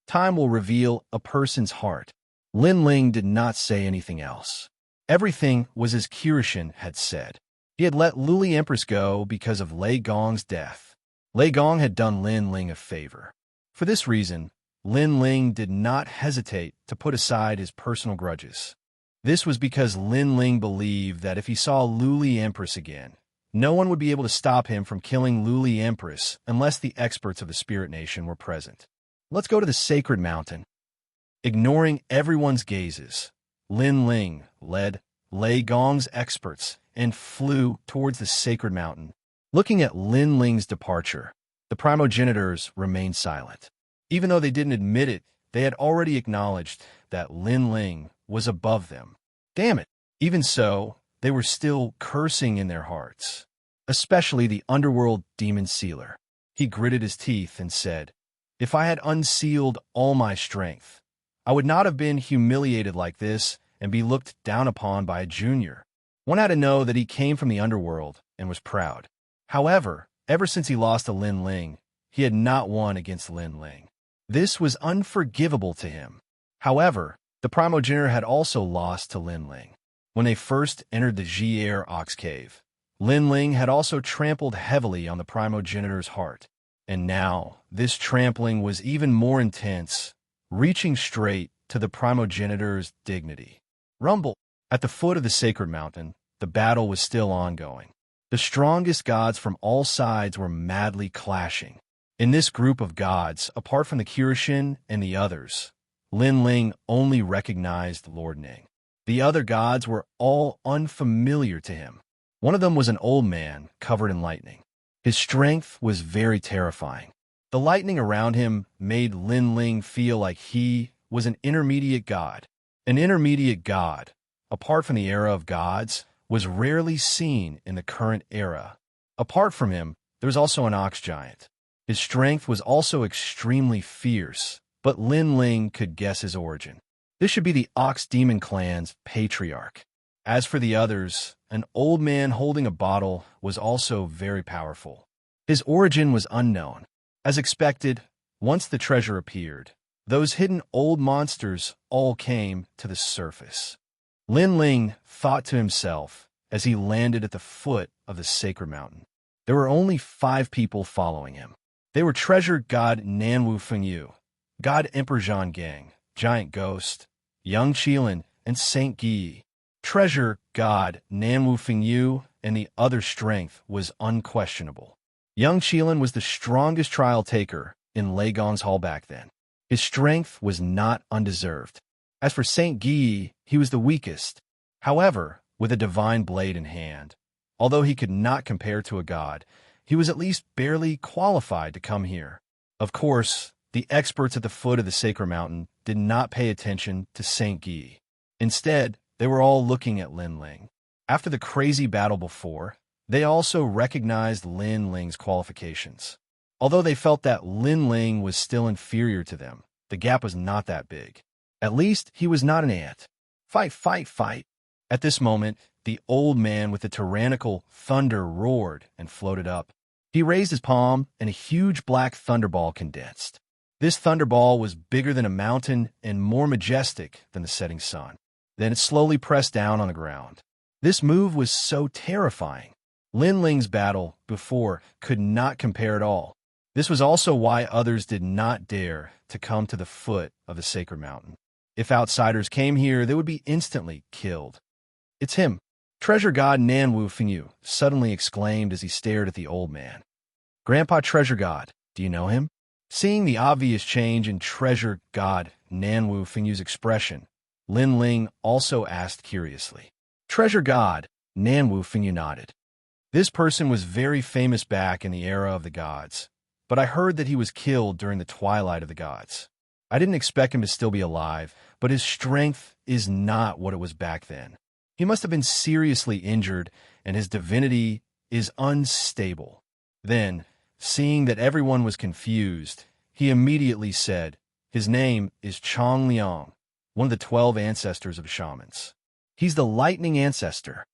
Time will reveal a person's heart. Lin Ling did not say anything else. Everything was as Kirishin had said. He had let Luli Empress go because of Lei Gong's death. Lei Gong had done Lin Ling a favor. For this reason, Lin Ling did not hesitate to put aside his personal grudges. This was because Lin Ling believed that if he saw Luli Empress again, no one would be able to stop him from killing Luli Empress unless the experts of the Spirit Nation were present. Let's go to the sacred mountain. Ignoring everyone's gazes, Lin Ling led Lei Gong's experts and flew towards the sacred mountain. Looking at Lin Ling's departure, the primogenitors remained silent. Even though they didn't admit it, they had already acknowledged that Lin Ling was above them. Damn it! Even so, they were still cursing in their hearts, especially the underworld demon sealer. He gritted his teeth and said, "If I had unsealed all my strength, I would not have been humiliated like this and be looked down upon by a junior." One had to know that he came from the underworld and was proud. However, ever since he lost to Lin Ling, he had not won against Lin Ling. This was unforgivable to him. However, the primogenitor had also lost to Lin Ling. When they first entered the Jier Ox Cave, Lin Ling had also trampled heavily on the primogenitor's heart. And now, this trampling was even more intense, reaching straight to the primogenitor's dignity. Rumble. At the foot of the sacred mountain, the battle was still ongoing. The strongest gods from all sides were madly clashing. In this group of gods, apart from the Kirishin and the others, Lin Ling only recognized Lord Ning. The other gods were all unfamiliar to him. One of them was an old man covered in lightning. His strength was very terrifying. The lightning around him made Lin Ling feel like he was an intermediate god. An intermediate god, apart from the era of gods, was rarely seen in the current era. Apart from him, there was also an ox giant. His strength was also extremely fierce, but Lin Ling could guess his origin. This should be the Ox Demon clan's patriarch. As for the others, an old man holding a bottle was also very powerful. His origin was unknown. As expected, once the treasure appeared, those hidden old monsters all came to the surface. Lin Ling thought to himself as he landed at the foot of the sacred mountain. There were only 5 people following him. They were treasure god Nanwu Fengyu, god Emperor Zhang Gang, giant ghost, young Qilin, and Saint Gi. Treasure god Nanwu Fengyu and the other strength was unquestionable. Young Qilin was the strongest trial taker in Lei Gong's hall back then. His strength was not undeserved. As for Saint Gi, he was the weakest. However, with a divine blade in hand, although he could not compare to a god, he was at least barely qualified to come here. Of course, the experts at the foot of the sacred mountain did not pay attention to Saint Gi. Instead, they were all looking at Lin Ling. After the crazy battle before, they also recognized Lin Ling's qualifications. Although they felt that Lin Ling was still inferior to them, the gap was not that big. At least he was not an ant. Fight, fight, fight. At this moment, the old man with the tyrannical thunder roared and floated up. He raised his palm, and a huge black thunderball condensed. This thunderball was bigger than a mountain and more majestic than the setting sun. Then it slowly pressed down on the ground. This move was so terrifying. Lin Ling's battle before could not compare at all. This was also why others did not dare to come to the foot of the sacred mountain. If outsiders came here, they would be instantly killed. "It's him!" Treasure God Nanwu Fengyu suddenly exclaimed as he stared at the old man. "Grandpa Treasure God, do you know him?" Seeing the obvious change in Treasure God Nanwu Fengyu's expression, Lin Ling also asked curiously. Treasure God Nanwu Fengyu nodded. "This person was very famous back in the era of the gods, but I heard that he was killed during the twilight of the gods. I didn't expect him to still be alive, but his strength is not what it was back then. He must have been seriously injured, and his divinity is unstable." Then, seeing that everyone was confused, he immediately said, "His name is Chong Liang, one of the 12 ancestors of shamans. He's the lightning ancestor."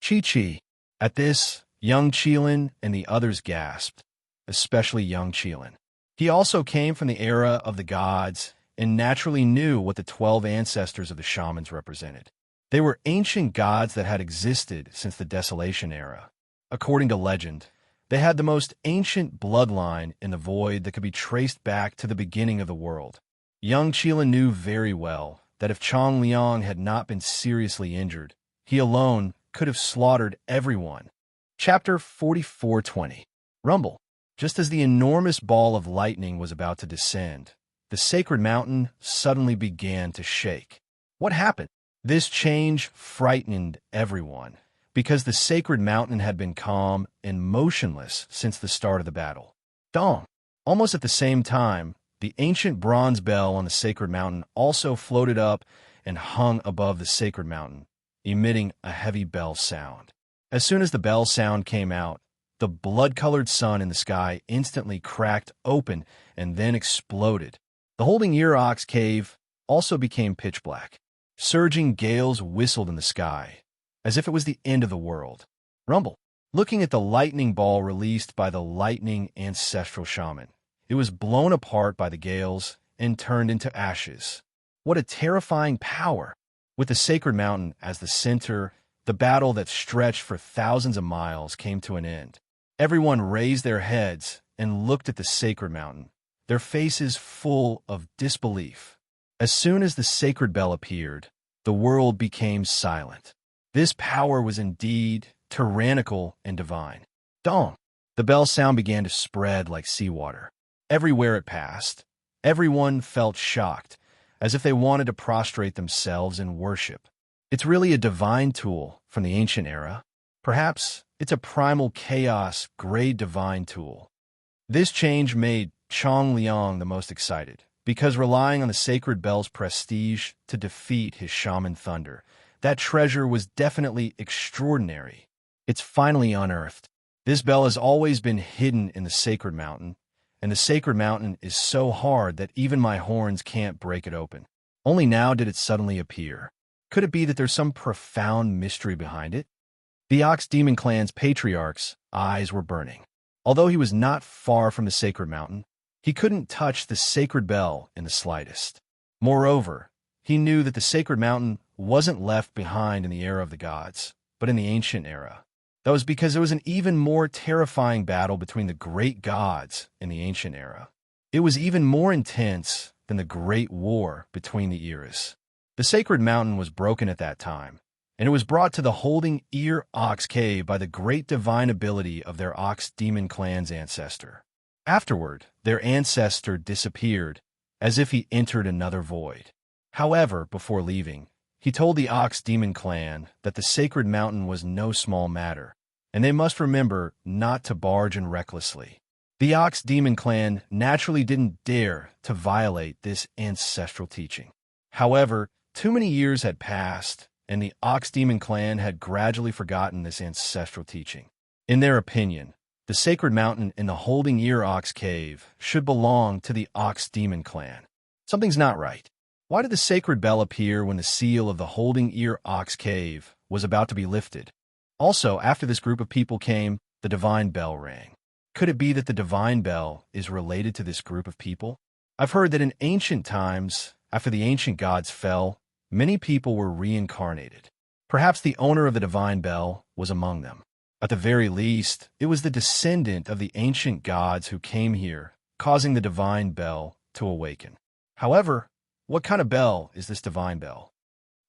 Chi. At this, young Qilin and the others gasped, especially young Qilin. He also came from the era of the gods and naturally knew what the 12 ancestors of the shamans represented. They were ancient gods that had existed since the Desolation era. According to legend, they had the most ancient bloodline in the void that could be traced back to the beginning of the world. Young Qilin knew very well that if Chong Liang had not been seriously injured, he alone could have slaughtered everyone. Chapter 44:20. Rumble. Just as the enormous ball of lightning was about to descend, the sacred mountain suddenly began to shake. What happened? This change frightened everyone, because the sacred mountain had been calm and motionless since the start of the battle. Dong! Almost at the same time, the ancient bronze bell on the sacred mountain also floated up and hung above the sacred mountain, emitting a heavy bell sound. As soon as the bell sound came out, the blood-colored sun in the sky instantly cracked open and then exploded. The Holding Ear Ox cave also became pitch black. Surging gales whistled in the sky, as if it was the end of the world. Rumble. Looking at the lightning ball released by the lightning ancestral shaman, it was blown apart by the gales and turned into ashes. What a terrifying power! With the sacred mountain as the center, the battle that stretched for thousands of miles came to an end. Everyone raised their heads and looked at the sacred mountain, their faces full of disbelief. As soon as the sacred bell appeared, the world became silent. This power was indeed tyrannical and divine. Dong! The bell sound began to spread like seawater. Everywhere it passed, everyone felt shocked, as if they wanted to prostrate themselves in worship. It's really a divine tool from the ancient era. Perhaps it's a primal chaos grade divine tool. This change made Chong Liang the most excited, because relying on the sacred bell's prestige to defeat his shaman thunder, that treasure was definitely extraordinary. It's finally unearthed. This bell has always been hidden in the sacred mountain, and the sacred mountain is so hard that even my horns can't break it open. Only now did it suddenly appear. Could it be that there's some profound mystery behind it? The Ox Demon Clan's patriarch's eyes were burning. Although he was not far from the sacred mountain, he couldn't touch the sacred bell in the slightest. Moreover, he knew that the sacred mountain wasn't left behind in the era of the gods, but in the ancient era. That was because there was an even more terrifying battle between the great gods in the ancient era. It was even more intense than the Great War between the eras. The sacred mountain was broken at that time, and it was brought to the Holding Ear Ox Cave by the great divine ability of their Ox Demon Clan's ancestor. Afterward, their ancestor disappeared, as if he entered another void. However, before leaving, he told the Ox Demon Clan that the sacred mountain was no small matter, and they must remember not to barge in recklessly. The Ox Demon Clan naturally didn't dare to violate this ancestral teaching. However, too many years had passed, and the Ox Demon Clan had gradually forgotten this ancestral teaching. In their opinion, the sacred mountain in the Holding Ear Ox Cave should belong to the Ox Demon Clan. Something's not right. Why did the sacred bell appear when the seal of the Holding Ear Ox Cave was about to be lifted? Also, after this group of people came, the divine bell rang. Could it be that the divine bell is related to this group of people? I've heard that in ancient times, after the ancient gods fell, many people were reincarnated. Perhaps the owner of the divine bell was among them. At the very least, it was the descendant of the ancient gods who came here, causing the divine bell to awaken. However, what kind of bell is this divine bell?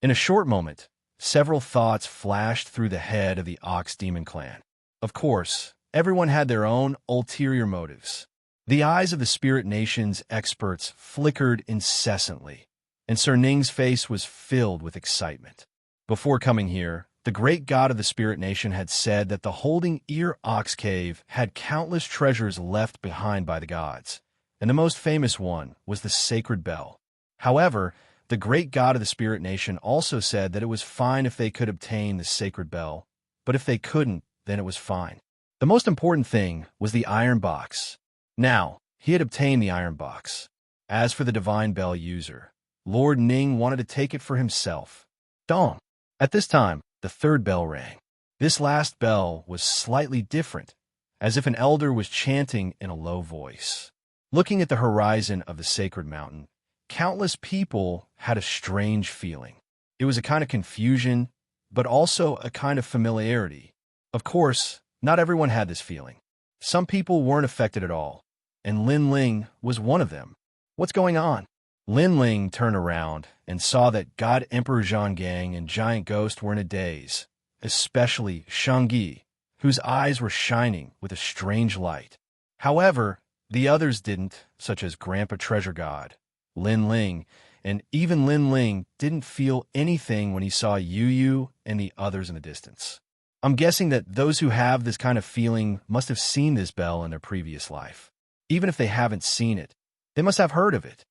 In a short moment, several thoughts flashed through the head of the Ox Demon clan. Of course, everyone had their own ulterior motives. The eyes of the Spirit Nation's experts flickered incessantly, and Sir Ning's face was filled with excitement. Before coming here, the great god of the Spirit Nation had said that the Holding Ear Ox Cave had countless treasures left behind by the gods, and the most famous one was the sacred bell. However, the great god of the Spirit Nation also said that it was fine if they could obtain the sacred bell, but if they couldn't, then it was fine. The most important thing was the iron box. Now, he had obtained the iron box. As for the divine bell user, Lord Ning wanted to take it for himself. Dong! At this time, the third bell rang. This last bell was slightly different, as if an elder was chanting in a low voice. Looking at the horizon of the sacred mountain, countless people had a strange feeling. It was a kind of confusion, but also a kind of familiarity. Of course, not everyone had this feeling. Some people weren't affected at all, and Lin Ling was one of them. What's going on? Lin Ling turned around and saw that God Emperor Zhanggang and Giant Ghost were in a daze, especially Shangyi, whose eyes were shining with a strange light. However, the others didn't, such as Grandpa Treasure God, Lin Ling, and even Lin Ling didn't feel anything when he saw Yu Yu and the others in the distance. I'm guessing that those who have this kind of feeling must have seen this bell in their previous life. Even if they haven't seen it, they must have heard of it.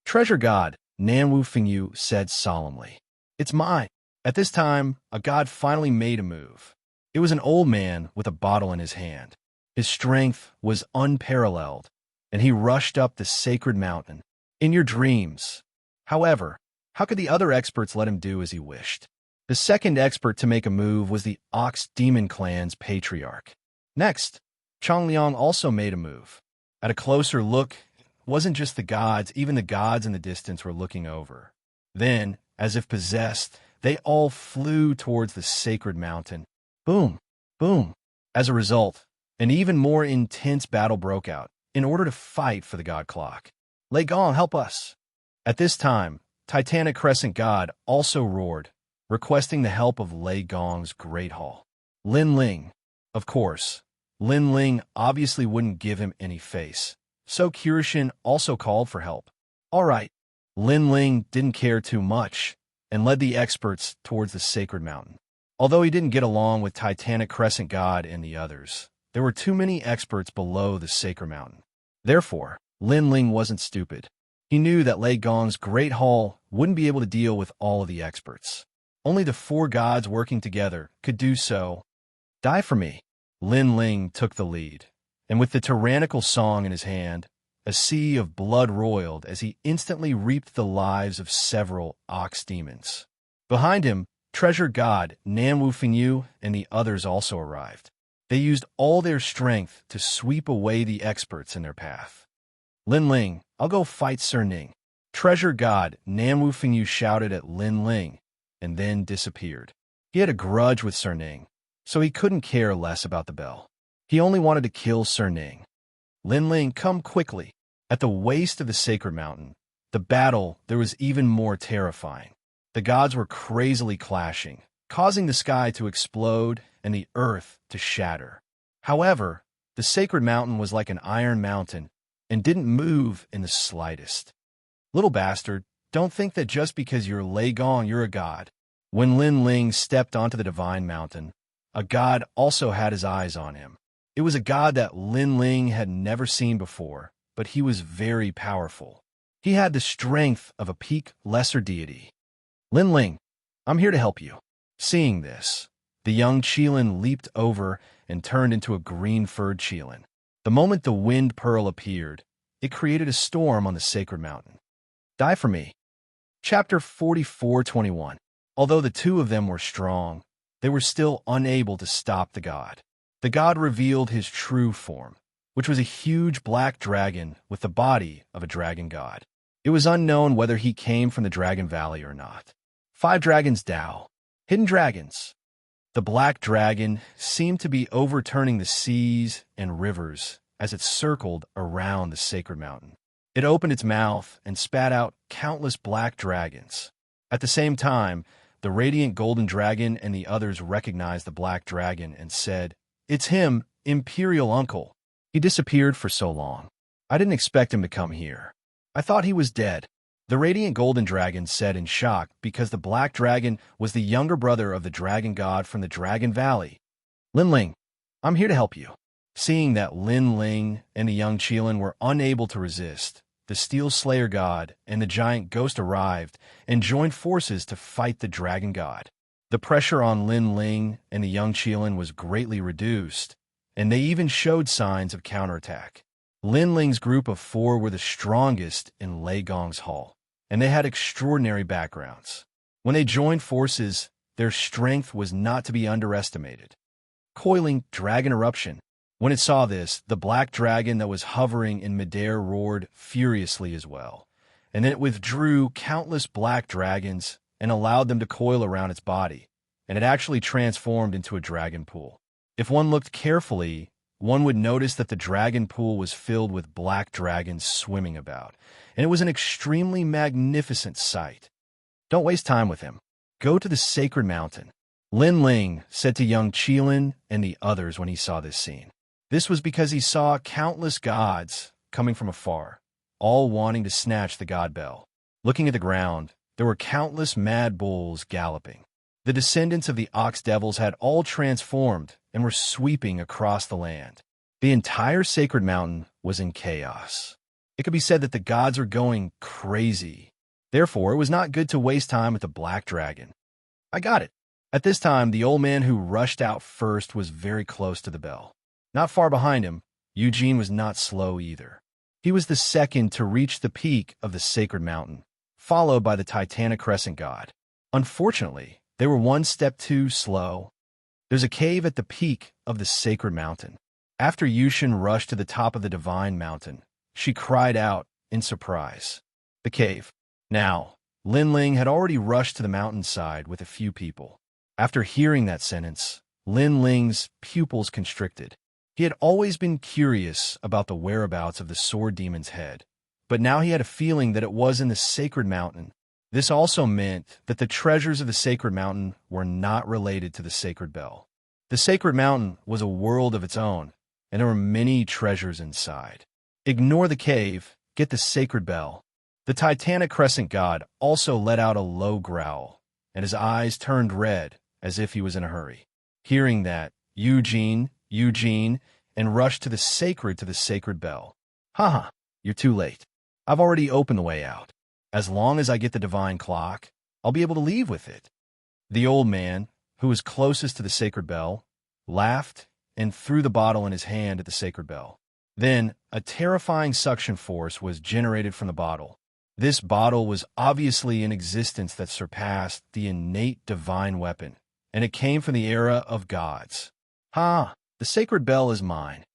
Treasure God, Nan Wu Fingyu, said solemnly, "It's mine." At this time, a god finally made a move. It was an old man with a bottle in his hand. His strength was unparalleled, and he rushed up the sacred mountain. In your dreams. However, how could the other experts let him do as he wished? The second expert to make a move was the Ox Demon clan's patriarch. Next, Changliang also made a move. At a closer look, it wasn't just the gods, even the gods in the distance were looking over. Then, as if possessed, they all flew towards the sacred mountain. Boom, boom. As a result, an even more intense battle broke out in order to fight for the god clock. Lei Gong, help us! At this time, Titanic Crescent God also roared, requesting the help of Lei Gong's Great Hall. Lin Ling. Of course, Lin Ling obviously wouldn't give him any face, so Kirishin also called for help. All right, Lin Ling didn't care too much and led the experts towards the sacred mountain. Although he didn't get along with Titanic Crescent God and the others, there were too many experts below the sacred mountain. Therefore, Lin Ling wasn't stupid. He knew that Lei Gong's Great Hall wouldn't be able to deal with all of the experts. Only the four gods working together could do so. Die for me. Lin Ling took the lead, and with the tyrannical song in his hand, a sea of blood roiled as he instantly reaped the lives of several ox demons. Behind him, Treasure God Nan Wu Fingyu and the others also arrived. They used all their strength to sweep away the experts in their path. Lin Ling, I'll go fight Sir Ning. Treasure God Nan Wu Fingyu shouted at Lin Ling, and then disappeared. He had a grudge with Sir Ning, so he couldn't care less about the bell. He only wanted to kill Sir Ning. Lin Ling, come quickly. At the waist of the sacred mountain, the battle there was even more terrifying. The gods were crazily clashing, causing the sky to explode and the earth to shatter. However, the sacred mountain was like an iron mountain and didn't move in the slightest. Little bastard, don't think that just because you're Lei Gong you're a god. When Lin Ling stepped onto the divine mountain, a god also had his eyes on him. It was a god that Lin Ling had never seen before, but he was very powerful. He had the strength of a peak lesser deity. Lin Ling, I'm here to help you. Seeing this, the young Qilin leaped over and turned into a green-furred Qilin. The moment the wind pearl appeared, it created a storm on the sacred mountain. Die for me. Chapter 44:21. Although the two of them were strong, they were still unable to stop the god. The god revealed his true form, which was a huge black dragon with the body of a dragon god. It was unknown whether he came from the Dragon Valley or not. 5 Dragons Dao. Hidden Dragons. The black dragon seemed to be overturning the seas and rivers as it circled around the sacred mountain. It opened its mouth and spat out countless black dragons. At the same time, the radiant golden dragon and the others recognized the black dragon and said, "It's him, Imperial Uncle. He disappeared for so long. I didn't expect him to come here. I thought he was dead." The radiant golden dragon said in shock because the black dragon was the younger brother of the dragon god from the Dragon Valley. "Lin Ling, I'm here to help you." Seeing that Lin Ling and the young Qilin were unable to resist, the Steel Slayer god and the giant ghost arrived and joined forces to fight the dragon god. The pressure on Lin Ling and the young Qilin was greatly reduced, and they even showed signs of counterattack. Lin Ling's group of 4 were the strongest in Lei Gong's hall, and they had extraordinary backgrounds. When they joined forces, their strength was not to be underestimated. Coiling Dragon Eruption. When it saw this, the black dragon that was hovering in midair roared furiously as well, and then it withdrew countless black dragons and allowed them to coil around its body, and it actually transformed into a dragon pool. If one looked carefully, one would notice that the dragon pool was filled with black dragons swimming about, and it was an extremely magnificent sight. Don't waste time with him. Go to the sacred mountain, Lin Ling said to young Qilin and the others when he saw this scene. This was because he saw countless gods coming from afar, all wanting to snatch the god bell. Looking at the ground, there were countless mad bulls galloping. The descendants of the ox devils had all transformed and were sweeping across the land. The entire sacred mountain was in chaos. It could be said that the gods were going crazy. Therefore, it was not good to waste time with the black dragon. I got it. At this time, the old man who rushed out first was very close to the bell. Not far behind him, Eugene was not slow either. He was the second to reach the peak of the sacred mountain, followed by the Titanic Crescent god. Unfortunately, they were one step too slow. There's a cave at the peak of the sacred mountain. After Yushin rushed to the top of the divine mountain, she cried out in surprise. The cave. Now, Lin Ling had already rushed to the mountainside with a few people. After hearing that sentence, Lin Ling's pupils constricted. He had always been curious about the whereabouts of the sword demon's head, but now he had a feeling that it was in the sacred mountain. This also meant that the treasures of the sacred mountain were not related to the sacred bell. The sacred mountain was a world of its own, and there were many treasures inside. Ignore the cave, get the sacred bell. The Titanic Crescent god also let out a low growl, and his eyes turned red as if he was in a hurry. Hearing that, Eugene, and rushed to the sacred bell. Haha, you're too late. I've already opened the way out. As long as I get the divine clock, I'll be able to leave with it. The old man, who was closest to the sacred bell, laughed and threw the bottle in his hand at the sacred bell. Then, a terrifying suction force was generated from the bottle. This bottle was obviously an existence that surpassed the innate divine weapon, and it came from the era of gods. Ha! The sacred bell is mine.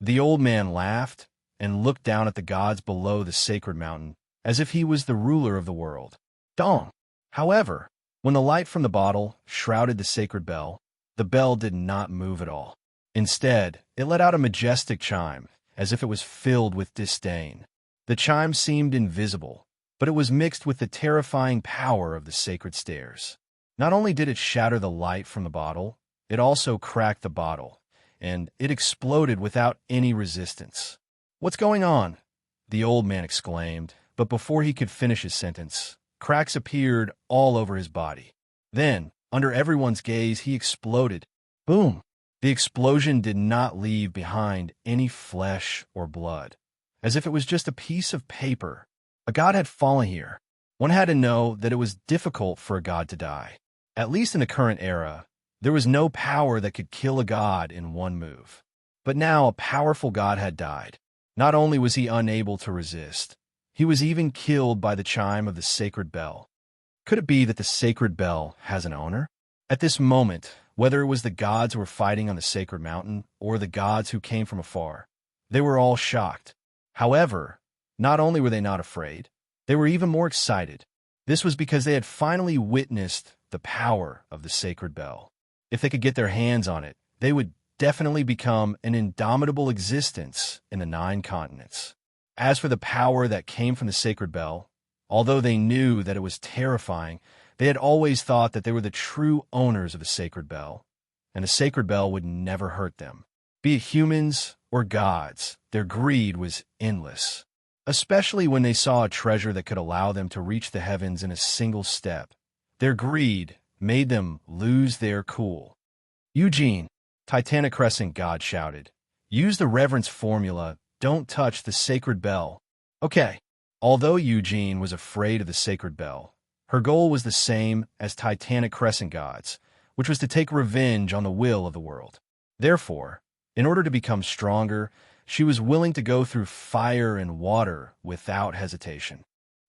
The old man laughed and looked down at the gods below the sacred mountain as if he was the ruler of the world. Dong! However, when the light from the bottle shrouded the sacred bell, the bell did not move at all. Instead, it let out a majestic chime, as if it was filled with disdain. The chime seemed invisible, but it was mixed with the terrifying power of the sacred stairs. Not only did it shatter the light from the bottle, it also cracked the bottle, and it exploded without any resistance. "What's going on?" the old man exclaimed, but before he could finish his sentence, cracks appeared all over his body. Then, under everyone's gaze, he exploded. Boom! The explosion did not leave behind any flesh or blood, as if it was just a piece of paper. A god had fallen here. One had to know that it was difficult for a god to die. At least in the current era, there was no power that could kill a god in one move. But now a powerful god had died. Not only was he unable to resist, he was even killed by the chime of the sacred bell. Could it be that the sacred bell has an owner? At this moment, whether it was the gods who were fighting on the sacred mountain or the gods who came from afar, they were all shocked. However, not only were they not afraid, they were even more excited. This was because they had finally witnessed the power of the sacred bell. If they could get their hands on it, they would definitely become an indomitable existence in the 9 continents. As for the power that came from the sacred bell, although they knew that it was terrifying, they had always thought that they were the true owners of the sacred bell, and the sacred bell would never hurt them. Be it humans or gods, their greed was endless, especially when they saw a treasure that could allow them to reach the heavens in a single step. Their greed made them lose their cool. Eugene, Titanic Crescent God shouted, use the reverence formula, don't touch the sacred bell. Okay. Although Eugene was afraid of the sacred bell, her goal was the same as Titanic Crescent gods, which was to take revenge on the will of the world. Therefore, in order to become stronger, she was willing to go through fire and water without hesitation.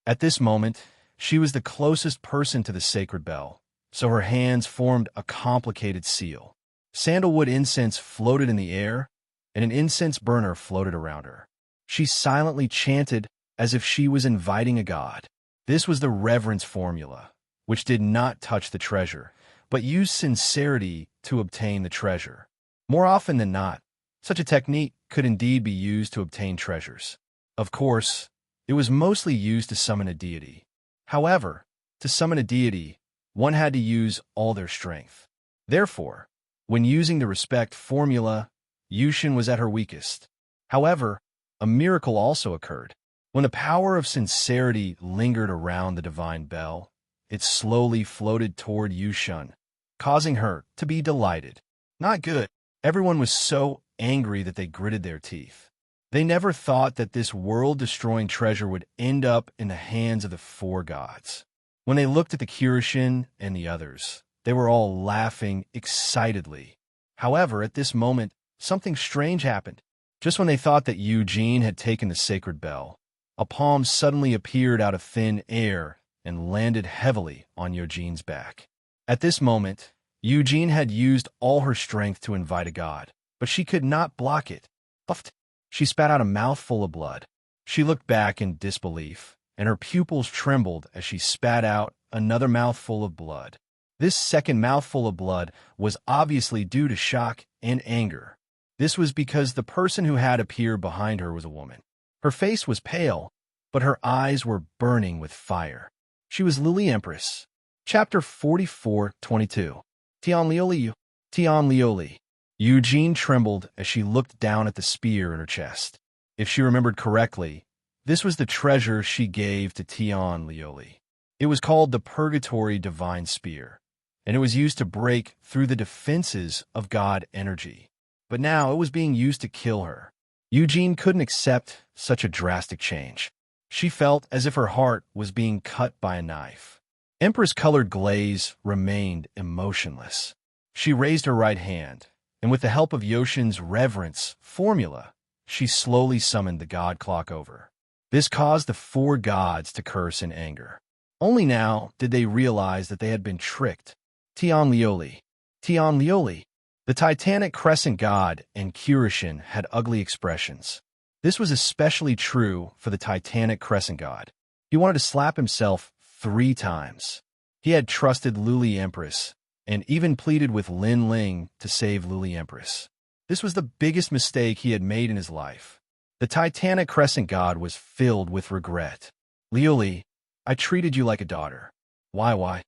At this moment, she was the closest person to the sacred bell, so her hands formed a complicated seal. Sandalwood incense floated in the air, and an incense burner floated around her. She silently chanted as if she was inviting a god. This was the reverence formula, which did not touch the treasure, but used sincerity to obtain the treasure. More often than not, such a technique could indeed be used to obtain treasures. Of course, it was mostly used to summon a deity. However, to summon a deity, one had to use all their strength. Therefore, when using the respect formula, Yushin was at her weakest. However, a miracle also occurred. When the power of sincerity lingered around the divine bell, it slowly floated toward Yushin, causing her to be delighted. Not good. Everyone was so angry that they gritted their teeth. They never thought that this world-destroying treasure would end up in the hands of the 4 gods. When they looked at the Kyushin and the others, they were all laughing excitedly. However, at this moment, something strange happened. Just when they thought that Eugene had taken the sacred bell, a palm suddenly appeared out of thin air and landed heavily on Eugene's back. At this moment, Eugene had used all her strength to invite a god, but she could not block it. Puffed. She spat out a mouthful of blood. She looked back in disbelief, and her pupils trembled as she spat out another mouthful of blood. This second mouthful of blood was obviously due to shock and anger. This was because the person who had appeared behind her was a woman. Her face was pale, but her eyes were burning with fire. She was Lily Empress. Chapter 44:22. Tianlioli. Tianlioli. Eugene trembled as she looked down at the spear in her chest. If she remembered correctly, this was the treasure she gave to Tianlioli. It was called the Purgatory Divine Spear, and it was used to break through the defenses of God energy. But now it was being used to kill her. Eugene couldn't accept such a drastic change. She felt as if her heart was being cut by a knife. Empress-colored glaze remained emotionless. She raised her right hand, and with the help of Yoshin's reverence formula, she slowly summoned the god clock over. This caused the 4 gods to curse in anger. Only now did they realize that they had been tricked. Tianlioli. Tianlioli. The Titanic Crescent god and Kyushin had ugly expressions. This was especially true for the Titanic Crescent god. He wanted to slap himself 3 times. He had trusted Luli Empress, and even pleaded with Lin Ling to save Luli Empress. This was the biggest mistake he had made in his life. The Titanic Crescent god was filled with regret. Liuli, I treated you like a daughter. Why?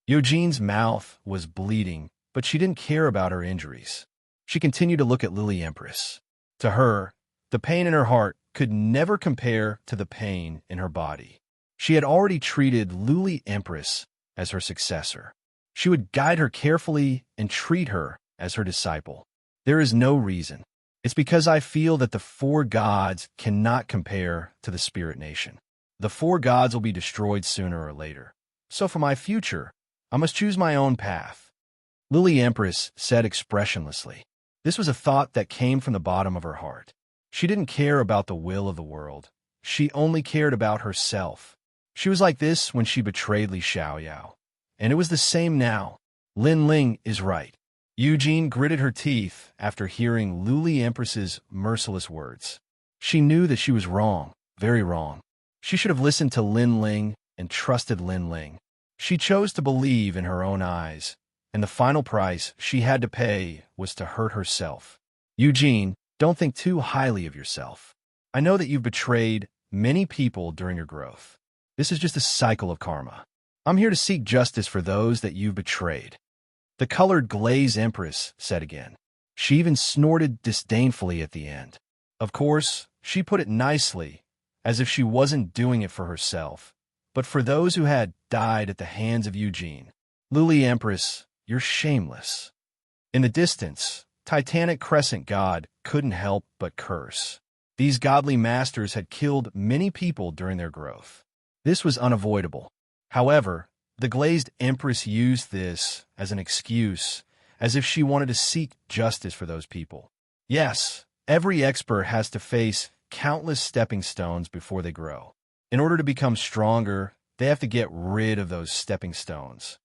Eugene's mouth was bleeding, but she didn't care about her injuries. She continued to look at Lily Empress. To her, the pain in her heart could never compare to the pain in her body. She had already treated Luli Empress as her successor. She would guide her carefully and treat her as her disciple. There is no reason. It's because I feel that the 4 gods cannot compare to the Spirit Nation. The 4 gods will be destroyed sooner or later. So for my future, I must choose my own path. Lily Empress said expressionlessly. This was a thought that came from the bottom of her heart. She didn't care about the will of the world. She only cared about herself. She was like this when she betrayed Li Xiaoyao. And it was the same now. Lin Ling is right. Eugene gritted her teeth after hearing Luli Empress's merciless words. She knew that she was wrong, very wrong. She should have listened to Lin Ling and trusted Lin Ling. She chose to believe in her own eyes, and the final price she had to pay was to hurt herself. Eugene, don't think too highly of yourself. I know that you've betrayed many people during your growth. This is just a cycle of karma. I'm here to seek justice for those that you've betrayed. The colored glaze empress said again. She even snorted disdainfully at the end. Of course, she put it nicely, as if she wasn't doing it for herself, but for those who had died at the hands of Eugene. Luli Empress, you're shameless. In the distance, Titanic Crescent God couldn't help but curse. These godly masters had killed many people during their growth. This was unavoidable. However, the glazed empress used this as an excuse, as if she wanted to seek justice for those people. Yes, every expert has to face countless stepping stones before they grow. In order to become stronger, they have to get rid of those stepping stones.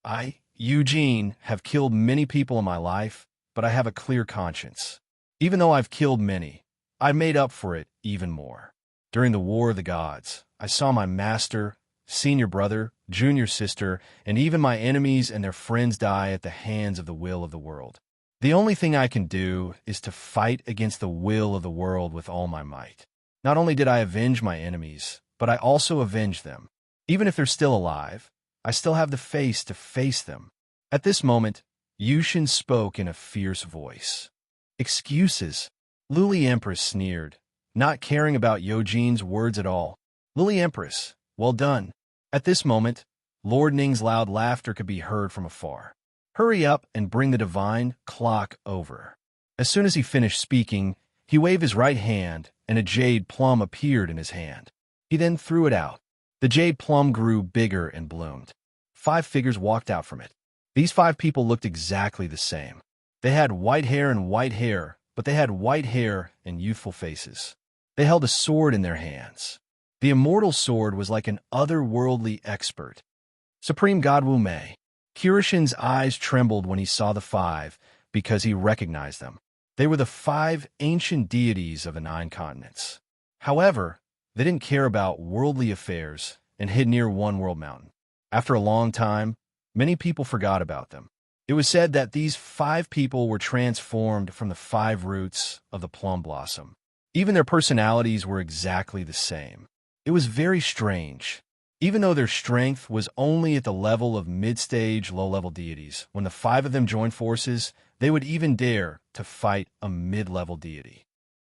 I, Eugene, have killed many people in my life, but I have a clear conscience. Even though I've killed many, I made up for it even more. During the War of the Gods, I saw my master, senior brother, junior sister, and even my enemies and their friends die at the hands of the will of the world. The only thing I can do is to fight against the will of the world with all my might. Not only did I avenge my enemies, but I also avenged them. Even if they're still alive, I still have the face to face them. At this moment, Yushin spoke in a fierce voice. Excuses. Luli Empress sneered, not caring about Eugene's words at all. Luli Empress, well done. At this moment, Lord Ning's loud laughter could be heard from afar. Hurry up and bring the divine clock over. As soon as he finished speaking, he waved his right hand, and a jade plum appeared in his hand. He then threw it out. The jade plum grew bigger and bloomed. 5 figures walked out from it. These 5 people looked exactly the same. They had white hair, but they had white hair and youthful faces. They held a sword in their hands. The immortal sword was like an otherworldly expert. Supreme God Wu Mei. Kirishin's eyes trembled when he saw the 5 because he recognized them. They were the 5 ancient deities of the 9 continents. However, they didn't care about worldly affairs and hid near One World Mountain. After a long time, many people forgot about them. It was said that these 5 people were transformed from the 5 roots of the plum blossom. Even their personalities were exactly the same. It was very strange. Even though their strength was only at the level of mid-stage, low-level deities, when the 5 of them joined forces, they would even dare to fight a mid-level deity.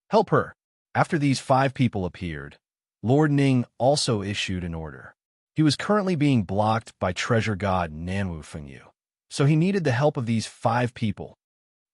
Help her! After these 5 people appeared, Lord Ning also issued an order. He was currently being blocked by treasure god Nanwu Fengyu, so he needed the help of these 5 people.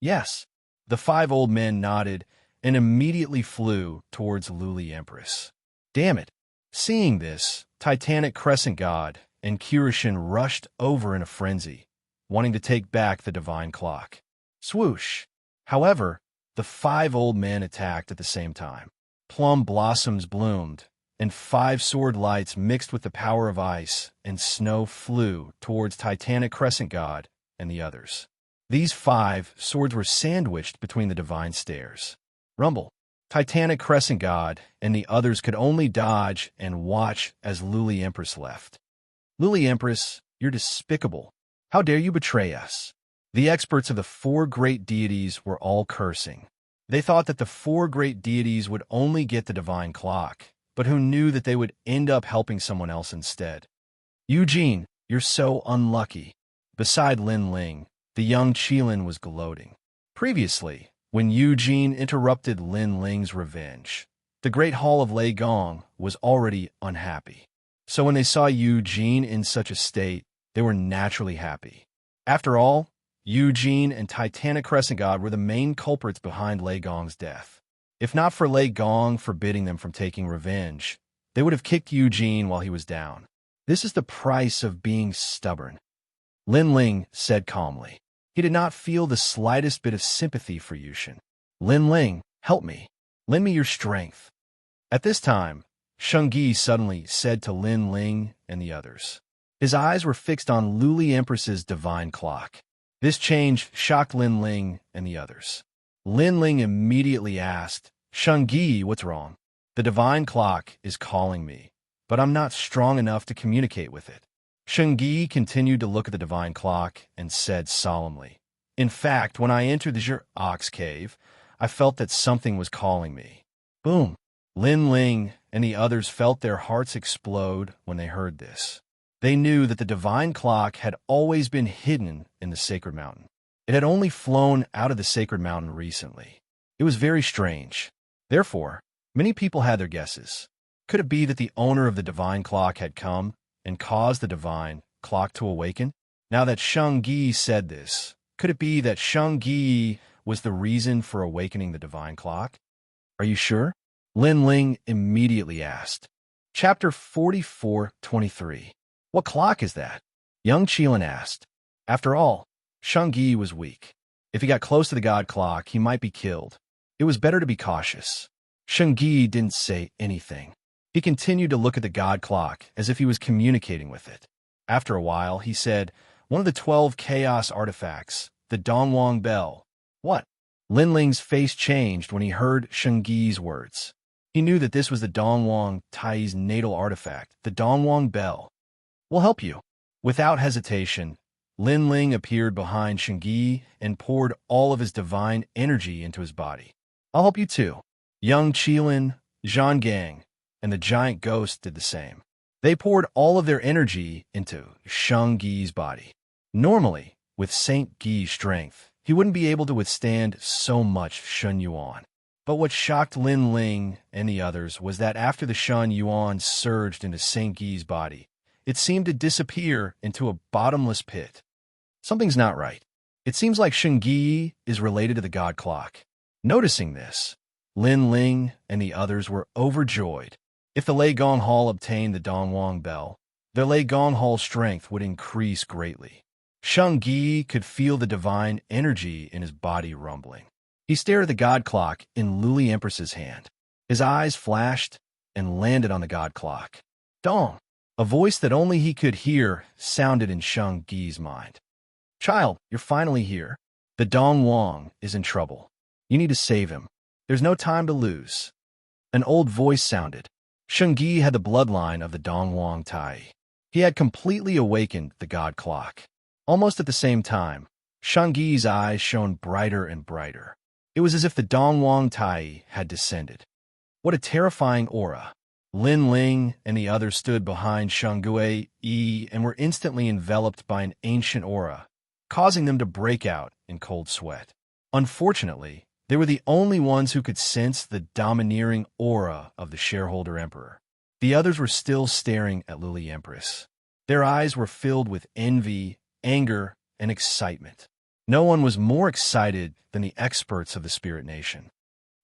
Yes, the 5 old men nodded and immediately flew towards Luli Empress. Damn it! Seeing this, Titanic Crescent God and Kirishin rushed over in a frenzy, wanting to take back the divine clock. Swoosh! However, the 5 old men attacked at the same time. Plum blossoms bloomed, and 5 sword lights mixed with the power of ice and snow flew towards Titanic Crescent God and the others. These 5 swords were sandwiched between the divine stairs. Rumble. Titanic Crescent God and the others could only dodge and watch as Luli Empress left. Luli Empress, you're despicable. How dare you betray us? The experts of the 4 great deities were all cursing. They thought that the 4 great deities would only get the divine clock, but who knew that they would end up helping someone else instead. Eugene, you're so unlucky. Beside Lin Ling, the young Qilin was gloating. Previously, when Eugene interrupted Lin Ling's revenge, the Great Hall of Lei Gong was already unhappy. So when they saw Eugene in such a state, they were naturally happy. After all, Eugene and Titanic Crescent God were the main culprits behind Lei Gong's death. If not for Lei Gong forbidding them from taking revenge, they would have kicked Eugene while he was down. This is the price of being stubborn. Lin Ling said calmly. He did not feel the slightest bit of sympathy for Yushin. Lin Ling, help me. Lend me your strength. At this time, Xianxia suddenly said to Lin Ling and the others. His eyes were fixed on Luli Empress's divine clock. This change shocked Lin Ling and the others. Lin Ling immediately asked, Xianxia, what's wrong? The divine clock is calling me, but I'm not strong enough to communicate with it. Xianxia continued to look at the divine clock and said solemnly, in fact, when I entered the Ox Cave, I felt that something was calling me. Boom! Lin Ling and the others felt their hearts explode when they heard this. They knew that the divine clock had always been hidden in the sacred mountain. It had only flown out of the sacred mountain recently. It was very strange. Therefore, many people had their guesses. Could it be that the owner of the divine clock had come and caused the divine clock to awaken? Now that Xianxia said this, could it be that Xianxia was the reason for awakening the divine clock? Are you sure? Lin Ling immediately asked. Chapter 44:23. What clock is that? Young Qilin asked. After all, Xianxia was weak. If he got close to the god clock, he might be killed. It was better to be cautious. Xianxia didn't say anything. He continued to look at the god clock as if he was communicating with it. After a while, he said, one of the 12 chaos artifacts, the Dongwang Bell. What? Lin Ling's face changed when he heard Xianxia's words. He knew that this was the Dongwang Tai's natal artifact, the Dongwang Bell. We'll help you. Without hesitation, Lin Ling appeared behind Xianxia and poured all of his divine energy into his body. I'll help you too. Young Qilin, Zhang Gang, and the giant ghost did the same. They poured all of their energy into Xianxia's body. Normally, with Saint Gui's strength, he wouldn't be able to withstand so much Shen Yuan. But what shocked Lin Ling and the others was that after the Shen Yuan surged into Saint Gui's body, it seemed to disappear into a bottomless pit. Something's not right. It seems like Xianxia is related to the god clock. Noticing this, Lin Ling and the others were overjoyed. If the Lei Gong Hall obtained the Dongwang Bell, their Lei Gong Hall strength would increase greatly. Xianxia could feel the divine energy in his body rumbling. He stared at the god clock in Luli Empress's hand. His eyes flashed and landed on the god clock. Dong! A voice that only he could hear sounded in Xianxia's mind. Child, you're finally here. The Dongwang is in trouble. You need to save him. There's no time to lose. An old voice sounded. Xianxia had the bloodline of the Dongwang Tai. He had completely awakened the god clock. Almost at the same time, Xianxia's eyes shone brighter and brighter. It was as if the Dongwang Tai had descended. What a terrifying aura. Lin Ling and the others stood behind Xianxia and were instantly enveloped by an ancient aura, causing them to break out in cold sweat. Unfortunately, they were the only ones who could sense the domineering aura of the shareholder emperor. The others were still staring at Luli Empress. Their eyes were filled with envy, anger, and excitement. No one was more excited than the experts of the Spirit Nation.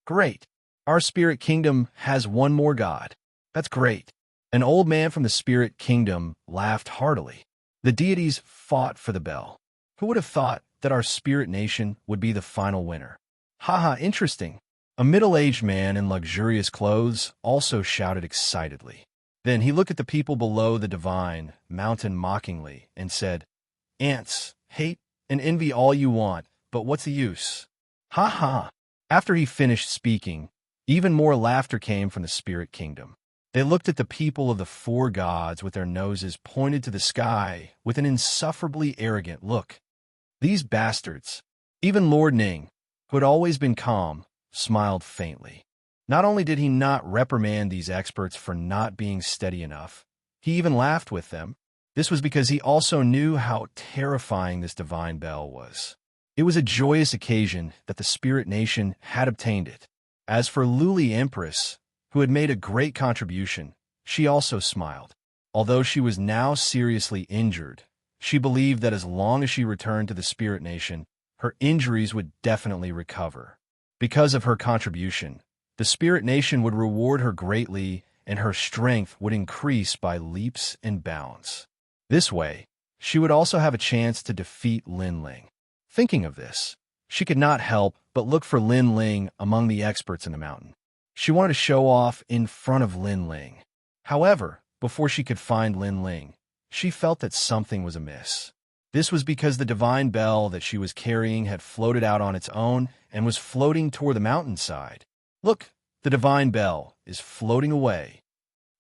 Great! Our Spirit Kingdom has one more god. That's great. An old man from the Spirit Kingdom laughed heartily. The deities fought for the bell. Who would have thought that our Spirit Nation would be the final winner? Haha, interesting. A middle-aged man in luxurious clothes also shouted excitedly. Then he looked at the people below the divine mountain mockingly and said, Ants, hate and envy all you want, but what's the use? Ha ha! After he finished speaking, even more laughter came from the Spirit Kingdom. They looked at the people of the four gods with their noses pointed to the sky with an insufferably arrogant look. These bastards, even Lord Ning, who had always been calm, smiled faintly. Not only did he not reprimand these experts for not being steady enough, he even laughed with them. This was because he also knew how terrifying this divine bell was. It was a joyous occasion that the Spirit Nation had obtained it. As for Luli Empress, who had made a great contribution, she also smiled. Although she was now seriously injured, she believed that as long as she returned to the Spirit Nation, her injuries would definitely recover. Because of her contribution, the Spirit Nation would reward her greatly and her strength would increase by leaps and bounds. This way, she would also have a chance to defeat Lin Ling. Thinking of this, she could not help but look for Lin Ling among the experts in the mountain. She wanted to show off in front of Lin Ling. However, before she could find Lin Ling, she felt that something was amiss. This was because the divine bell that she was carrying had floated out on its own and was floating toward the mountainside. Look, the divine bell is floating away.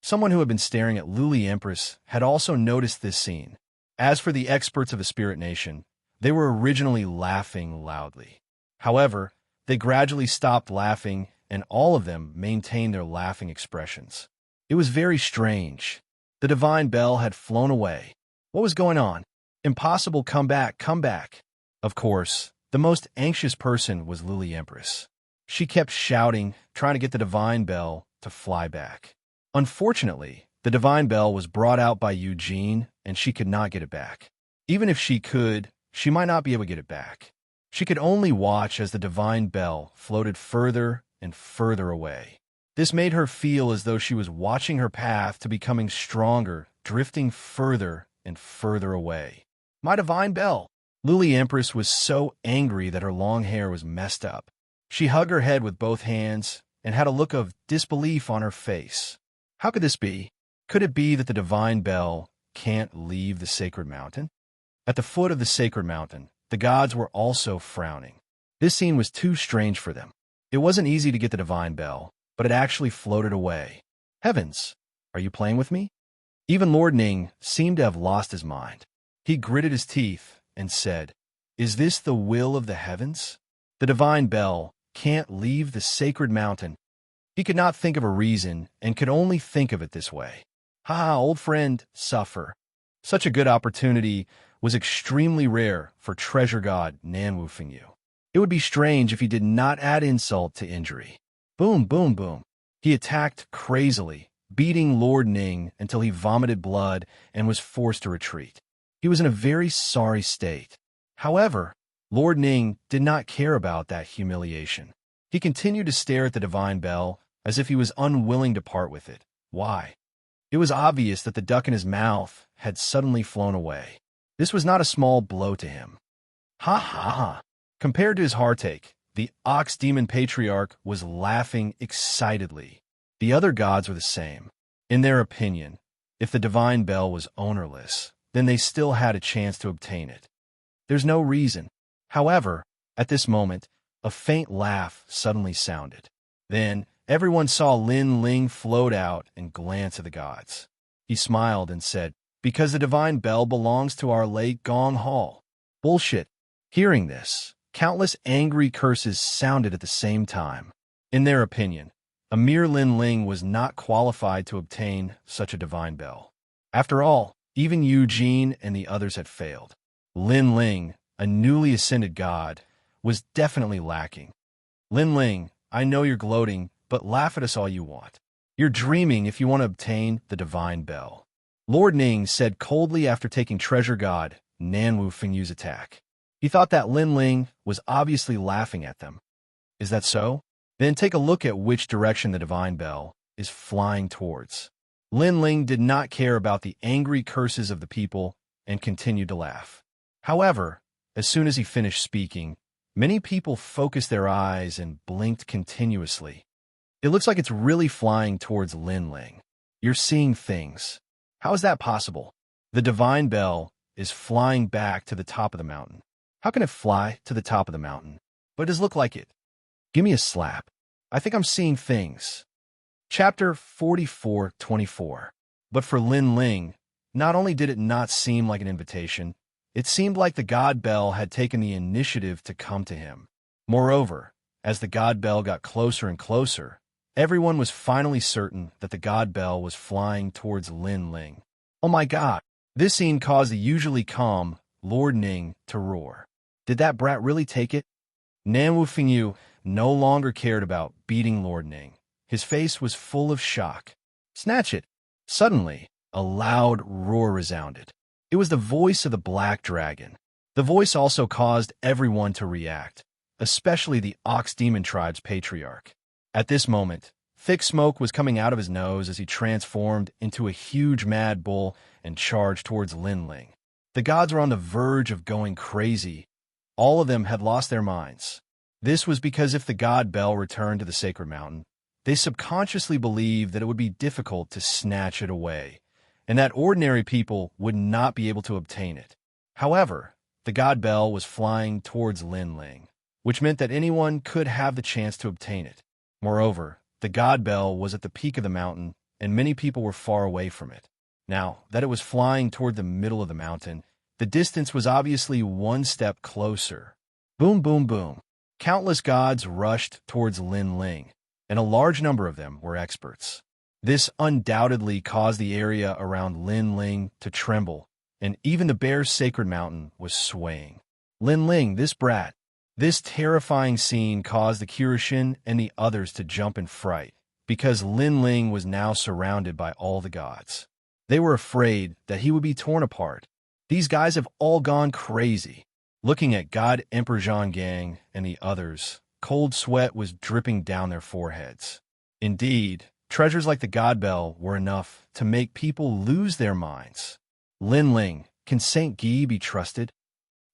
Someone who had been staring at Luli Empress had also noticed this scene. As for the experts of the Spirit Nation, they were originally laughing loudly. However, they gradually stopped laughing, and all of them maintained their laughing expressions. It was very strange. The divine bell had flown away. What was going on? Impossible, come back, come back. Of course, the most anxious person was Luli Empress. She kept shouting, trying to get the divine bell to fly back. Unfortunately, the divine bell was brought out by Eugene, and she could not get it back. Even if she could, she might not be able to get it back. She could only watch as the divine bell floated further and further away. This made her feel as though she was watching her path to becoming stronger, drifting further and further away. My divine bell! Luli Empress was so angry that her long hair was messed up. She hugged her head with both hands and had a look of disbelief on her face. How could this be? Could it be that the divine bell can't leave the sacred mountain? At the foot of the sacred mountain, the gods were also frowning. This scene was too strange for them. It wasn't easy to get the divine bell, but it actually floated away. Heavens, are you playing with me? Even Lord Ning seemed to have lost his mind. He gritted his teeth and said, "Is this the will of the heavens? The divine bell can't leave the sacred mountain." He could not think of a reason and could only think of it this way. Ha, old friend, suffer. Such a good opportunity was extremely rare for treasure god Nanwu Fengyu. It would be strange if he did not add insult to injury. Boom, boom, boom. He attacked crazily, beating Lord Ning until he vomited blood and was forced to retreat. He was in a very sorry state. However, Lord Ning did not care about that humiliation. He continued to stare at the divine bell as if he was unwilling to part with it. Why? It was obvious that the duck in his mouth had suddenly flown away. This was not a small blow to him. Ha ha ha. Compared to his heartache, the ox demon patriarch was laughing excitedly. The other gods were the same. In their opinion, if the divine bell was ownerless, then they still had a chance to obtain it. There's no reason. However, at this moment, a faint laugh suddenly sounded. Then, everyone saw Lin Ling float out and glance at the gods. He smiled and said, "Because the divine bell belongs to our late Gong Hall." Bullshit. Hearing this, countless angry curses sounded at the same time. In their opinion, a mere Lin Ling was not qualified to obtain such a divine bell. After all, even Eugene and the others had failed. Lin Ling, a newly ascended god, was definitely lacking. Lin Ling, I know you're gloating, but laugh at us all you want. You're dreaming if you want to obtain the divine bell. Lord Ning said coldly after taking treasure god Nanwu Fengyu's attack. He thought that Lin Ling was obviously laughing at them. Is that so? Then take a look at which direction the divine bell is flying towards. Lin Ling did not care about the angry curses of the people and continued to laugh. However, as soon as he finished speaking, many people focused their eyes and blinked continuously. It looks like it's really flying towards Lin Ling. You're seeing things. How is that possible? The divine bell is flying back to the top of the mountain. How can it fly to the top of the mountain? But it does look like it. Give me a slap. I think I'm seeing things. Chapter 44:24. But for Lin Ling, not only did it not seem like an invitation, it seemed like the god bell had taken the initiative to come to him. Moreover, as the god bell got closer and closer, everyone was finally certain that the god bell was flying towards Lin Ling. Oh my god! This scene caused the usually calm Lord Ning to roar. Did that brat really take it? Nanwu Fengyu no longer cared about beating Lord Ning. His face was full of shock. Snatch it! Suddenly, a loud roar resounded. It was the voice of the Black Dragon. The voice also caused everyone to react, especially the Ox Demon Tribe's patriarch. At this moment, thick smoke was coming out of his nose as he transformed into a huge mad bull and charged towards Lin Ling. The gods were on the verge of going crazy. All of them had lost their minds. This was because if the god bell returned to the sacred mountain, They subconsciously believed that it would be difficult to snatch it away, and that ordinary people would not be able to obtain it. However, the god bell was flying towards Lin Ling, which meant that anyone could have the chance to obtain it. Moreover, the god bell was at the peak of the mountain, and many people were far away from it. Now that it was flying toward the middle of the mountain, the distance was obviously one step closer. Boom, boom, boom. Countless gods rushed towards Lin Ling, and a large number of them were experts. This undoubtedly caused the area around Lin Ling to tremble, and even the bear's sacred mountain was swaying. Lin Ling, this brat. This terrifying scene caused the Kirishin and the others to jump in fright, because Lin Ling was now surrounded by all the gods. They were afraid that he would be torn apart. These guys have all gone crazy. Looking at God Emperor Xianxia and the others, cold sweat was dripping down their foreheads. Indeed, treasures like the God Bell were enough to make people lose their minds. Lin Ling, can Saint Guy be trusted?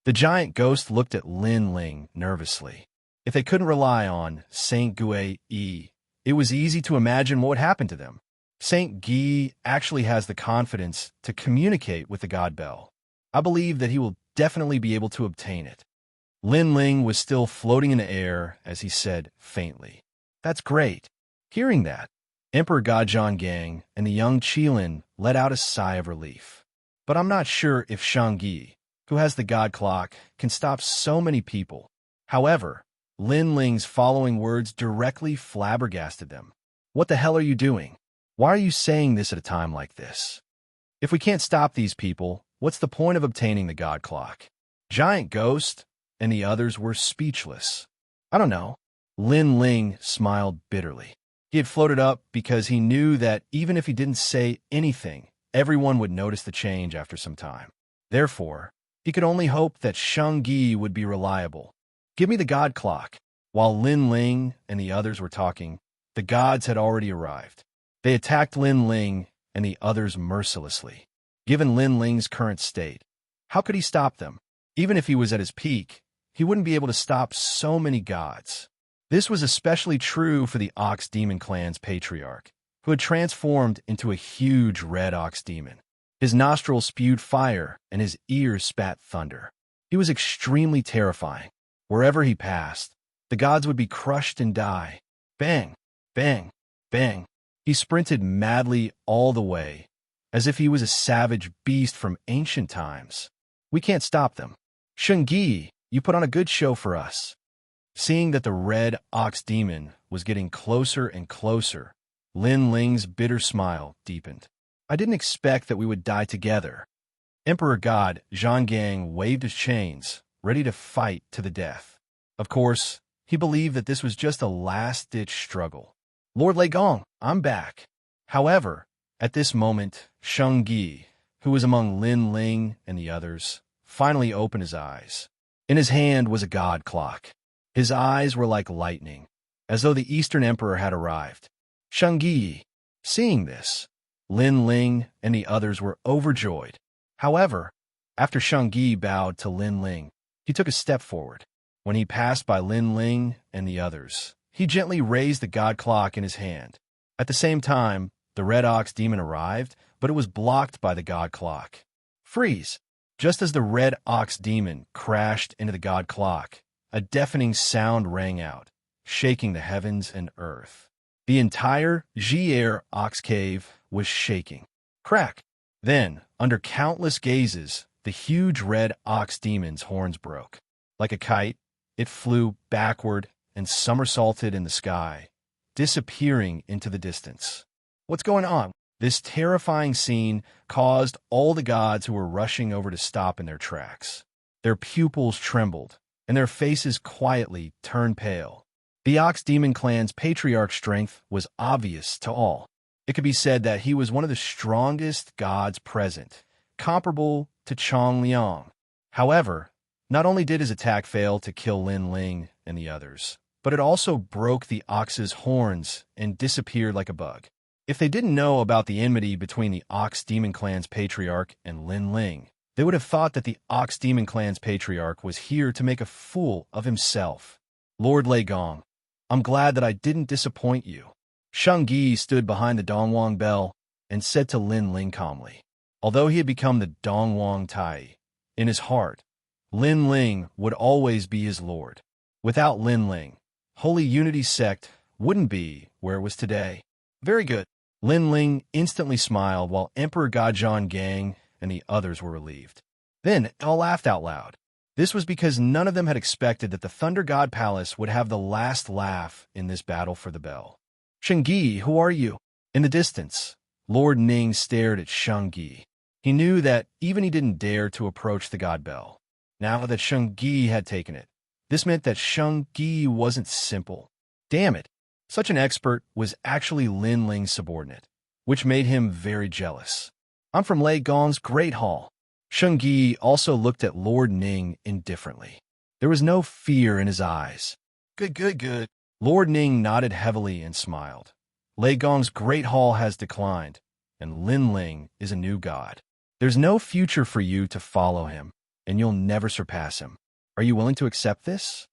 The giant ghost looked at Lin Ling nervously. If they couldn't rely on Saint Guai, it was easy to imagine what would happen to them. Saint Guy actually has the confidence to communicate with the God Bell. I believe that he will definitely be able to obtain it. Lin Ling was still floating in the air as he said faintly, "That's great." Hearing that, Emperor Gajian Gang and the young Qilin let out a sigh of relief. But I'm not sure if Shangyi, who has the God Clock, can stop so many people. However, Lin Ling's following words directly flabbergasted them. What the hell are you doing? Why are you saying this at a time like this? If we can't stop these people, what's the point of obtaining the God Clock? Giant Ghost and the others were speechless. I don't know. Lin Ling smiled bitterly. He had floated up because he knew that even if he didn't say anything, everyone would notice the change after some time. Therefore, he could only hope that Shangyi would be reliable. Give me the God Clock. While Lin Ling and the others were talking, the gods had already arrived. They attacked Lin Ling and the others mercilessly. Given Lin Ling's current state, how could he stop them? Even if he was at his peak, he wouldn't be able to stop so many gods. This was especially true for the Ox Demon Clan's patriarch, who had transformed into a huge red ox demon. His nostrils spewed fire and his ears spat thunder. He was extremely terrifying. Wherever he passed, the gods would be crushed and die. Bang, bang, bang. He sprinted madly all the way, as if he was a savage beast from ancient times. We can't stop them. Shangyi, you put on a good show for us. Seeing that the red ox demon was getting closer and closer, Lin Ling's bitter smile deepened. I didn't expect that we would die together. Emperor God Zhanggang waved his chains, ready to fight to the death. Of course, he believed that this was just a last-ditch struggle. Lord Lei Gong, I'm back. However, at this moment, Shangyi, who was among Lin Ling and the others, finally opened his eyes. In his hand was a God Clock. His eyes were like lightning, as though the Eastern Emperor had arrived. Shangyi, seeing this, Lin Ling and the others were overjoyed. However, after Shangyi bowed to Lin Ling, he took a step forward. When he passed by Lin Ling and the others, he gently raised the God Clock in his hand. At the same time, the Red Ox Demon arrived, but it was blocked by the God Clock. Freeze! Just as the Red Ox Demon crashed into the God Clock, a deafening sound rang out, shaking the heavens and earth. The entire Jier Ox Cave was shaking. Crack! Then, under countless gazes, the huge Red Ox Demon's horns broke. Like a kite, it flew backward and somersaulted in the sky, disappearing into the distance. What's going on? This terrifying scene caused all the gods who were rushing over to stop in their tracks. Their pupils trembled, and their faces quietly turned pale. The Ox Demon Clan's patriarch's strength was obvious to all. It could be said that he was one of the strongest gods present, comparable to Chong Liang. However, not only did his attack fail to kill Lin Ling and the others, but it also broke the ox's horns and disappeared like a bug. If they didn't know about the enmity between the Ox Demon Clan's patriarch and Lin Ling, they would have thought that the Ox Demon Clan's patriarch was here to make a fool of himself. Lord Lei Gong, I'm glad that I didn't disappoint you. Xianxia stood behind the Dongwang bell and said to Lin Ling calmly. Although he had become the Dongwang Tai, in his heart, Lin Ling would always be his lord. Without Lin Ling, Holy Unity Sect wouldn't be where it was today. Very good. Lin Ling instantly smiled while Emperor Gajian Gang and the others were relieved. Then all laughed out loud. This was because none of them had expected that the Thunder God Palace would have the last laugh in this battle for the bell. Xianxia, who are you? In the distance, Lord Ning stared at Xianxia. He knew that even he didn't dare to approach the God Bell. Now that Xianxia had taken it, this meant that Xianxia wasn't simple. Damn it, such an expert was actually Lin Ling's subordinate, which made him very jealous. I'm from Lei Gong's Great Hall. Xianxia also looked at Lord Ning indifferently. There was no fear in his eyes. Good. Lord Ning nodded heavily and smiled. Lei Gong's Great Hall has declined, and Lin Ling is a new god. There's no future for you to follow him, and you'll never surpass him. Are you willing to accept this?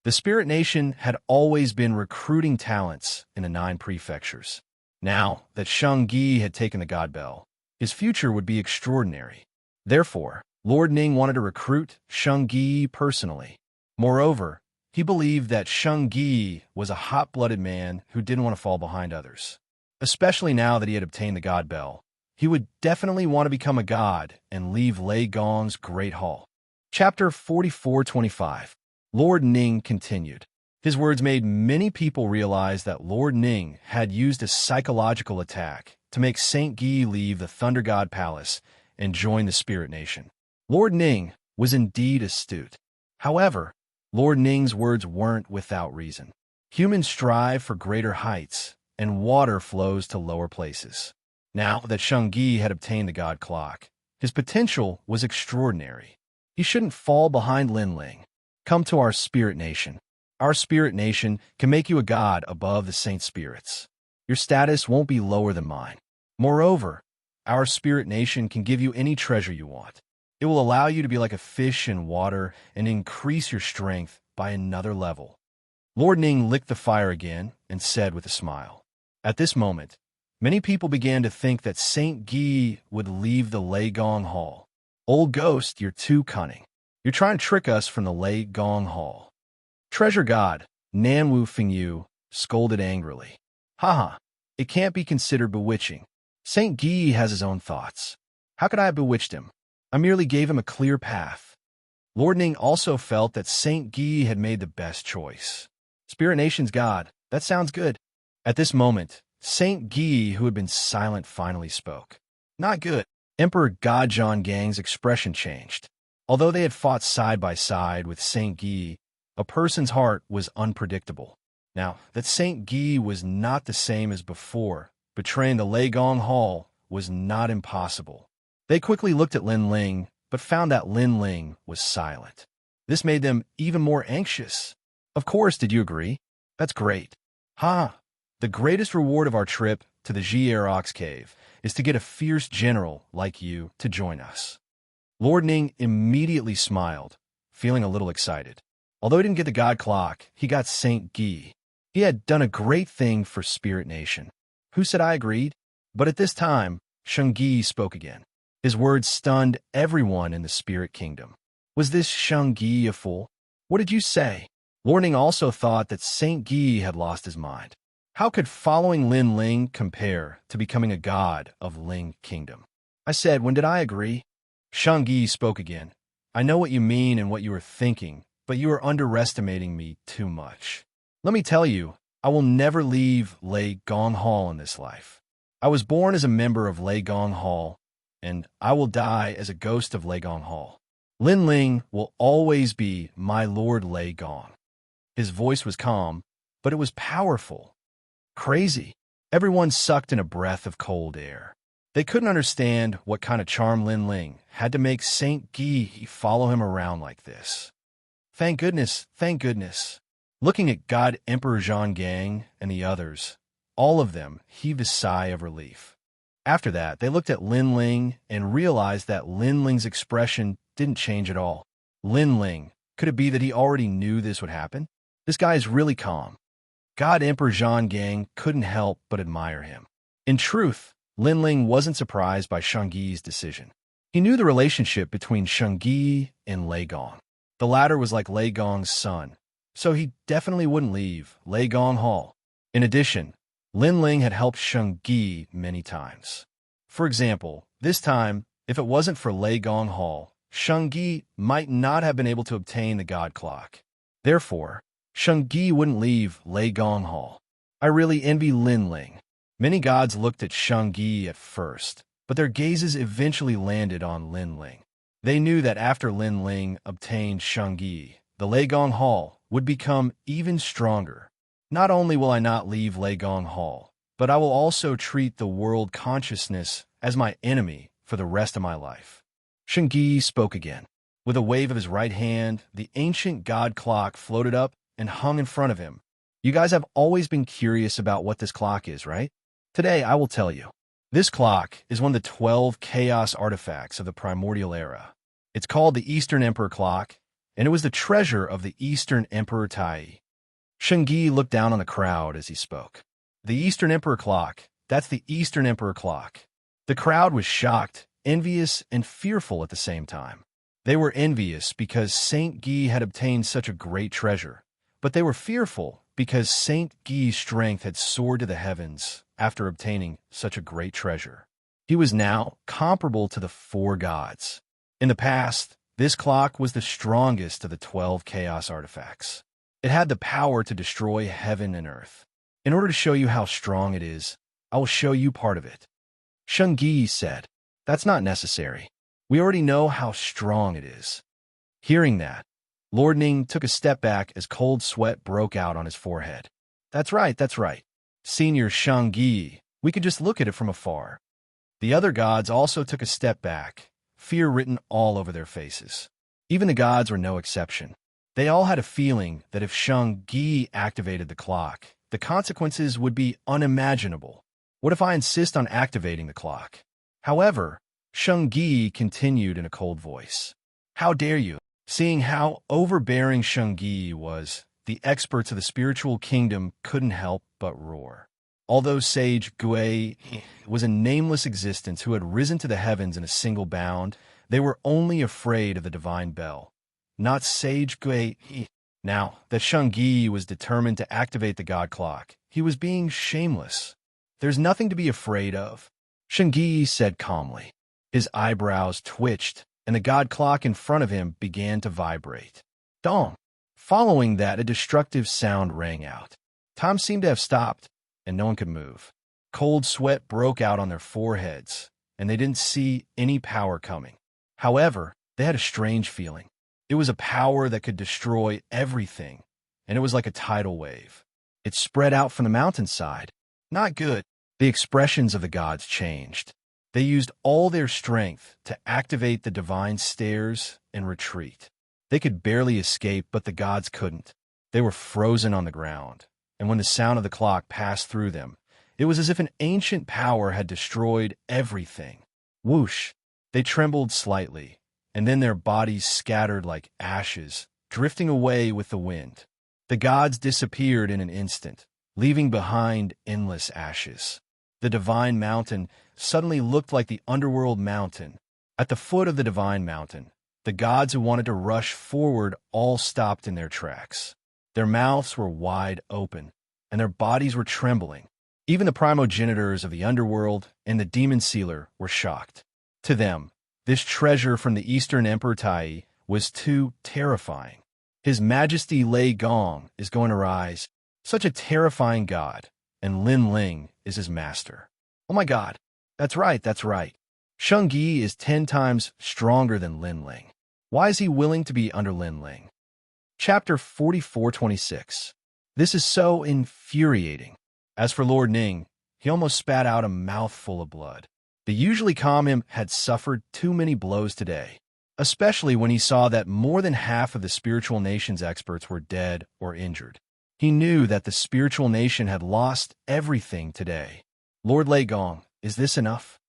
The Spirit Nation had always been recruiting talents in the 9 prefectures. Now that Xianxia had taken the God Bell, his future would be extraordinary. Therefore, Lord Ning wanted to recruit Xianxia personally. Moreover, he believed that Xianxia was a hot-blooded man who didn't want to fall behind others. Especially now that he had obtained the God Bell, he would definitely want to become a god and leave Lei Gong's Great Hall. Chapter 44-25. Lord Ning continued. His words made many people realize that Lord Ning had used a psychological attack to make Saint Gi leave the Thunder God Palace and join the Spirit Nation. Lord Ning was indeed astute. However, Lord Ning's words weren't without reason. Humans strive for greater heights, and water flows to lower places. Now that Xianxia had obtained the God Clock, his potential was extraordinary. He shouldn't fall behind Lin Ling. Come to our Spirit Nation. Our Spirit Nation can make you a god above the Saint Spirits. Your status won't be lower than mine. Moreover, our Spirit Nation can give you any treasure you want. It will allow you to be like a fish in water and increase your strength by another level. Lord Ning licked the fire again and said with a smile. At this moment, many people began to think that Saint Gi would leave the Lei Gong Hall. Old ghost, you're too cunning. You're trying to trick us from the Lei Gong Hall. Treasure God, Nan Wu Fingyu, scolded angrily. Haha, it can't be considered bewitching. Saint Gi has his own thoughts. How could I have bewitched him? I merely gave him a clear path. Lord Ning also felt that Saint Gi had made the best choice. Spirit Nation's God, that sounds good. At this moment, Saint Gi, who had been silent, finally spoke. Not good. Emperor Gajian Gang's expression changed. Although they had fought side by side with Saint Gi, a person's heart was unpredictable. Now, that Saint Gi was not the same as before, betraying the Lei Gong Hall was not impossible. They quickly looked at Lin Ling, but found that Lin Ling was silent. This made them even more anxious. Of course, did you agree? That's great. The greatest reward of our trip to the Xianxia Cave is to get a fierce general like you to join us. Lord Ning immediately smiled, feeling a little excited. Although he didn't get the God Clock, he got Saint Gi. He had done a great thing for Spirit Nation. Who said I agreed? But at this time, Xianxia spoke again. His words stunned everyone in the Spirit Kingdom. Was this Xianxia a fool? What did you say? Lord Ning also thought that Saint Gi had lost his mind. How could following Lin Ling compare to becoming a god of Ling Kingdom? I said, when did I agree? Xianxia spoke again. I know what you mean and what you are thinking, but you are underestimating me too much. Let me tell you, I will never leave Lei Gong Hall in this life. I was born as a member of Lei Gong Hall, and I will die as a ghost of Lei Gong Hall. Lin Ling will always be my Lord Lei Gong. His voice was calm, but it was powerful. Crazy. Everyone sucked in a breath of cold air. They couldn't understand what kind of charm Lin Ling had to make Saint Gi follow him around like this. Thank goodness, thank goodness. Looking at God Emperor Zhang Gang and the others, all of them heaved a sigh of relief. After that, they looked at Lin Ling and realized that Lin Ling's expression didn't change at all. Lin Ling, could it be that he already knew this would happen? This guy is really calm. God Emperor Zhang couldn't help but admire him. In truth, Lin Ling wasn't surprised by Shengyi's decision. He knew the relationship between Shengyi and Lei Gong. The latter was like Lei Gong's son, so he definitely wouldn't leave Lei Gong Hall. In addition, Lin Ling had helped Shengyi many times. For example, this time, if it wasn't for Lei Gong Hall, Shengyi might not have been able to obtain the God Clock. Therefore, Shengyi wouldn't leave Lei Gong Hall. I really envy Lin Ling. Many gods looked at Shengyi at first, but their gazes eventually landed on Lin Ling. They knew that after Lin Ling obtained Shengyi, the Lei Gong Hall would become even stronger. Not only will I not leave Lei Gong Hall, but I will also treat the world consciousness as my enemy for the rest of my life. Shengyi spoke again. With a wave of his right hand, the ancient god clock floated up and hung in front of him. You guys have always been curious about what this clock is, right? Today, I will tell you. This clock is one of the 12 chaos artifacts of the primordial era. It's called the Eastern Emperor Clock, and it was the treasure of the Eastern Emperor Tai. Shengyi looked down on the crowd as he spoke. The Eastern Emperor Clock, that's the Eastern Emperor Clock. The crowd was shocked, envious, and fearful at the same time. They were envious because Saint Guy had obtained such a great treasure, but they were fearful because Saint Guy's strength had soared to the heavens after obtaining such a great treasure. He was now comparable to the 4 gods. In the past, this clock was the strongest of the 12 chaos artifacts. It had the power to destroy heaven and earth. In order to show you how strong it is, I will show you part of it. Shengyi said, "That's not necessary. We already know how strong it is." Hearing that, Lord Ning took a step back as cold sweat broke out on his forehead. That's right. Senior Shengyi, we could just look at it from afar." The other gods also took a step back, fear written all over their faces. Even the gods were no exception. They all had a feeling that if Shengyi activated the clock, the consequences would be unimaginable. What if I insist on activating the clock? However, Shengyi continued in a cold voice. "How dare you?" Seeing how overbearing Shengyi was, the experts of the spiritual kingdom couldn't help but roar. Although Sage Gui was a nameless existence who had risen to the heavens in a single bound, they were only afraid of the divine bell, not Sage Gui. Now that Shengyi was determined to activate the god clock, he was being shameless. "There's nothing to be afraid of," Shengyi said calmly. His eyebrows twitched, and the god clock in front of him began to vibrate. Dong! Following that, a destructive sound rang out. Time seemed to have stopped, and no one could move. Cold sweat broke out on their foreheads, and they didn't see any power coming. However, they had a strange feeling. It was a power that could destroy everything, and it was like a tidal wave. It spread out from the mountainside. Not good. The expressions of the gods changed. They used all their strength to activate the divine stairs and retreat. They could barely escape, but the gods couldn't. They were frozen on the ground, and when the sound of the clock passed through them, it was as if an ancient power had destroyed everything. Whoosh! They trembled slightly, and then their bodies scattered like ashes, drifting away with the wind. The gods disappeared in an instant, leaving behind endless ashes. The divine mountain suddenly looked like the underworld mountain. At the foot of the divine mountain, the gods who wanted to rush forward all stopped in their tracks. Their mouths were wide open, and their bodies were trembling. Even the primogenitors of the underworld and the demon sealer were shocked. To them, this treasure from the Eastern Emperor Tai was too terrifying. His Majesty Lei Gong is going to rise, such a terrifying god, and Lin Ling is his master. Oh my god, that's right. Shengyi is 10 times stronger than Lin Ling. Why is he willing to be under Lin Ling? Chapter 44:26. This is so infuriating. As for Lord Ning, he almost spat out a mouthful of blood. The usually calm him had suffered too many blows today, especially when he saw that more than half of the spiritual nation's experts were dead or injured. He knew that the spiritual nation had lost everything today. Lord Lei Gong, is this enough?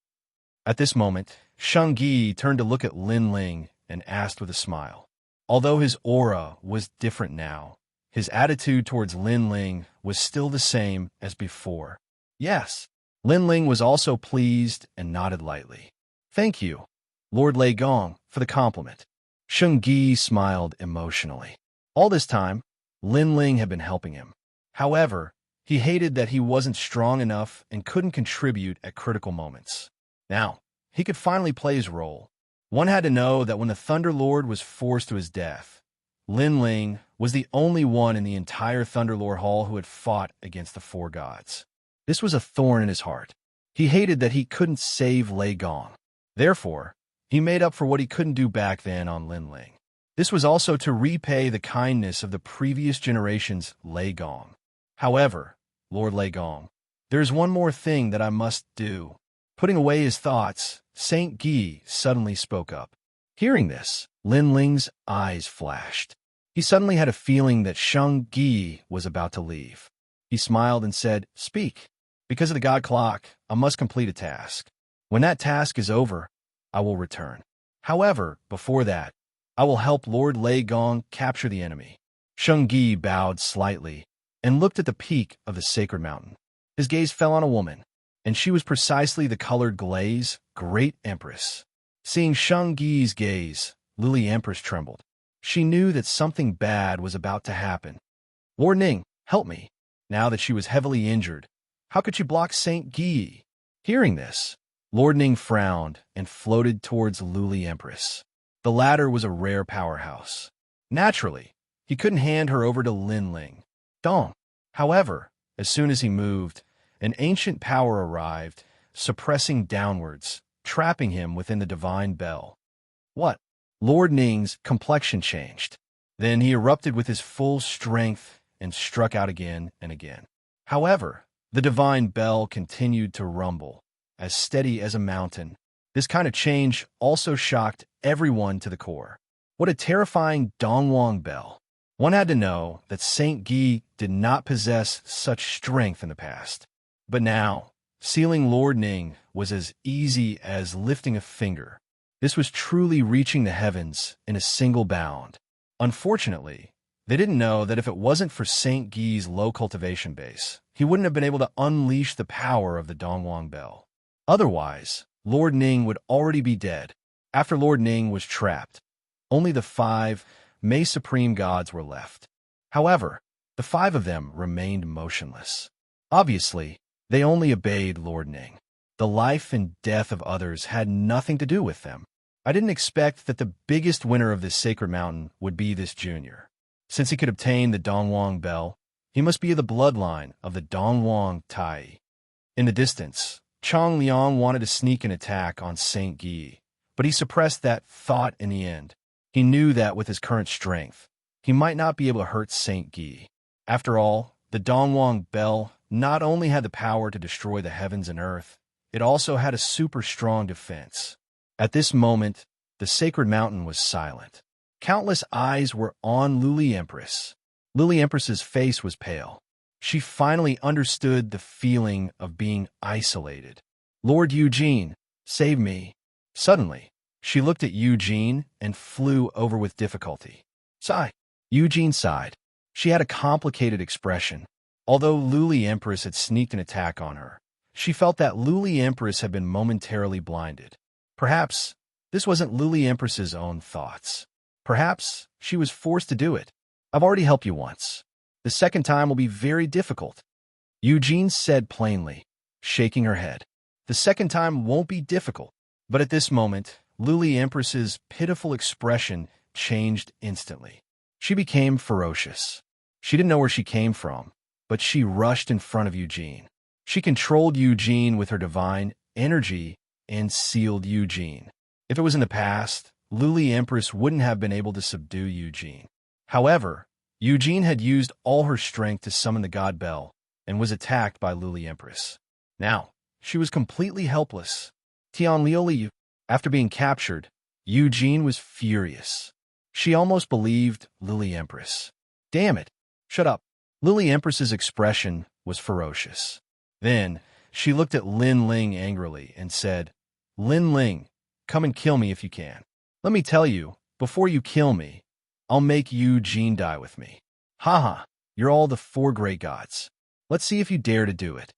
At this moment, Shengyi turned to look at Lin Ling and asked with a smile. Although his aura was different now, his attitude towards Lin Ling was still the same as before. Yes. Lin Ling was also pleased and nodded lightly. Thank you, Lord Lei Gong, for the compliment. Sheng Gi smiled emotionally. All this time, Lin Ling had been helping him. However, he hated that he wasn't strong enough and couldn't contribute at critical moments. Now, he could finally play his role. One had to know that when the Thunder Lord was forced to his death, Lin Ling was the only one in the entire Thunderlord Hall who had fought against the four gods. This was a thorn in his heart. He hated that he couldn't save Lei Gong. Therefore, he made up for what he couldn't do back then on Lin Ling. This was also to repay the kindness of the previous generation's Lei Gong. However, Lord Lei Gong, there's one more thing that I must do. Putting away his thoughts, Saint Gi suddenly spoke up. Hearing this, Lin Ling's eyes flashed. He suddenly had a feeling that Sheng Gi was about to leave. He smiled and said, Speak. Because of the God Clock, I must complete a task. When that task is over, I will return. However, before that, I will help Lord Lei Gong capture the enemy. Sheng Gi bowed slightly and looked at the peak of the sacred mountain. His gaze fell on a woman, and she was precisely the colored glaze, Great Empress. Seeing Sheng Gi's gaze, Lily Empress trembled. She knew that something bad was about to happen. Lord Ning, help me. Now that she was heavily injured, how could she block Saint Gi? Hearing this, Lord Ning frowned and floated towards Luli Empress. The latter was a rare powerhouse. Naturally, he couldn't hand her over to Lin Ling. Dong. However, as soon as he moved, an ancient power arrived, suppressing downwards, trapping him within the divine bell. What? Lord Ning's complexion changed. Then he erupted with his full strength and struck out again and again. However, the divine bell continued to rumble, as steady as a mountain. This kind of change also shocked everyone to the core. What a terrifying Dongwang bell. One had to know that Saint Gi did not possess such strength in the past. But now, sealing Lord Ning was as easy as lifting a finger. This was truly reaching the heavens in a single bound. Unfortunately, they didn't know that if it wasn't for Saint Gi's low cultivation base, he wouldn't have been able to unleash the power of the Dongwang bell. Otherwise, Lord Ning would already be dead. After Lord Ning was trapped, only the 5 May Supreme Gods were left. However, the 5 of them remained motionless. Obviously, they only obeyed Lord Ning. The life and death of others had nothing to do with them. I didn't expect that the biggest winner of this sacred mountain would be this junior. Since he could obtain the Dongwang bell, he must be of the bloodline of the Dongwang Tai. In the distance, Chang Liang wanted to sneak an attack on Saint Gi, but he suppressed that thought in the end. He knew that with his current strength, he might not be able to hurt Saint Gi. After all, the Dongwang bell not only had the power to destroy the heavens and earth, it also had a super strong defense. At this moment, the sacred mountain was silent. Countless eyes were on Luli Empress. Luli Empress's face was pale. She finally understood the feeling of being isolated. Lord Eugene, save me. Suddenly, she looked at Eugene and flew over with difficulty. Sigh. Eugene sighed. She had a complicated expression. Although Luli Empress had sneaked an attack on her, she felt that Luli Empress had been momentarily blinded. Perhaps this wasn't Luli Empress's own thoughts. Perhaps she was forced to do it. I've already helped you once. The second time will be very difficult. Eugene said plainly, shaking her head. The second time won't be difficult. But at this moment, Luli Empress's pitiful expression changed instantly. She became ferocious. She didn't know where she came from, but she rushed in front of Eugene. She controlled Eugene with her divine energy and sealed Eugene. If it was in the past, Luli Empress wouldn't have been able to subdue Eugene. However, Eugene had used all her strength to summon the God Bell and was attacked by Luli Empress. Now, she was completely helpless. Tian Lioli, after being captured, Eugene was furious. She almost believed Luli Empress. Damn it! Shut up. Luli Empress's expression was ferocious. Then, she looked at Lin Ling angrily and said, Lin Ling, come and kill me if you can. Let me tell you, before you kill me, I'll make Eugene die with me. Haha, you're all the 4 great gods. Let's see if you dare to do it.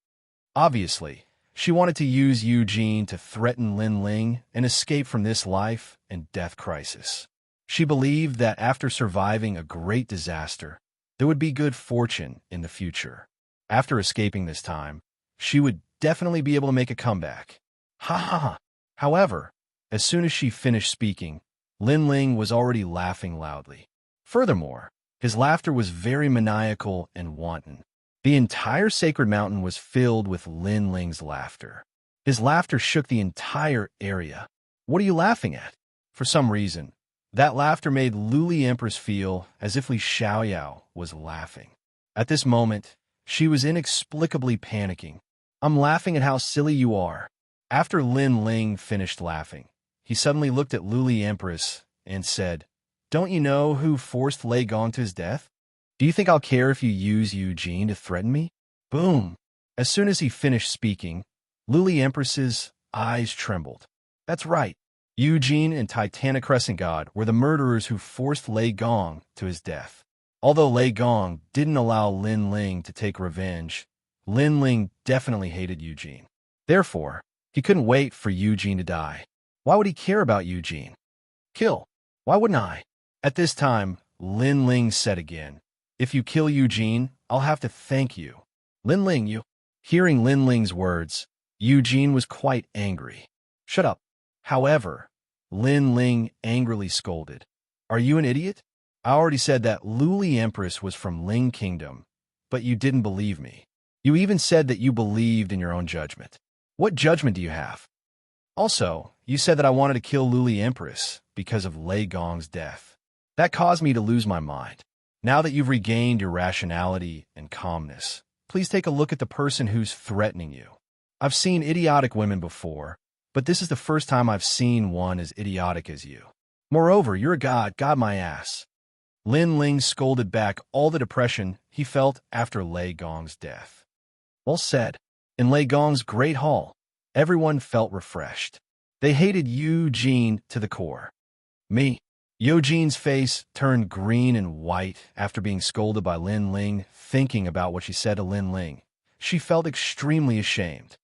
Obviously, she wanted to use Eugene to threaten Lin Ling and escape from this life and death crisis. She believed that after surviving a great disaster, there would be good fortune in the future. After escaping this time, she would definitely be able to make a comeback. Ha ha ha. However, as soon as she finished speaking, Lin Ling was already laughing loudly. Furthermore, his laughter was very maniacal and wanton. The entire sacred mountain was filled with Lin Ling's laughter. His laughter shook the entire area. What are you laughing at? For some reason, that laughter made Luli Empress feel as if Li Xiaoyao was laughing. At this moment, she was inexplicably panicking. I'm laughing at how silly you are. After Lin Ling finished laughing, he suddenly looked at Luli Empress and said, Don't you know who forced Lei Gong to his death? Do you think I'll care if you use Eugene to threaten me? Boom! As soon as he finished speaking, Luli Empress's eyes trembled. That's right. Eugene and Titanic Crescent God were the murderers who forced Lei Gong to his death. Although Lei Gong didn't allow Lin Ling to take revenge, Lin Ling definitely hated Eugene. Therefore, he couldn't wait for Eugene to die. Why would he care about Eugene? Kill. Why wouldn't I? At this time, Lin Ling said again, If you kill Eugene, I'll have to thank you. Lin Ling, you. Hearing Lin Ling's words, Eugene was quite angry. Shut up. However, Lin Ling angrily scolded. Are you an idiot? I already said that Luli Empress was from Ling Kingdom, but you didn't believe me. You even said that you believed in your own judgment. What judgment do you have? Also, you said that I wanted to kill Luli Empress because of Lei Gong's death. That caused me to lose my mind. Now that you've regained your rationality and calmness, please take a look at the person who's threatening you. I've seen idiotic women before, but this is the first time I've seen one as idiotic as you. Moreover, you're a god my ass. Lin Ling scolded back all the depression he felt after Lei Gong's death. Well said. In Lei Gong's great hall, everyone felt refreshed. They hated Eugene to the core. Me. Eugene's face turned green and white after being scolded by Lin Ling, thinking about what she said to Lin Ling. She felt extremely ashamed.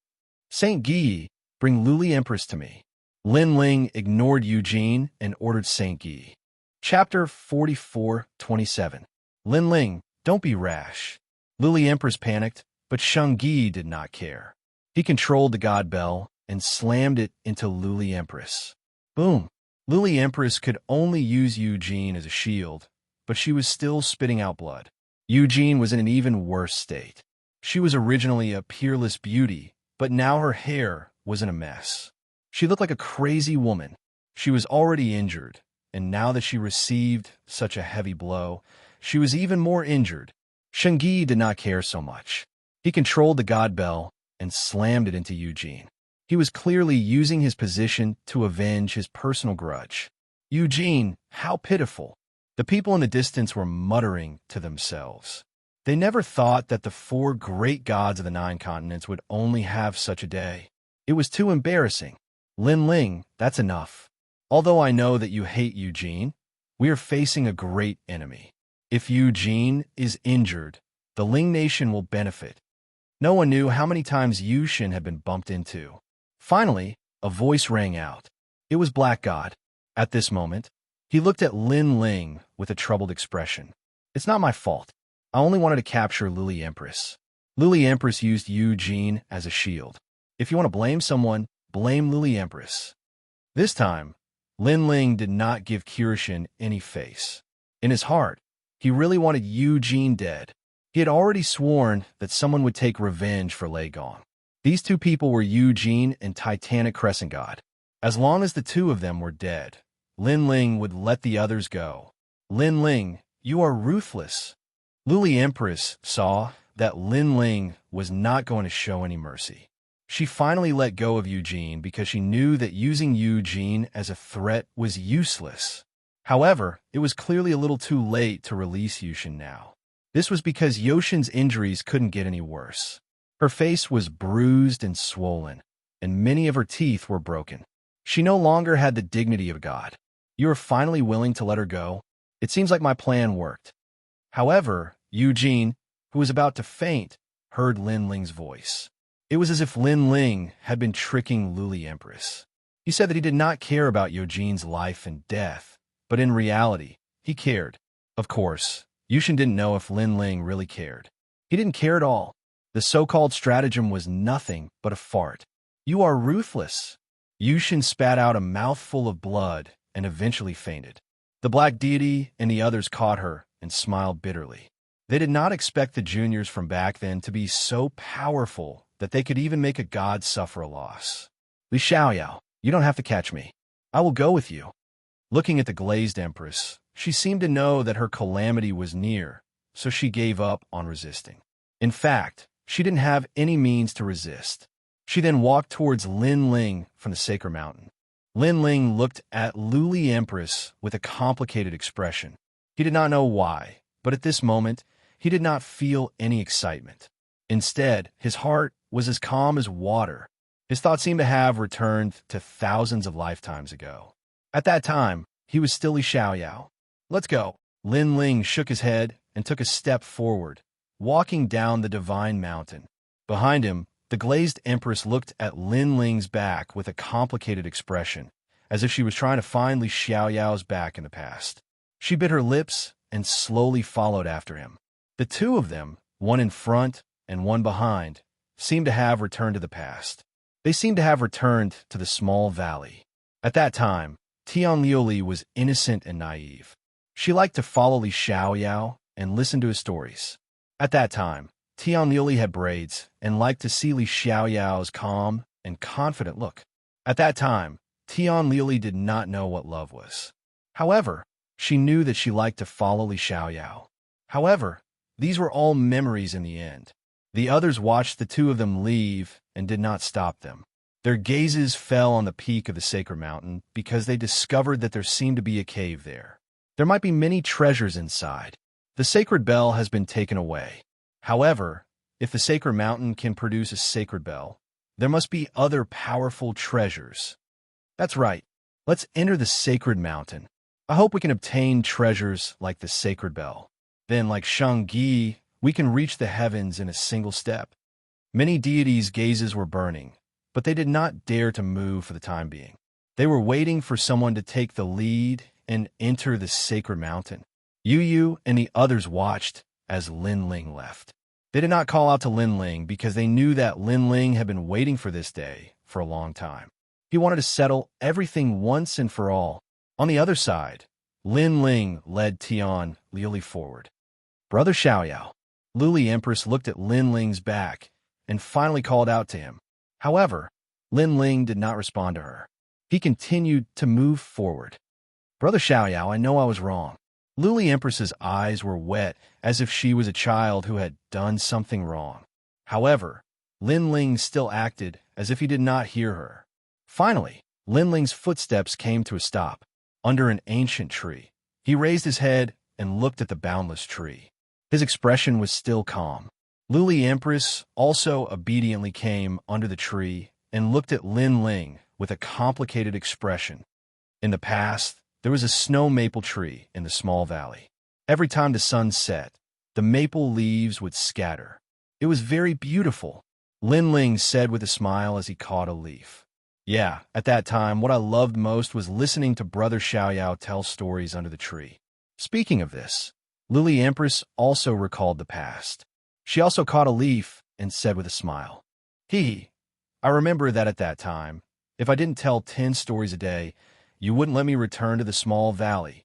Saint Guy, bring Luli Empress to me. Lin Ling ignored Eugene and ordered Saint Guy. Chapter 44:27. Lin Ling, don't be rash. Luli Empress panicked, but Xianxia did not care. He controlled the god bell and slammed it into Luli Empress. Boom! Luli Empress could only use Eugene as a shield, but she was still spitting out blood. Eugene was in an even worse state. She was originally a peerless beauty, but now her hair was in a mess. She looked like a crazy woman. She was already injured, and now that she received such a heavy blow, she was even more injured. Xianxia did not care so much. He controlled the god bell and slammed it into Eugene. He was clearly using his position to avenge his personal grudge. Eugene, how pitiful. The people in the distance were muttering to themselves. They never thought that the 4 great gods of the 9 continents would only have such a day. It was too embarrassing. Lin Ling, that's enough. Although I know that you hate Eugene, we are facing a great enemy. If Eugene is injured, the Ling nation will benefit. No one knew how many times Yushin had been bumped into. Finally, a voice rang out. It was Black God. At this moment, he looked at Lin Ling with a troubled expression. It's not my fault. I only wanted to capture Luli Empress. Luli Empress used Eugene as a shield. If you want to blame someone, blame Luli Empress. This time, Lin Ling did not give Kirishin any face. In his heart, he really wanted Eugene dead. He had already sworn that someone would take revenge for Lei Gong. These 2 people were Eugene and Titanic Crescent God. As long as the 2 of them were dead, Lin Ling would let the others go. Lin Ling, you are ruthless. Luli Empress saw that Lin Ling was not going to show any mercy. She finally let go of Eugene because she knew that using Eugene as a threat was useless. However, it was clearly a little too late to release Yushin now. This was because Yoshin's injuries couldn't get any worse. Her face was bruised and swollen, and many of her teeth were broken. She no longer had the dignity of a god. You are finally willing to let her go? It seems like my plan worked. However, Eugene, who was about to faint, heard Lin Ling's voice. It was as if Lin Ling had been tricking Luli Empress. He said that he did not care about Yojine's life and death, but in reality, he cared. Of course, Yushin didn't know if Lin Ling really cared. He didn't care at all. The so-called stratagem was nothing but a fart. You are ruthless. Yushin spat out a mouthful of blood and eventually fainted. The black deity and the others caught her and smiled bitterly. They did not expect the juniors from back then to be so powerful that they could even make a god suffer a loss. Li Xiaoyao, you don't have to catch me. I will go with you. Looking at the glazed empress, she seemed to know that her calamity was near, so she gave up on resisting. In fact, she didn't have any means to resist. She then walked towards Lin Ling from the sacred mountain. Lin Ling looked at Luli Empress with a complicated expression. He did not know why, but at this moment, he did not feel any excitement. Instead, his heart was as calm as water. His thoughts seemed to have returned to thousands of lifetimes ago. At that time, he was still Li Xiaoyao. Let's go. Lin Ling shook his head and took a step forward, walking down the divine mountain. Behind him, the glazed empress looked at Lin Ling's back with a complicated expression, as if she was trying to find Li Xiaoyao's back in the past. She bit her lips and slowly followed after him. The two of them, one in front and one behind, seemed to have returned to the past. They seemed to have returned to the small valley. At that time, Tian Liuli was innocent and naive. She liked to follow Li Xiaoyao and listen to his stories. At that time, Tian Liuli had braids and liked to see Li Xiaoyao's calm and confident look. At that time, Tian Liuli did not know what love was. However, she knew that she liked to follow Li Xiaoyao. However, these were all memories in the end. The others watched the two of them leave and did not stop them. Their gazes fell on the peak of the sacred mountain because they discovered that there seemed to be a cave there. There might be many treasures inside. The sacred bell has been taken away. However, if the sacred mountain can produce a sacred bell, there must be other powerful treasures. That's right. Let's enter the sacred mountain. I hope we can obtain treasures like the sacred bell. Then, like Shangyi, we can reach the heavens in a single step. Many deities' gazes were burning, but they did not dare to move for the time being. They were waiting for someone to take the lead and enter the sacred mountain. Yu Yu and the others watched as Lin Ling left. They did not call out to Lin Ling because they knew that Lin Ling had been waiting for this day for a long time. He wanted to settle everything once and for all. On the other side, Lin Ling led Tian Liuli forward. Brother Xiaoyao. Luli Empress looked at Lin Ling's back and finally called out to him. However, Lin Ling did not respond to her. He continued to move forward. Brother Xiaoyao, I know I was wrong. Luli Empress's eyes were wet as if she was a child who had done something wrong. However, Lin Ling still acted as if he did not hear her. Finally, Lin Ling's footsteps came to a stop under an ancient tree. He raised his head and looked at the boundless tree. His expression was still calm. Luli Empress also obediently came under the tree and looked at Lin Ling with a complicated expression. In the past, there was a snow maple tree in the small valley. Every time the sun set, the maple leaves would scatter. It was very beautiful, Lin Ling said with a smile as he caught a leaf. Yeah, at that time, what I loved most was listening to Brother Xiaoyao tell stories under the tree. Speaking of this, Luli Empress also recalled the past. She also caught a leaf and said with a smile, I remember that at that time, if I didn't tell 10 stories a day, you wouldn't let me return to the small valley.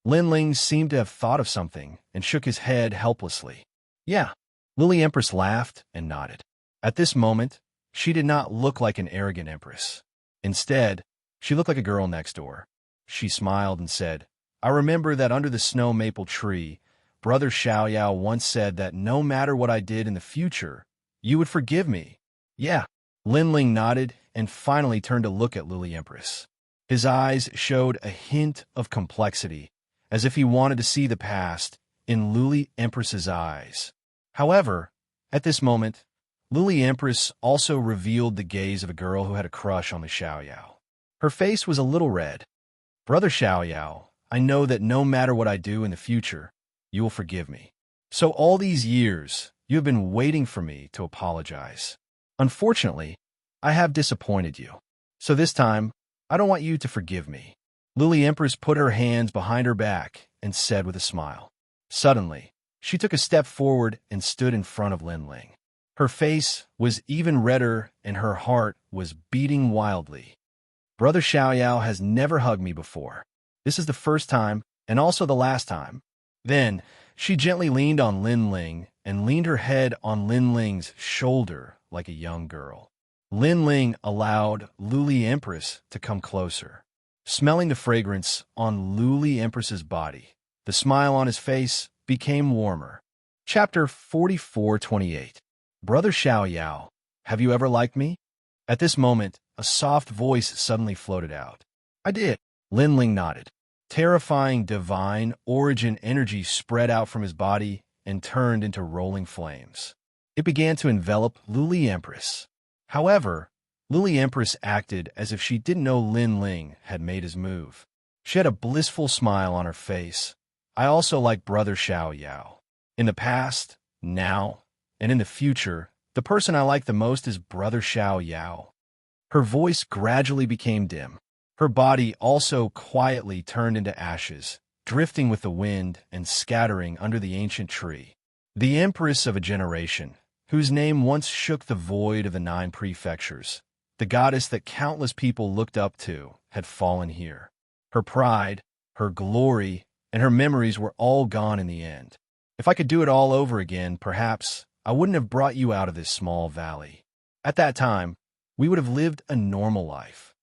Lin Ling seemed to have thought of something and shook his head helplessly. Yeah, Luli Empress laughed and nodded. At this moment, she did not look like an arrogant empress. Instead, she looked like a girl next door. She smiled and said, I remember that under the snow maple tree, Brother Xiaoyao once said that no matter what I did in the future, you would forgive me. Yeah. Lin Ling nodded and finally turned to look at Luli Empress. His eyes showed a hint of complexity, as if he wanted to see the past in Luli Empress's eyes. However, at this moment, Luli Empress also revealed the gaze of a girl who had a crush on the Xiaoyao. Her face was a little red. Brother Xiaoyao, I know that no matter what I do in the future, you will forgive me. So all these years, You have been waiting for me to apologize. Unfortunately, I have disappointed you. So this time, I don't want you to forgive me." Lily Empress put her hands behind her back and said with a smile. Suddenly, she took a step forward and stood in front of Lin Ling. Her face was even redder and her heart was beating wildly. "Brother Xiaoyao has never hugged me before. This is the first time and also the last time." Then, she gently leaned on Lin Ling and leaned her head on Lin Ling's shoulder like a young girl. Lin Ling allowed Luli Empress to come closer. Smelling the fragrance on Luli Empress's body, the smile on his face became warmer. Chapter 44:28. Brother Xiaoyao, have you ever liked me? At this moment, a soft voice suddenly floated out. "I did." Lin Ling nodded. Terrifying divine origin energy spread out from his body and turned into rolling flames. It began to envelop Luli Empress. However, Luli Empress acted as if she didn't know Lin Ling had made his move. She had a blissful smile on her face. "I also like Brother Xiaoyao. In the past, now, and in the future, the person I like the most is Brother Xiaoyao." Her voice gradually became dim. Her body also quietly turned into ashes, drifting with the wind and scattering under the ancient tree. The Empress of a generation, whose name once shook the void of the 9 prefectures, the goddess that countless people looked up to, had fallen here. Her pride, her glory, and her memories were all gone in the end. If I could do it all over again, perhaps I wouldn't have brought you out of this small valley. At that time, we would have lived a normal life.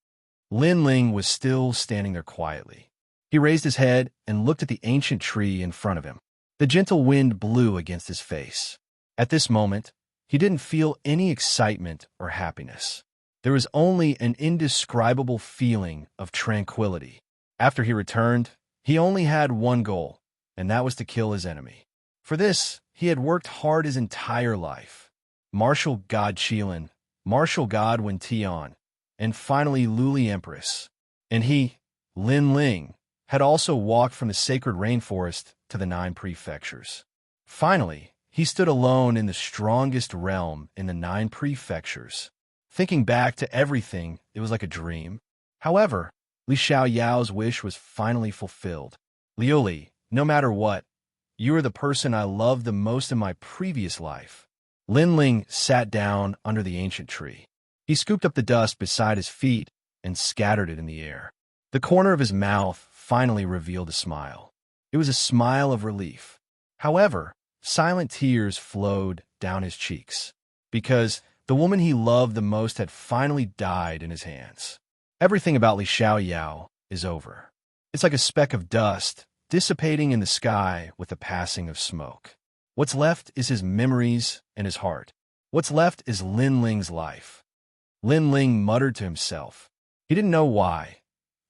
Lin Ling was still standing there quietly. He raised his head and looked at the ancient tree in front of him. The gentle wind blew against his face. At this moment, he didn't feel any excitement or happiness. There was only an indescribable feeling of tranquility. After he returned, he only had one goal, and that was to kill his enemy. For this, he had worked hard his entire life. Martial God Qilin, Martial God Wen Tian, and finally Luli Empress. And he, Lin Ling, had also walked from the sacred rainforest to the 9 prefectures. Finally, he stood alone in the strongest realm in the 9 prefectures. Thinking back to everything, it was like a dream. However, Li Xiaoyao's wish was finally fulfilled. "Liuli, no matter what, you are the person I loved the most in my previous life." Lin Ling sat down under the ancient tree. He scooped up the dust beside his feet and scattered it in the air. The corner of his mouth finally revealed a smile. It was a smile of relief. However, silent tears flowed down his cheeks, because the woman he loved the most had finally died in his hands. Everything about Li Xiaoyao is over. It's like a speck of dust dissipating in the sky with the passing of smoke. What's left is his memories and his heart. What's left is Lin Ling's life. Lin Ling muttered to himself. He didn't know why.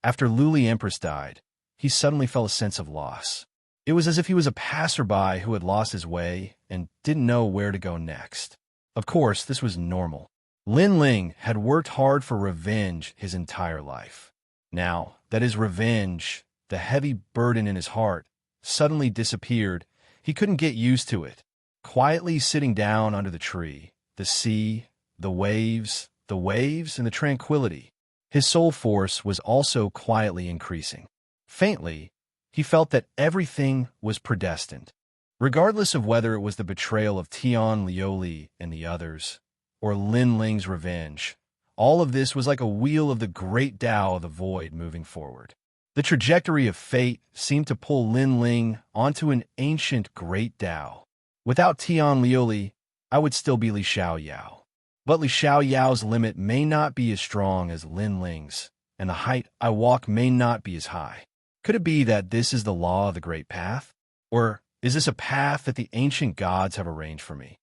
After Luli Empress died, he suddenly felt a sense of loss. It was as if he was a passerby who had lost his way and didn't know where to go next. Of course, this was normal. Lin Ling had worked hard for revenge his entire life. Now that his revenge, the heavy burden in his heart, suddenly disappeared, he couldn't get used to it. Quietly sitting down under the tree, the sea, the waves, and the tranquility, his soul force was also quietly increasing. Faintly, he felt that everything was predestined. Regardless of whether it was the betrayal of Tian Liuli and the others, or Lin Ling's revenge, all of this was like a wheel of the great Tao of the void moving forward. The trajectory of fate seemed to pull Lin Ling onto an ancient great Tao. Without Tian Liuli, I would still be Li Xiaoyao. But Li Xiaoyao's limit may not be as strong as Lin Ling's, and the height I walk may not be as high. Could it be that this is the law of the great path? Or is this a path that the ancient gods have arranged for me?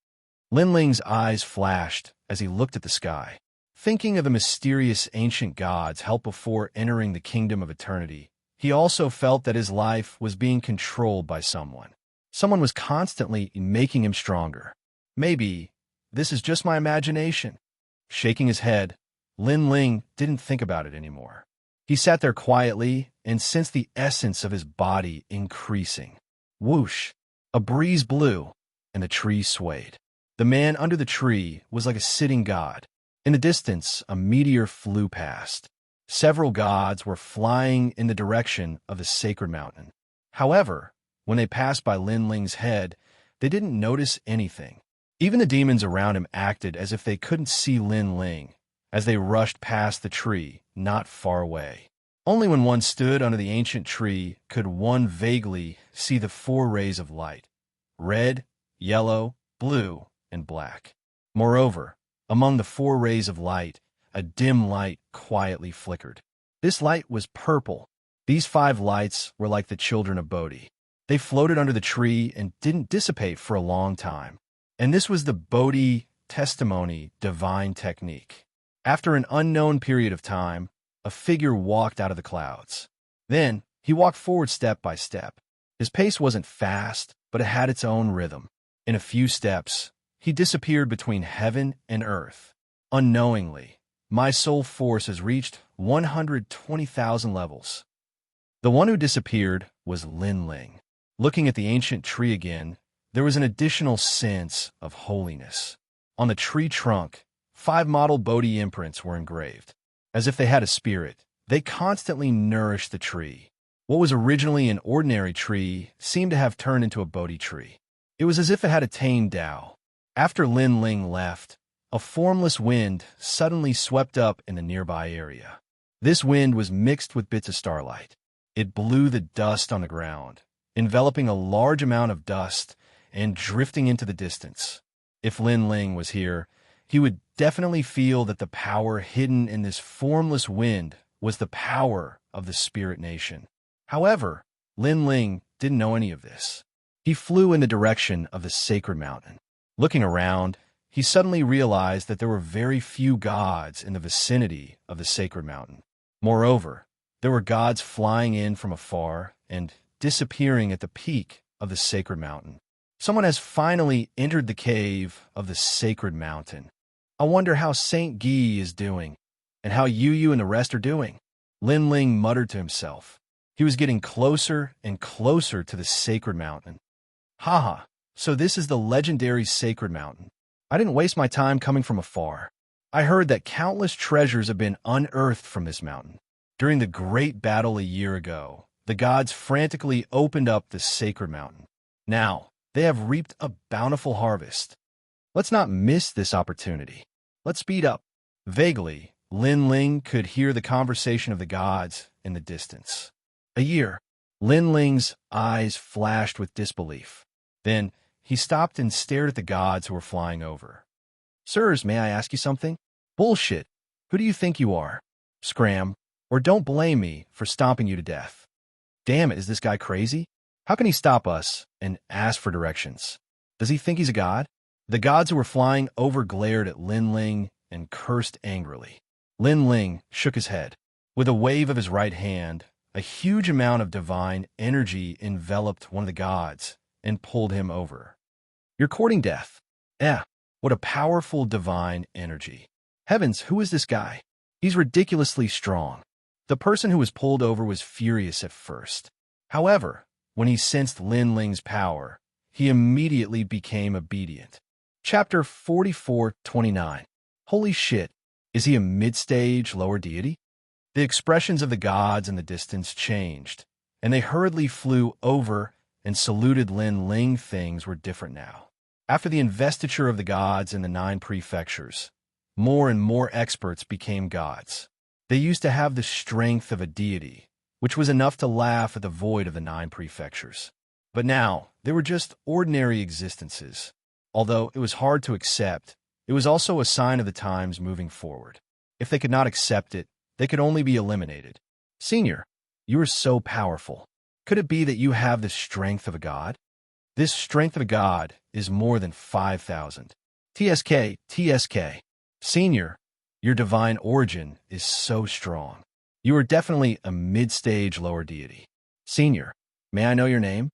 Lin Ling's eyes flashed as he looked at the sky. Thinking of the mysterious ancient gods held before entering the kingdom of eternity, he also felt that his life was being controlled by someone. Someone was constantly making him stronger. Maybe this is just my imagination. Shaking his head, Lin Ling didn't think about it anymore. He sat there quietly and sensed the essence of his body increasing. Whoosh! A breeze blew. and the tree swayed. The man under the tree was like a sitting god. In the distance, a meteor flew past. Several gods were flying in the direction of the sacred mountain. However, when they passed by Lin Ling's head, they didn't notice anything. Even the demons around him acted as if they couldn't see Lin Ling as they rushed past the tree not far away. Only when one stood under the ancient tree could one vaguely see the four rays of light: red, yellow, blue, and black. Moreover, among the four rays of light, a dim light quietly flickered. This light was purple. These 5 lights were like the children of Bodhi. They floated under the tree and didn't dissipate for a long time. And this was the Bodhi testimony divine technique. After an unknown period of time, a figure walked out of the clouds. Then, he walked forward step by step. His pace wasn't fast, but it had its own rhythm. In a few steps, he disappeared between heaven and earth. Unknowingly, my soul force has reached 120,000 levels. The one who disappeared was Lin Ling. Looking at the ancient tree again, there was an additional sense of holiness. On the tree trunk, 5 model Bodhi imprints were engraved. As if they had a spirit, they constantly nourished the tree. What was originally an ordinary tree seemed to have turned into a Bodhi tree. It was as if it had attained Tao. After Lin Ling left, a formless wind suddenly swept up in the nearby area. This wind was mixed with bits of starlight. It blew the dust on the ground, enveloping a large amount of dust and drifting into the distance. If Lin Ling was here, he would definitely feel that the power hidden in this formless wind was the power of the Spirit Nation. However, Lin Ling didn't know any of this. He flew in the direction of the sacred mountain. Looking around, he suddenly realized that there were very few gods in the vicinity of the sacred mountain. Moreover, there were gods flying in from afar and disappearing at the peak of the sacred mountain. Someone has finally entered the cave of the sacred mountain. I wonder how Saint Guy is doing, and how Yu and the rest are doing. Lin Ling muttered to himself. He was getting closer and closer to the sacred mountain. Haha, so this is the legendary sacred mountain. I didn't waste my time coming from afar. I heard that countless treasures have been unearthed from this mountain. During the great battle a year ago, the gods frantically opened up the sacred mountain. Now, they have reaped a bountiful harvest. Let's not miss this opportunity. Let's speed up. Vaguely, Lin Ling could hear the conversation of the gods in the distance. A year. Lin Ling's eyes flashed with disbelief. Then, he stopped and stared at the gods who were flying over. Sirs, may I ask you something? Bullshit. Who do you think you are? Scram. Or don't blame me for stomping you to death. Damn it, is this guy crazy? How can he stop us and ask for directions? Does he think he's a god? The gods who were flying over glared at Lin Ling and cursed angrily. Lin Ling shook his head. With a wave of his right hand, a huge amount of divine energy enveloped one of the gods and pulled him over. You're courting death. What a powerful divine energy. Heavens, who is this guy? He's ridiculously strong. The person who was pulled over was furious at first. However, when he sensed Lin Ling's power, he immediately became obedient. Chapter 44:29. Holy shit, is he a mid-stage lower deity? The expressions of the gods in the distance changed, and they hurriedly flew over and saluted Lin Ling. Things were different now. After the investiture of the gods in the 9 prefectures, more and more experts became gods. They used to have the strength of a deity, which was enough to laugh at the void of the 9 prefectures. But now, they were just ordinary existences. Although it was hard to accept, it was also a sign of the times moving forward. If they could not accept it, they could only be eliminated. Senior, you are so powerful. Could it be that you have the strength of a god? This strength of a god is more than 5,000. TSK. Senior, your divine origin is so strong. You are definitely a mid-stage lower deity. Senior, may I know your name?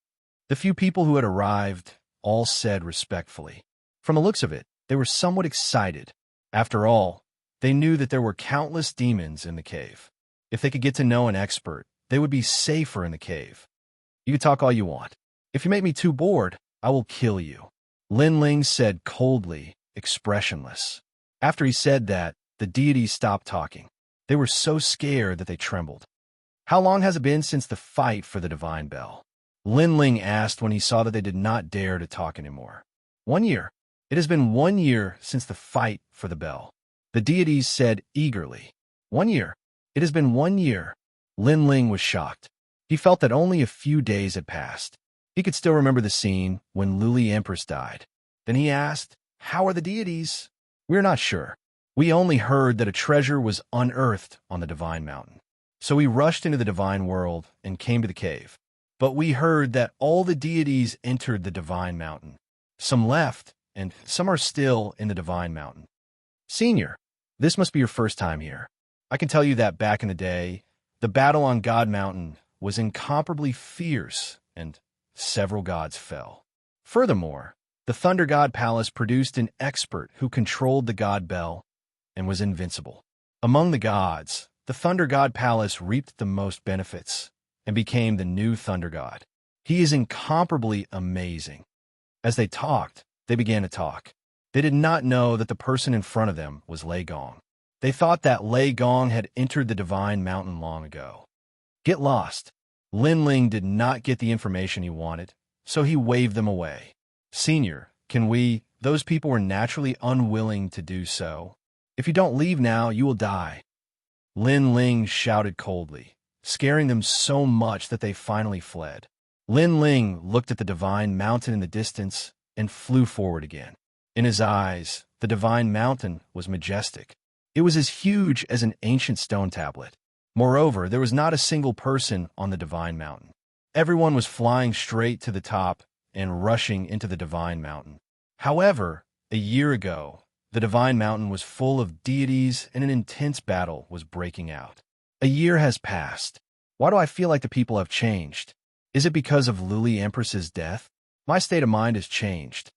The few people who had arrived all said respectfully. From the looks of it, they were somewhat excited. After all, they knew that there were countless demons in the cave. If they could get to know an expert, they would be safer in the cave. You can talk all you want. If you make me too bored, I will kill you. Lin Ling said coldly, expressionless. After he said that, the deities stopped talking. They were so scared that they trembled. How long has it been since the fight for the divine bell? Lin Ling asked when he saw that they did not dare to talk anymore. 1 year. It has been 1 year since the fight for the bell. The deities said eagerly. 1 year. It has been 1 year. Lin Ling was shocked. He felt that only a few days had passed. He could still remember the scene when Luli Empress died. Then he asked, "How are the deities?" "We're not sure. We only heard that a treasure was unearthed on the Divine Mountain. So we rushed into the Divine World and came to the cave. But we heard that all the deities entered the Divine Mountain. Some left, and some are still in the Divine Mountain." "Senior, this must be your first time here. I can tell you that back in the day, the battle on God Mountain was incomparably fierce, and several gods fell. Furthermore, the Thunder God Palace produced an expert who controlled the God Bell and was invincible. Among the gods, the Thunder God Palace reaped the most benefits and became the new Thunder God. He is incomparably amazing." As they talked, they began to talk. They did not know that the person in front of them was Lei Gong. They thought that Lei Gong had entered the Divine Mountain long ago. Get lost. Lin Ling did not get the information he wanted, so he waved them away. "Senior, can we?" Those people were naturally unwilling to do so. "If you don't leave now, you will die." Lin Ling shouted coldly, scaring them so much that they finally fled. Lin Ling looked at the Divine Mountain in the distance and flew forward again. In his eyes, the Divine Mountain was majestic. It was as huge as an ancient stone tablet. Moreover, there was not a single person on the Divine Mountain. Everyone was flying straight to the top and rushing into the Divine Mountain. However, a year ago, the Divine Mountain was full of deities and an intense battle was breaking out. A year has passed. Why do I feel like the people have changed? Is it because of Luli Empress's death? My state of mind has changed.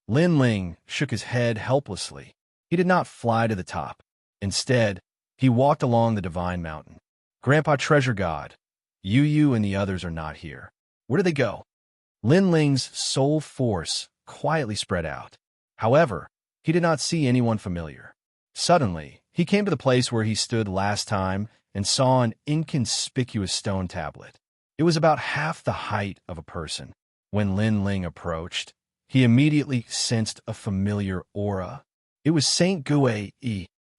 Lin Ling shook his head helplessly. He did not fly to the top. Instead, he walked along the Divine Mountain. "Grandpa Treasure God, Yu and the others are not here. Where did they go?" Lin Ling's soul force quietly spread out. However, he did not see anyone familiar. Suddenly, he came to the place where he stood last time and saw an inconspicuous stone tablet. It was about half the height of a person. When Lin Ling approached, he immediately sensed a familiar aura. It was Saint Gui.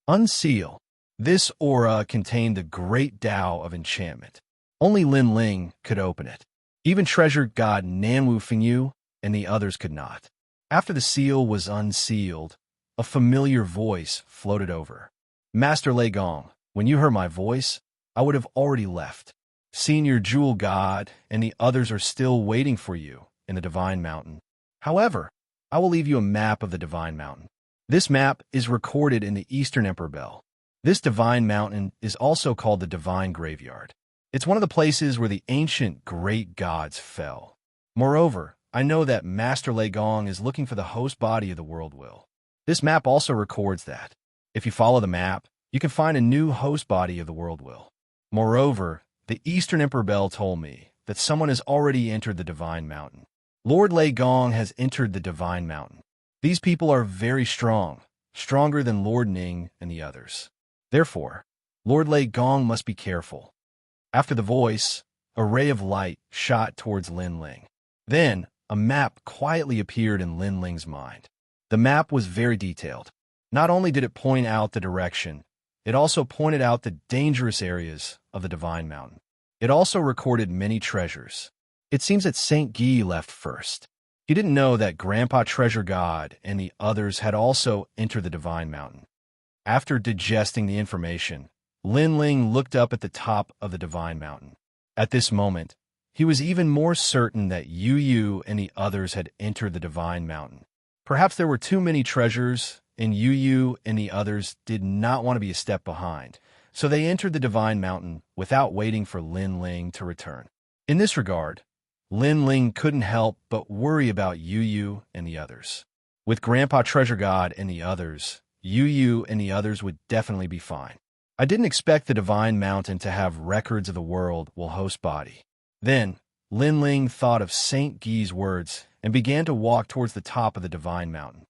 Unseal. This aura contained the great Tao of enchantment. Only Lin Ling could open it. Even Treasure God Nanwu Fengyu and the others could not. After the seal was unsealed, a familiar voice floated over. "Master Lei Gong, when you heard my voice, I would have already left. Senior Jewel God and the others are still waiting for you in the Divine Mountain. However, I will leave you a map of the Divine Mountain. This map is recorded in the Eastern Emperor Bell. This Divine Mountain is also called the Divine Graveyard. It's one of the places where the ancient great gods fell. Moreover, I know that Master Lei Gong is looking for the host body of the world will. This map also records that. If you follow the map, you can find a new host body of the world will. Moreover, the Eastern Emperor Bell told me that someone has already entered the Divine Mountain. Lord Lei Gong has entered the Divine Mountain. These people are very strong, stronger than Lord Ning and the others. Therefore, Lord Lei Gong must be careful." After the voice, a ray of light shot towards Lin Ling. Then, a map quietly appeared in Lin Ling's mind. The map was very detailed. Not only did it point out the direction, it also pointed out the dangerous areas of the Divine Mountain. It also recorded many treasures. It seems that Saint Guy left first. He didn't know that Grandpa Treasure God and the others had also entered the Divine Mountain. After digesting the information, Lin Ling looked up at the top of the Divine Mountain. At this moment, he was even more certain that Yu and the others had entered the Divine Mountain. Perhaps there were too many treasures, and Yu and the others did not want to be a step behind, so they entered the Divine Mountain without waiting for Lin Ling to return. In this regard, Lin Ling couldn't help but worry about Yu and the others. With Grandpa Treasure God and the others, Yu and the others would definitely be fine. I didn't expect the Divine Mountain to have records of the world will host body. Then, Lin Ling thought of Saint Guy's words and began to walk towards the top of the divine mountain.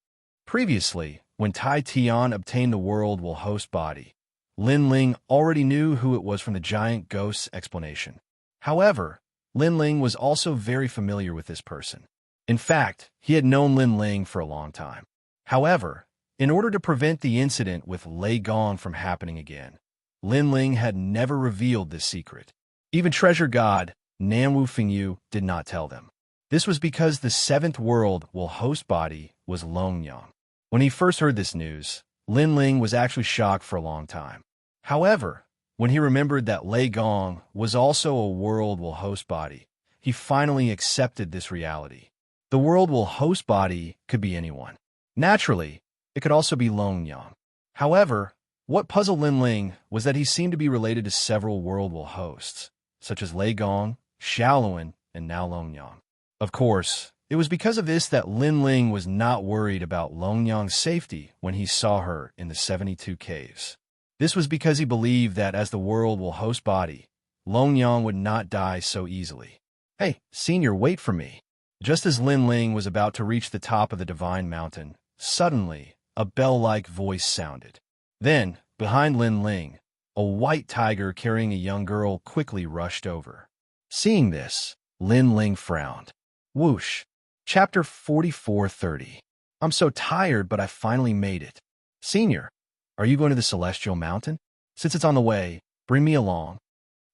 Previously, when Tai Tian obtained the world will host body, Lin Ling already knew who it was from the giant ghost's explanation. However, Lin Ling was also very familiar with this person. In fact, he had known Lin Ling for a long time. However, in order to prevent the incident with Lei Gong from happening again, Lin Ling had never revealed this secret. Even Treasure God, Nan Wu Fingyu, did not tell them. This was because the seventh world will host body was Longyang. When he first heard this news, Lin Ling was actually shocked for a long time. However, when he remembered that Lei Gong was also a world will host body, he finally accepted this reality. The world will host body could be anyone. Naturally, it could also be Longyang. However, what puzzled Lin Ling was that he seemed to be related to several world will hosts, such as Lei Gong, Xiaoluan, and now Longyang. Of course, it was because of this that Lin Ling was not worried about Longyang's safety when he saw her in the 72 caves. This was because he believed that as the world will host body, Longyang would not die so easily. "Hey, senior, wait for me." Just as Lin Ling was about to reach the top of the divine mountain, suddenly, a bell-like voice sounded. Then, behind Lin Ling, a white tiger carrying a young girl quickly rushed over. Seeing this, Lin Ling frowned. Whoosh. Chapter 44:30. I'm so tired, but I finally made it. Senior, are you going to the Celestial Mountain? Since it's on the way, bring me along.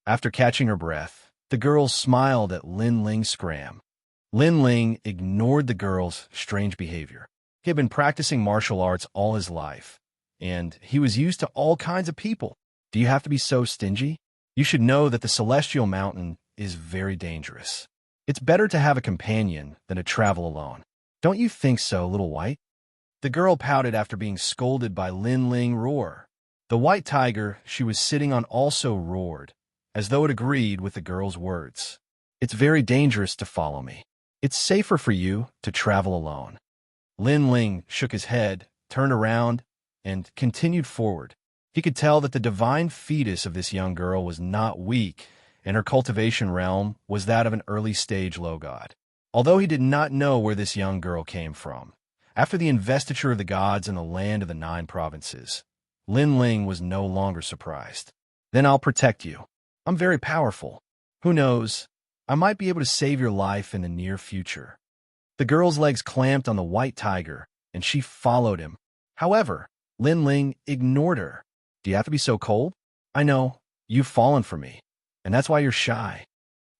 After catching her breath, the girl smiled at Lin Ling's scram. Lin Ling ignored the girl's strange behavior. He had been practicing martial arts all his life, and he was used to all kinds of people. Do you have to be so stingy? You should know that the Celestial Mountain is very dangerous. It's better to have a companion than to travel alone. Don't you think so, little white? The girl pouted after being scolded by Lin Ling roar. The white tiger she was sitting on also roared, as though it agreed with the girl's words. It's very dangerous to follow me. It's safer for you to travel alone. Lin Ling shook his head, turned around, and continued forward. He could tell that the divine fetus of this young girl was not weak, and her cultivation realm was that of an early-stage low god. Although he did not know where this young girl came from, after the investiture of the gods in the land of the 9 provinces, Lin Ling was no longer surprised. Then I'll protect you. I'm very powerful. Who knows? I might be able to save your life in the near future. The girl's legs clamped on the white tiger, and she followed him. However, Lin Ling ignored her. Do you have to be so cold? I know, you've fallen for me, and that's why you're shy,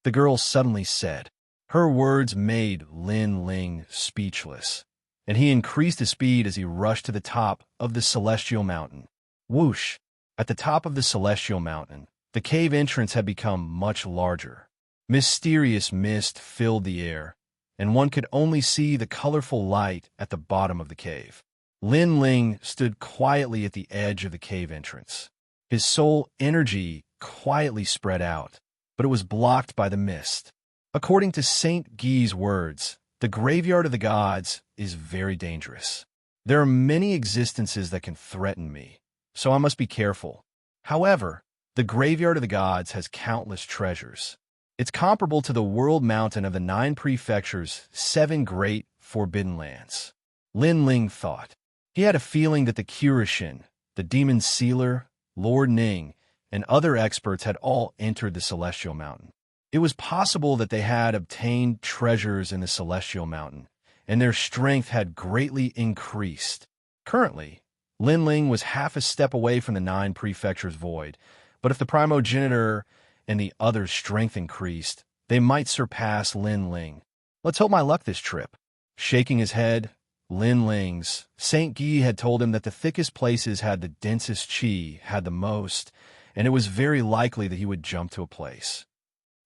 the girl suddenly said. Her words made Lin Ling speechless, and he increased his speed as he rushed to the top of the Celestial Mountain. Whoosh! At the top of the Celestial Mountain, the cave entrance had become much larger. Mysterious mist filled the air, and one could only see the colorful light at the bottom of the cave. Lin Ling stood quietly at the edge of the cave entrance. His soul energy quietly spread out, but it was blocked by the mist. According to Saint Guy's words, the graveyard of the gods is very dangerous. There are many existences that can threaten me, so I must be careful. However, the graveyard of the gods has countless treasures. It's comparable to the world mountain of the 9 prefectures' 7 great forbidden lands. Lin Ling thought. He had a feeling that the Kirishin, the demon sealer, Lord Ning, and other experts had all entered the Celestial Mountain. It was possible that they had obtained treasures in the Celestial Mountain, and their strength had greatly increased. Currently, Lin Ling was half a step away from the 9 prefectures void, but if the primogenitor and the others' strength increased, they might surpass Lin Ling. Let's hope my luck this trip. Shaking his head, Lin Ling's Saint Guy had told him that the thickest places had the densest qi, had the most, and it was very likely that he would jump to a place.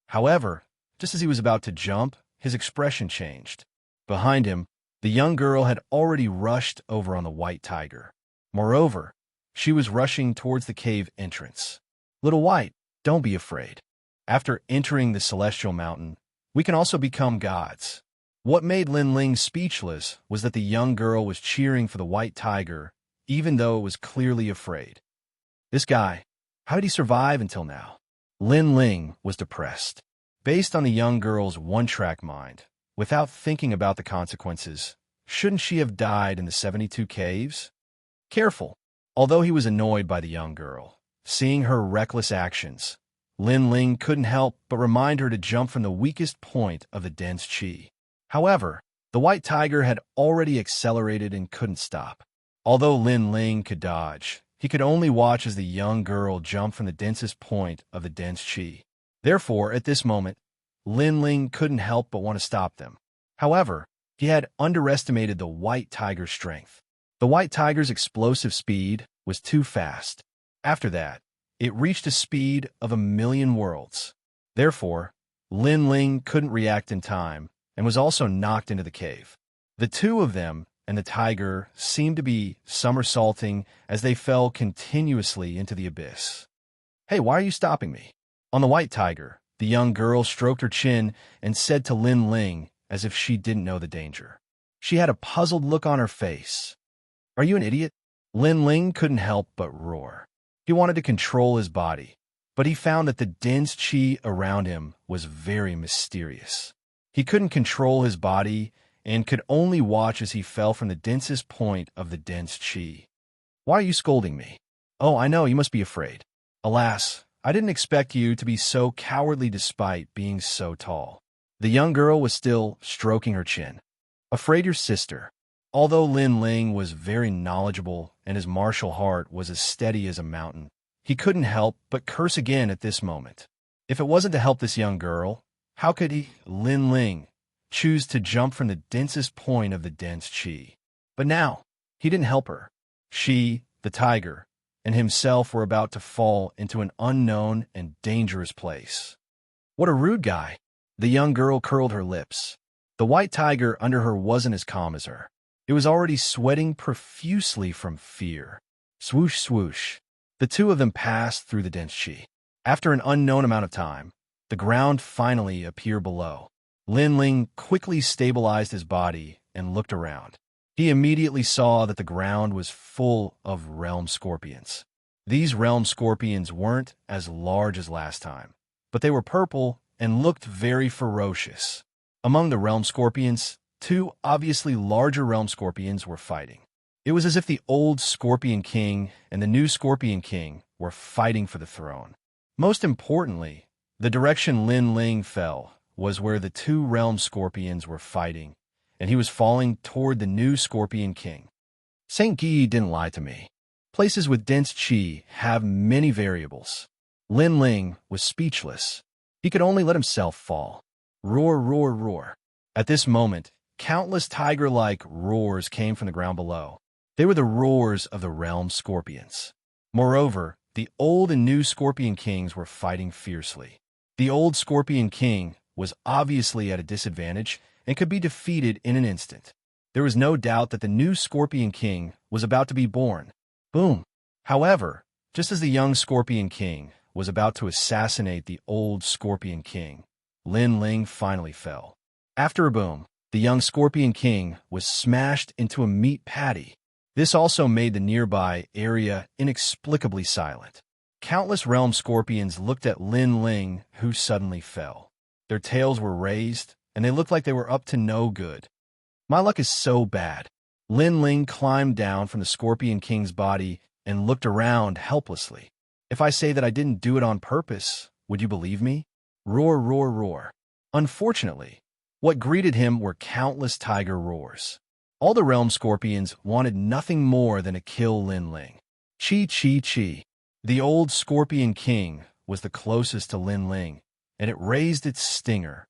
However, just as he was about to jump, his expression changed. Behind him, the young girl had already rushed over on the white tiger. Moreover, she was rushing towards the cave entrance. Little White, don't be afraid. After entering the Celestial Mountain, we can also become gods. What made Lin Ling speechless was that the young girl was cheering for the white tiger, even though it was clearly afraid. This guy, how did he survive until now? Lin Ling was depressed. Based on the young girl's one-track mind, without thinking about the consequences. Shouldn't she have died in the 72 caves? Careful. Although he was annoyed by the young girl, seeing her reckless actions, Lin Ling couldn't help but remind her to jump from the weakest point of the dense qi. However, the white tiger had already accelerated and couldn't stop. Although Lin Ling could dodge, he could only watch as the young girl jumped from the densest point of the dense qi. Therefore, at this moment, Lin Ling couldn't help but want to stop them. However, he had underestimated the white tiger's strength. The white tiger's explosive speed was too fast. After that, it reached a speed of 1,000,000 worlds. Therefore, Lin Ling couldn't react in time and was also knocked into the cave. The two of them and the tiger seemed to be somersaulting as they fell continuously into the abyss. "Hey, why are you stopping me?" On the white tiger, the young girl stroked her chin and said to Lin Ling as if she didn't know the danger. She had a puzzled look on her face. "Are you an idiot?" Lin Ling couldn't help but roar. He wanted to control his body, but he found that the dense qi around him was very mysterious. He couldn't control his body and could only watch as he fell from the densest point of the dense qi. "Why are you scolding me?" "Oh, I know, you must be afraid." "Alas, I didn't expect you to be so cowardly despite being so tall." The young girl was still stroking her chin. "Afraid your sister." Although Lin Ling was very knowledgeable and his martial heart was as steady as a mountain, he couldn't help but curse again at this moment. If it wasn't to help this young girl, how could he, Lin Ling, choose to jump from the densest point of the dense qi? But now, he didn't help her. She, the tiger, and himself were about to fall into an unknown and dangerous place. "What a rude guy." The young girl curled her lips. The white tiger under her wasn't as calm as her. It was already sweating profusely from fear. Swoosh, swoosh. The two of them passed through the dense qi. After an unknown amount of time, the ground finally appeared below. Lin Ling quickly stabilized his body and looked around. He immediately saw that the ground was full of realm scorpions. These realm scorpions weren't as large as last time, but they were purple and looked very ferocious. Among the realm scorpions, two obviously larger realm scorpions were fighting. It was as if the old Scorpion King and the new Scorpion King were fighting for the throne. Most importantly, the direction Lin Ling fell was where the two realm scorpions were fighting, and he was falling toward the new Scorpion King. Saint Guy didn't lie to me. Places with dense qi have many variables. Lin Ling was speechless. He could only let himself fall. Roar, roar, roar. At this moment, countless tiger-like roars came from the ground below. They were the roars of the realm scorpions. Moreover, the old and new Scorpion Kings were fighting fiercely. The old Scorpion King was obviously at a disadvantage and could be defeated in an instant. There was no doubt that the new Scorpion King was about to be born. Boom! However, just as the young Scorpion King was about to assassinate the old Scorpion King, Lin Ling finally fell. After a boom, the young Scorpion King was smashed into a meat patty. This also made the nearby area inexplicably silent. Countless realm scorpions looked at Lin Ling, who suddenly fell. Their tails were raised, and they looked like they were up to no good. My luck is so bad. Lin Ling climbed down from the Scorpion King's body and looked around helplessly. If I say that I didn't do it on purpose, would you believe me? Roar, roar, roar. Unfortunately, what greeted him were countless tiger roars. All the realm scorpions wanted nothing more than to kill Lin Ling. Chi, chi, chi. The old Scorpion King was the closest to Lin Ling, and it raised its stinger.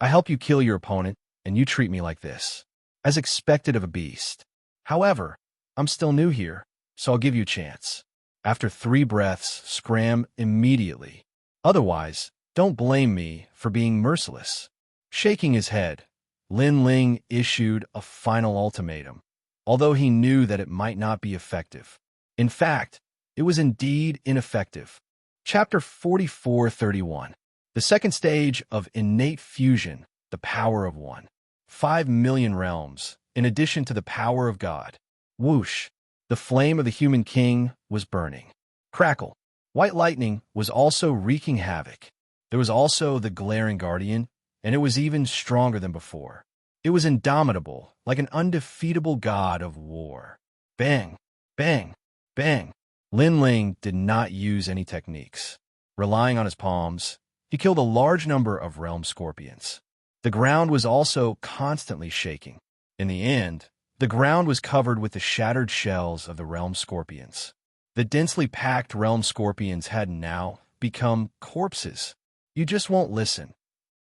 "I help you kill your opponent, and you treat me like this, as expected of a beast. However, I'm still new here, so I'll give you a chance." After 3 breaths, scram immediately. Otherwise, don't blame me for being merciless. Shaking his head, Lin Ling issued a final ultimatum, although he knew that it might not be effective. In fact, it was indeed ineffective. Chapter 44:31. The second stage of innate fusion, the power of one. 5,000,000 realms, in addition to the power of God. Whoosh! The flame of the human king was burning. Crackle! White lightning was also wreaking havoc. There was also the glaring guardian, and it was even stronger than before. It was indomitable, like an undefeatable god of war. Bang, bang, bang. Lin Ling did not use any techniques. Relying on his palms, he killed a large number of realm scorpions. The ground was also constantly shaking. In the end, the ground was covered with the shattered shells of the realm scorpions. The densely packed realm scorpions had now become corpses. You just won't listen.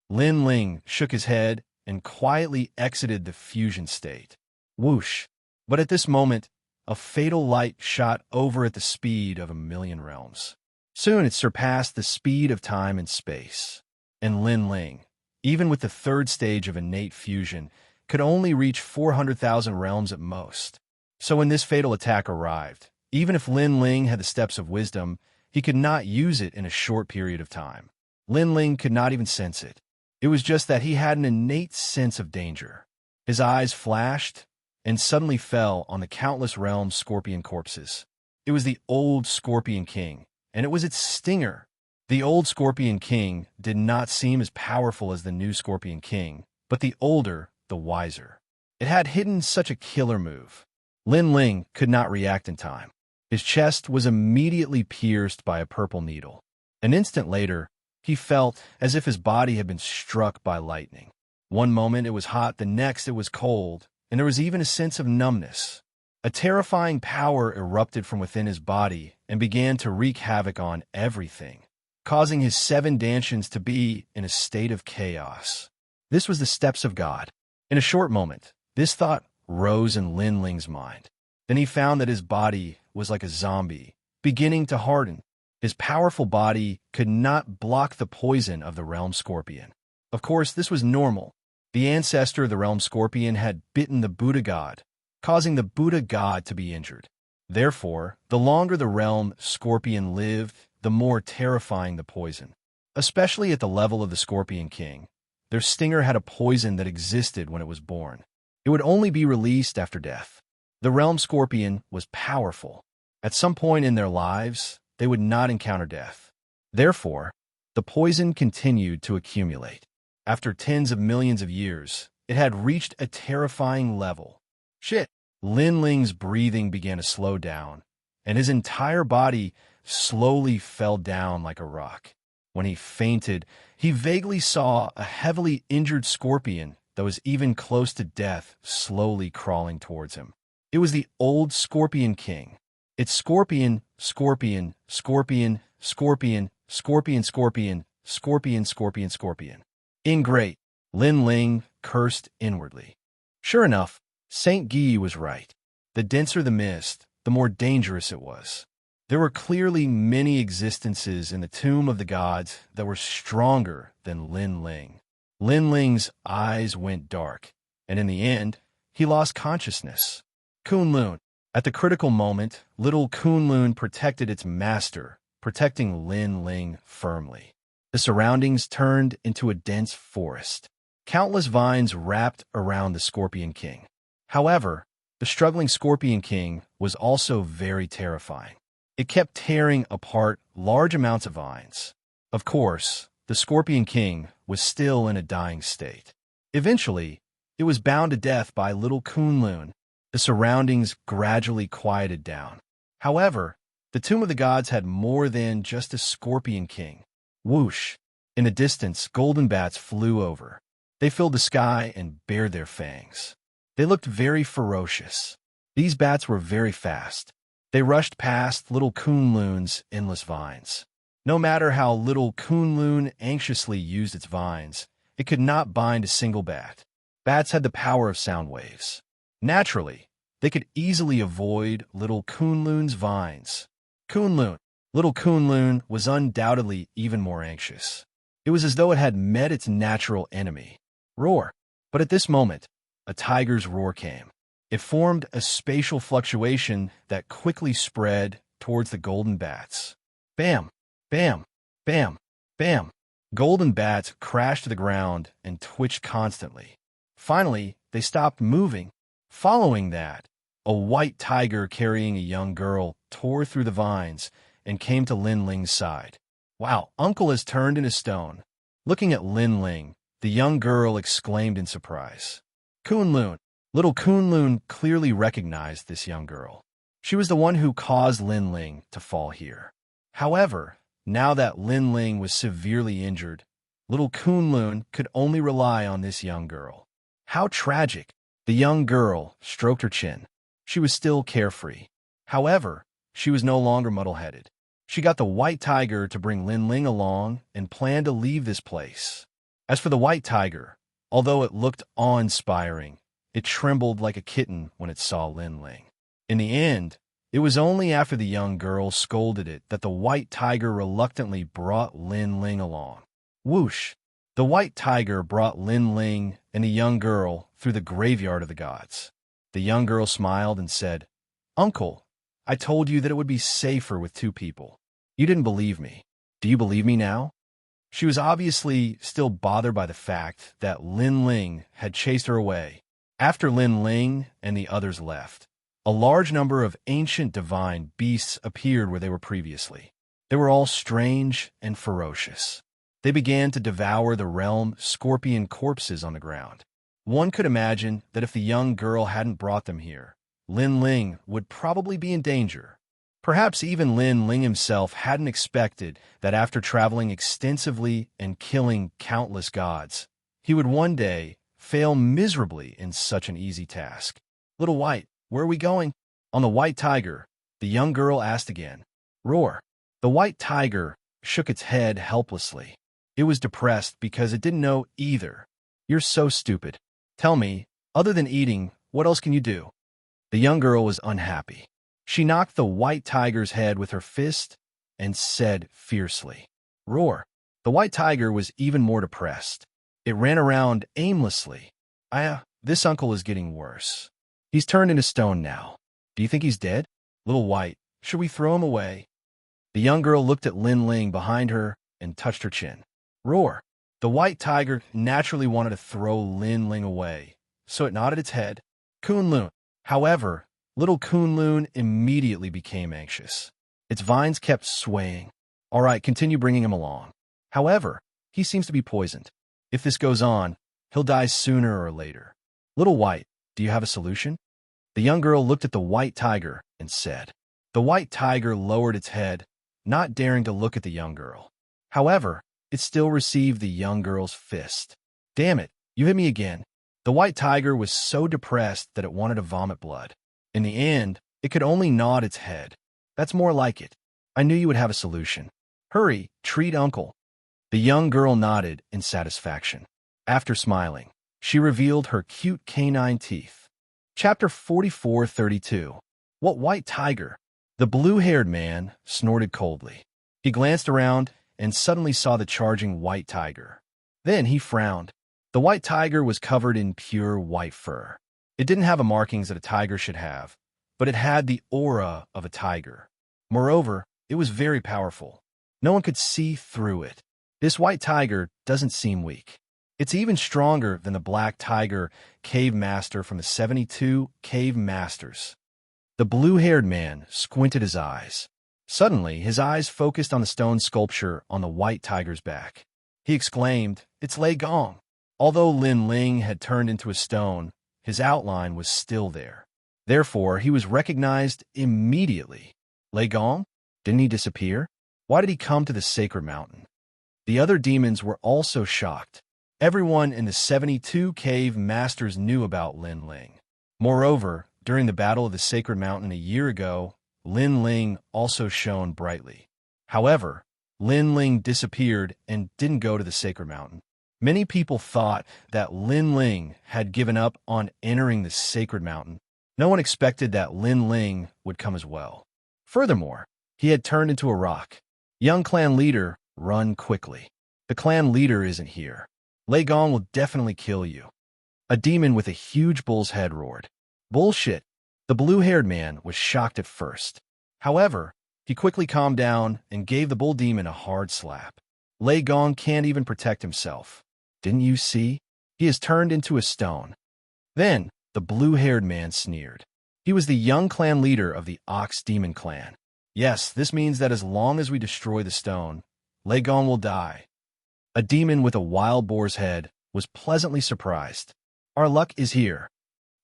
Lin Ling shook his head and quietly exited the fusion state. Whoosh! But at this moment, a fatal light shot over at the speed of 1,000,000 realms. Soon it surpassed the speed of time and space. And Lin Ling, even with the third stage of innate fusion, could only reach 400,000 realms at most. So when this fatal attack arrived, even if Lin Ling had the steps of wisdom, he could not use it in a short period of time. Lin Ling could not even sense it. It was just that he had an innate sense of danger. His eyes flashed and suddenly fell on the countless realm scorpion corpses. It was the old Scorpion King, and it was its stinger. The old Scorpion King did not seem as powerful as the new Scorpion King, but the older, the wiser. It had hidden such a killer move. Lin Ling could not react in time. His chest was immediately pierced by a purple needle. An instant later, he felt as if his body had been struck by lightning. One moment it was hot, the next it was cold, and there was even a sense of numbness. A terrifying power erupted from within his body and began to wreak havoc on everything, causing his 7 dantians to be in a state of chaos. This was the steps of God. In a short moment, this thought rose in Lin Ling's mind. Then he found that his body was like a zombie, beginning to harden. His powerful body could not block the poison of the realm scorpion. Of course, this was normal. The ancestor of the realm scorpion had bitten the Buddha god, causing the Buddha god to be injured. Therefore, the longer the realm scorpion lived, the more terrifying the poison. Especially at the level of the Scorpion King, their stinger had a poison that existed when it was born. It would only be released after death. The realm scorpion was powerful. At some point in their lives, they would not encounter death. Therefore, the poison continued to accumulate. After tens of millions of years, it had reached a terrifying level. Shit! Lin Ling's breathing began to slow down, and his entire body slowly fell down like a rock. When he fainted, he vaguely saw a heavily injured scorpion that was even close to death slowly crawling towards him. It was the old Scorpion King. It's scorpion, scorpion, scorpion, scorpion, scorpion, scorpion, scorpion, scorpion, scorpion. Ingrate, Lin Ling cursed inwardly. Sure enough, Saint Guy was right. The denser the mist, the more dangerous it was. There were clearly many existences in the tomb of the gods that were stronger than Lin Ling. Lin Ling's eyes went dark, and in the end, he lost consciousness. Kunlun. At the critical moment, little Kunlun protected its master, protecting Lin Ling firmly. The surroundings turned into a dense forest. Countless vines wrapped around the Scorpion King. However, the struggling Scorpion King was also very terrifying. It kept tearing apart large amounts of vines. Of course, the Scorpion King was still in a dying state. Eventually, it was bound to death by little Kunlun. The surroundings gradually quieted down. However, the Tomb of the Gods had more than just a Scorpion King. Whoosh! In the distance, golden bats flew over. They filled the sky and bared their fangs. They looked very ferocious. These bats were very fast. They rushed past little Kunlun's endless vines. No matter how little Kunlun anxiously used its vines, it could not bind a single bat. Bats had the power of sound waves. Naturally, they could easily avoid little Kunlun's vines. Little Kunlun was undoubtedly even more anxious. It was as though it had met its natural enemy. Roar! But at this moment, a tiger's roar came. It formed a spatial fluctuation that quickly spread towards the golden bats. Bam! Bam! Bam! Bam! Golden bats crashed to the ground and twitched constantly. Finally, they stopped moving. Following that, a white tiger carrying a young girl tore through the vines and came to Lin Ling's side. Wow, Uncle has turned into stone. Looking at Lin Ling, the young girl exclaimed in surprise. Kunlun. Little Kunlun clearly recognized this young girl. She was the one who caused Lin Ling to fall here. However, now that Lin Ling was severely injured, little Kunlun could only rely on this young girl. How tragic! The young girl stroked her chin. She was still carefree. However, she was no longer muddle-headed. She got the white tiger to bring Lin Ling along and planned to leave this place. As for the white tiger, although it looked awe-inspiring, it trembled like a kitten when it saw Lin Ling. In the end, it was only after the young girl scolded it that the white tiger reluctantly brought Lin Ling along. Whoosh! The white tiger brought Lin Ling and the young girl through the graveyard of the gods. The young girl smiled and said, "Uncle, I told you that it would be safer with two people. You didn't believe me. Do you believe me now?" She was obviously still bothered by the fact that Lin Ling had chased her away. After Lin Ling and the others left, a large number of ancient divine beasts appeared where they were previously. They were all strange and ferocious. They began to devour the realm scorpion corpses on the ground. One could imagine that if the young girl hadn't brought them here, Lin Ling would probably be in danger. Perhaps even Lin Ling himself hadn't expected that after traveling extensively and killing countless gods, he would one day fail miserably in such an easy task. "Little White, where are we going?" On the white tiger, the young girl asked again. "Roar." The white tiger shook its head helplessly. It was depressed because it didn't know either. "You're so stupid. Tell me, other than eating, what else can you do?" The young girl was unhappy. She knocked the white tiger's head with her fist and said fiercely, "Roar." The white tiger was even more depressed. It ran around aimlessly. This uncle is getting worse. He's turned into stone now. Do you think he's dead? Little White, should we throw him away?" The young girl looked at Lin Ling behind her and touched her chin. "Roar." The white tiger naturally wanted to throw Lin Ling away, so it nodded its head. Kunlun. However, little Kunlun immediately became anxious. Its vines kept swaying. "All right, continue bringing him along. However, he seems to be poisoned. If this goes on, he'll die sooner or later. Little White, do you have a solution?" The young girl looked at the white tiger and said. The white tiger lowered its head, not daring to look at the young girl. However, it still received the young girl's fist. "Damn it, you hit me again." The white tiger was so depressed that it wanted to vomit blood. In the end, it could only nod its head. "That's more like it. I knew you would have a solution. Hurry, treat Uncle." The young girl nodded in satisfaction. After smiling, she revealed her cute canine teeth. Chapter 44:32. What white tiger? The blue-haired man snorted coldly. He glanced around and suddenly saw the charging white tiger. Then he frowned. The white tiger was covered in pure white fur. It didn't have the markings that a tiger should have, but it had the aura of a tiger. Moreover, it was very powerful. No one could see through it. This white tiger doesn't seem weak. It's even stronger than the black tiger cave master from the 72 cave masters. The blue-haired man squinted his eyes. Suddenly, his eyes focused on the stone sculpture on the white tiger's back. He exclaimed, "It's Lei Gong." Although Lin Ling had turned into a stone, his outline was still there. Therefore, he was recognized immediately. Lei Gong? Didn't he disappear? Why did he come to the sacred mountain? The other demons were also shocked. Everyone in the 72 cave masters knew about Lin Ling. Moreover, during the battle of the sacred mountain a year ago, Lin Ling also shone brightly. However, Lin Ling disappeared and didn't go to the sacred mountain. Many people thought that Lin Ling had given up on entering the sacred mountain. No one expected that Lin Ling would come as well. Furthermore, he had turned into a rock. "Young clan leader, run quickly. The clan leader isn't here. Lei Gong will definitely kill you." A demon with a huge bull's head roared. "Bullshit." The blue-haired man was shocked at first. However, he quickly calmed down and gave the bull demon a hard slap. "Lei Gong can't even protect himself. Didn't you see? He has turned into a stone." Then, the blue-haired man sneered. He was the young clan leader of the Ox Demon clan. "Yes, this means that as long as we destroy the stone, Lei Gong will die." A demon with a wild boar's head was pleasantly surprised. Our luck is here.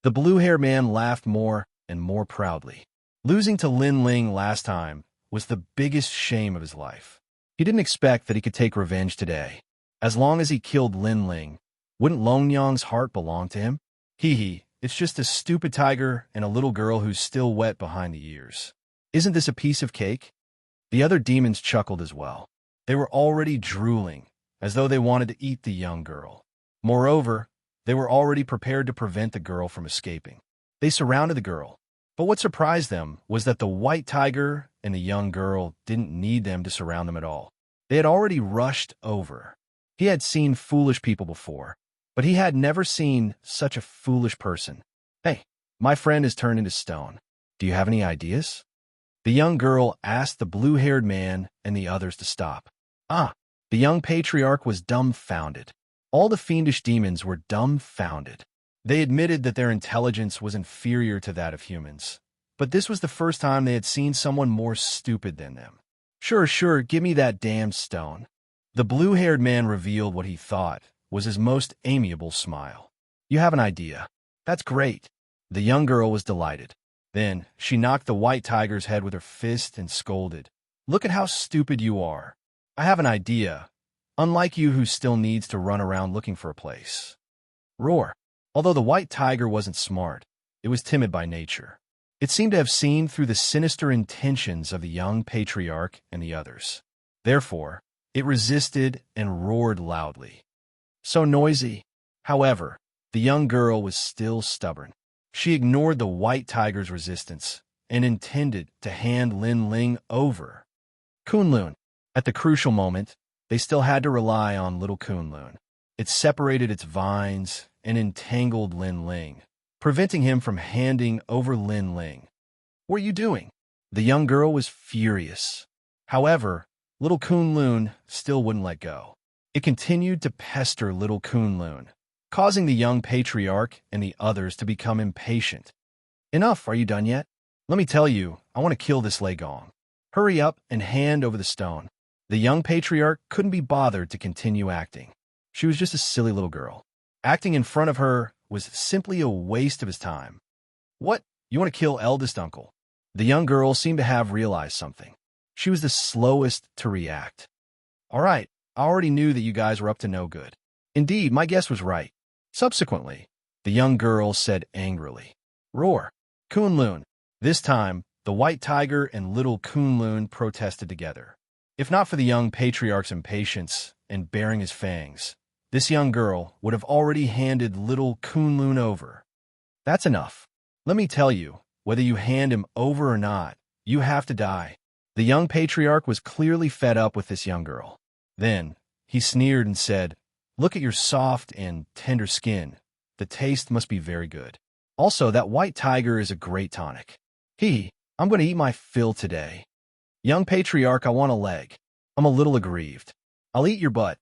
The blue-haired man laughed more and more proudly. Losing to Lin Ling last time was the biggest shame of his life. He didn't expect that he could take revenge today. As long as he killed Lin Ling, wouldn't Longyang's heart belong to him? Hee, it's just a stupid tiger and a little girl who's still wet behind the ears. Isn't this a piece of cake? The other demons chuckled as well. They were already drooling, as though they wanted to eat the young girl. Moreover, they were already prepared to prevent the girl from escaping. They surrounded the girl. But what surprised them was that the white tiger and the young girl didn't need them to surround them at all. They had already rushed over. He had seen foolish people before, but he had never seen such a foolish person. Hey, my friend has turned into stone. Do you have any ideas? The young girl asked the blue-haired man and the others to stop. The young patriarch was dumbfounded. All the fiendish demons were dumbfounded. They admitted that their intelligence was inferior to that of humans, but this was the first time they had seen someone more stupid than them. Sure, give me that damn stone. The blue-haired man revealed what he thought was his most amiable smile. You have an idea. That's great. The young girl was delighted. Then she knocked the white tiger's head with her fist and scolded. Look at how stupid you are. I have an idea, unlike you who still needs to run around looking for a place. Roar. Although the white tiger wasn't smart, it was timid by nature. It seemed to have seen through the sinister intentions of the young patriarch and the others. Therefore, it resisted and roared loudly. So noisy. However, the young girl was still stubborn. She ignored the white tiger's resistance and intended to hand Lin Ling over. Kunlun. At the crucial moment, they still had to rely on little Kunlun. It separated its vines and entangled Lin Ling, preventing him from handing over Lin Ling. What are you doing? The young girl was furious. However, little Kunlun still wouldn't let go. It continued to pester little Kunlun, causing the young patriarch and the others to become impatient. Enough, are you done yet? Let me tell you, I want to kill this Legong. Hurry up and hand over the stone. The young patriarch couldn't be bothered to continue acting. She was just a silly little girl. Acting in front of her was simply a waste of his time. What? You want to kill eldest uncle? The young girl seemed to have realized something. She was the slowest to react. All right, I already knew that you guys were up to no good. Indeed, my guess was right. Subsequently, the young girl said angrily, Roar. Kunlun. This time, the white tiger and little Kunlun protested together. If not for the young patriarch's impatience and baring his fangs, this young girl would have already handed little Kunlun over. That's enough. Let me tell you, whether you hand him over or not, you have to die. The young patriarch was clearly fed up with this young girl. Then, he sneered and said, Look at your soft and tender skin. The taste must be very good. Also, that white tiger is a great tonic. I'm going to eat my fill today. Young patriarch, I want a leg. I'm a little aggrieved. I'll eat your butt.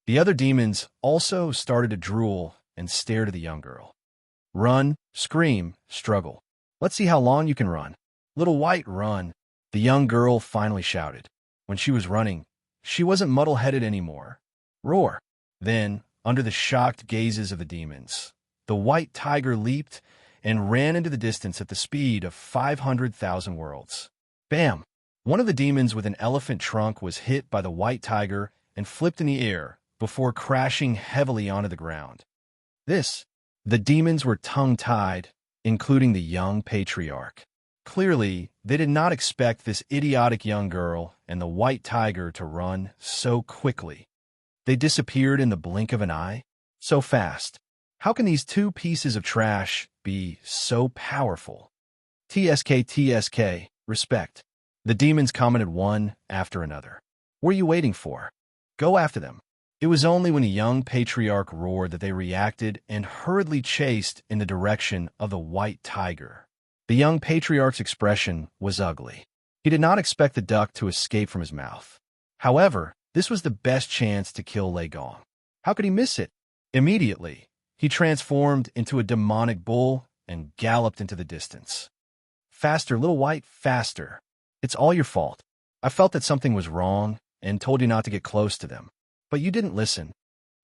The other demons also started to drool and stare at the young girl. Run, scream, struggle. Let's see how long you can run. Little white, run. The young girl finally shouted. When she was running, she wasn't muddle-headed anymore. Roar. Then, under the shocked gazes of the demons, the white tiger leaped and ran into the distance at the speed of 500,000 worlds. Bam! One of the demons with an elephant trunk was hit by the white tiger and flipped in the air before crashing heavily onto the ground. The demons were tongue-tied, including the young patriarch. Clearly, they did not expect this idiotic young girl and the white tiger to run so quickly. They disappeared in the blink of an eye, so fast. How can these two pieces of trash be so powerful? TSK, respect. The demons commented one after another. What are you waiting for? Go after them. It was only when the young patriarch roared that they reacted and hurriedly chased in the direction of the white tiger. The young patriarch's expression was ugly. He did not expect the duck to escape from his mouth. However, this was the best chance to kill Legong. How could he miss it? Immediately, he transformed into a demonic bull and galloped into the distance. Faster, little white, faster. It's all your fault. I felt that something was wrong and told you not to get close to them. But you didn't listen.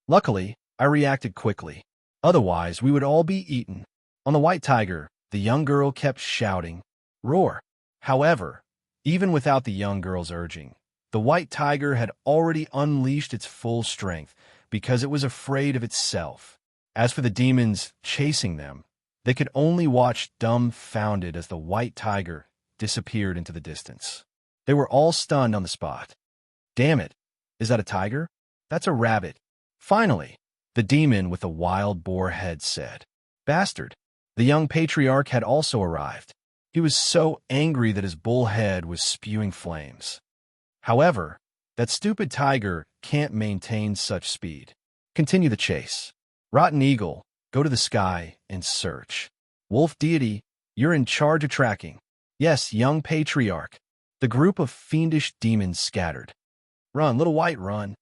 Luckily, I reacted quickly. Otherwise, we would all be eaten. On the white tiger, the young girl kept shouting, "Roar!" However, even without the young girl's urging, the white tiger had already unleashed its full strength because it was afraid of itself. As for the demons chasing them, they could only watch dumbfounded as the white tiger disappeared into the distance. They were all stunned on the spot. "Damn it! Is that a tiger? That's a rabbit." Finally, the demon with the wild boar head said, "Bastard!" The young patriarch had also arrived. He was so angry that his bull head was spewing flames. However, that stupid tiger can't maintain such speed. Continue the chase. Rotten eagle, go to the sky and search. Wolf deity, you're in charge of tracking. Yes, young patriarch. The group of fiendish demons scattered. Run, little white, run.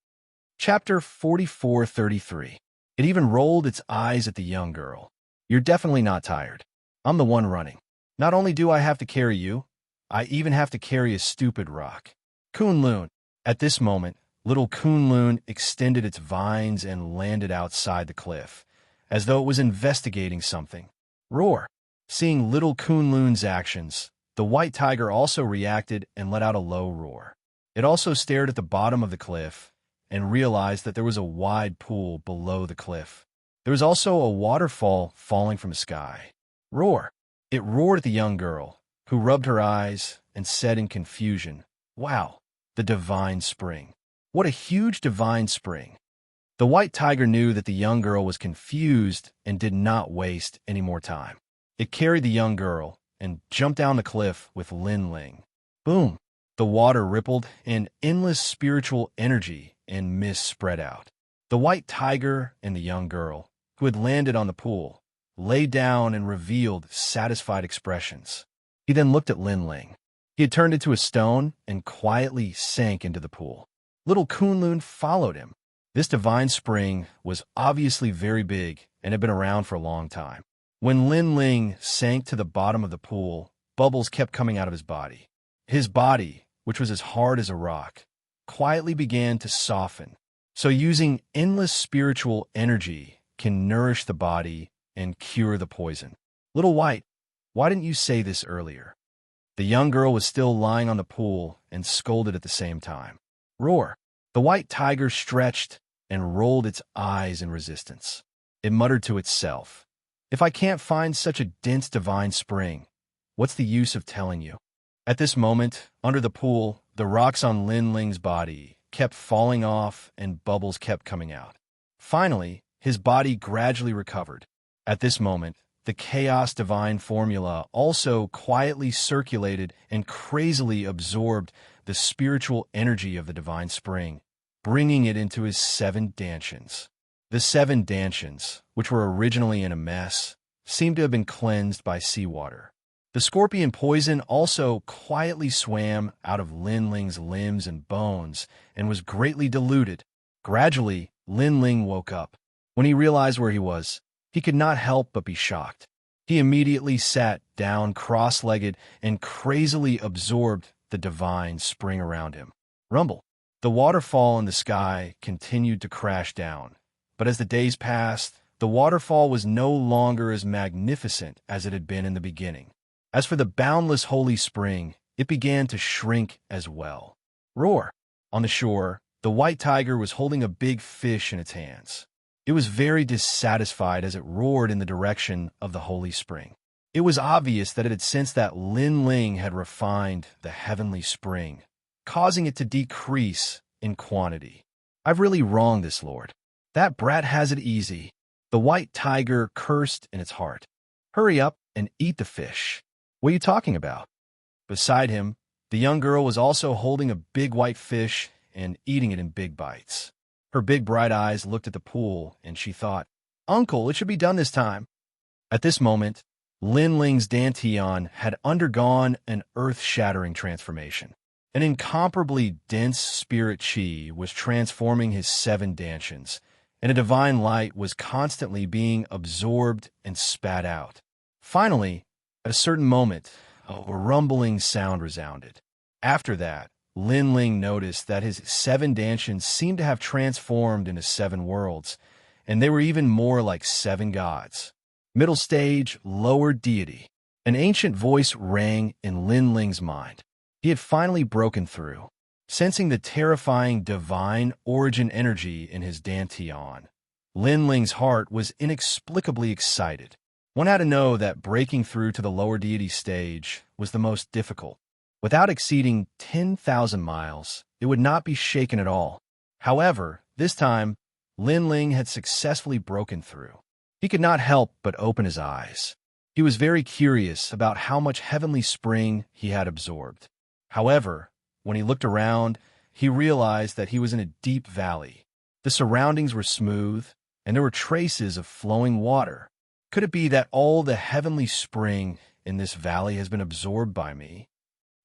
Chapter 44:33. It even rolled its eyes at the young girl. You're definitely not tired. I'm the one running. Not only do I have to carry you, I even have to carry a stupid rock. Kunlun. At this moment, little Kunlun extended its vines and landed outside the cliff, as though it was investigating something. Roar. Seeing little Kunlun's actions, the white tiger also reacted and let out a low roar. It also stared at the bottom of the cliff and realized that there was a wide pool below the cliff. There was also a waterfall falling from the sky. Roar. It roared at the young girl, who rubbed her eyes and said in confusion, "Wow, the divine spring. What a huge divine spring." The white tiger knew that the young girl was confused and did not waste any more time. It carried the young girl and jumped down the cliff with Lin Ling. Boom! The water rippled and endless spiritual energy and mist spread out. The white tiger and the young girl, who had landed on the pool, lay down and revealed satisfied expressions. He then looked at Lin Ling. He had turned into a stone and quietly sank into the pool. Little Kunlun followed him. This divine spring was obviously very big and had been around for a long time. When Lin Ling sank to the bottom of the pool, bubbles kept coming out of his body. His body, which was as hard as a rock, quietly began to soften. So using endless spiritual energy can nourish the body and cure the poison. Little white, why didn't you say this earlier? The young girl was still lying on the pool and scolded at the same time. Roar. The white tiger stretched and rolled its eyes in resistance. It muttered to itself, "If I can't find such a dense divine spring, what's the use of telling you?" At this moment, under the pool, the rocks on Lin Ling's body kept falling off and bubbles kept coming out. Finally, his body gradually recovered. At this moment, the chaos divine formula also quietly circulated and crazily absorbed the spiritual energy of the divine spring, bringing it into his 7 dantians. The 7 dantians, which were originally in a mess, seemed to have been cleansed by seawater. The scorpion poison also quietly swam out of Lin Ling's limbs and bones and was greatly diluted. Gradually, Lin Ling woke up. When he realized where he was, he could not help but be shocked. He immediately sat down cross-legged and crazily absorbed the divine spring around him. Rumble. The waterfall in the sky continued to crash down, but as the days passed, the waterfall was no longer as magnificent as it had been in the beginning. As for the boundless holy spring, it began to shrink as well. Roar. On the shore, the white tiger was holding a big fish in its hands. It was very dissatisfied as it roared in the direction of the holy spring. It was obvious that it had sensed that Lin Ling had refined the heavenly spring, causing it to decrease in quantity. "I've really wronged this lord. That brat has it easy." The white tiger cursed in its heart. "Hurry up and eat the fish." "What are you talking about?" Beside him, the young girl was also holding a big white fish and eating it in big bites. Her big bright eyes looked at the pool, and she thought, "Uncle, it should be done this time." At this moment, Lin Ling's dantian had undergone an earth-shattering transformation. An incomparably dense spirit chi was transforming his 7 dantians, and a divine light was constantly being absorbed and spat out. Finally, at a certain moment, a rumbling sound resounded. After that, Lin Ling noticed that his 7 dantians seemed to have transformed into 7 worlds, and they were even more like 7 gods. Middle stage, lower deity. An ancient voice rang in Lin Ling's mind. He had finally broken through. Sensing the terrifying divine origin energy in his dantian, Lin Ling's heart was inexplicably excited. One had to know that breaking through to the lower deity stage was the most difficult. Without exceeding 10,000 miles, it would not be shaken at all. However, this time, Lin Ling had successfully broken through. He could not help but open his eyes. He was very curious about how much heavenly spring he had absorbed. However, when he looked around, he realized that he was in a deep valley. The surroundings were smooth, and there were traces of flowing water. Could it be that all the heavenly spring in this valley has been absorbed by me?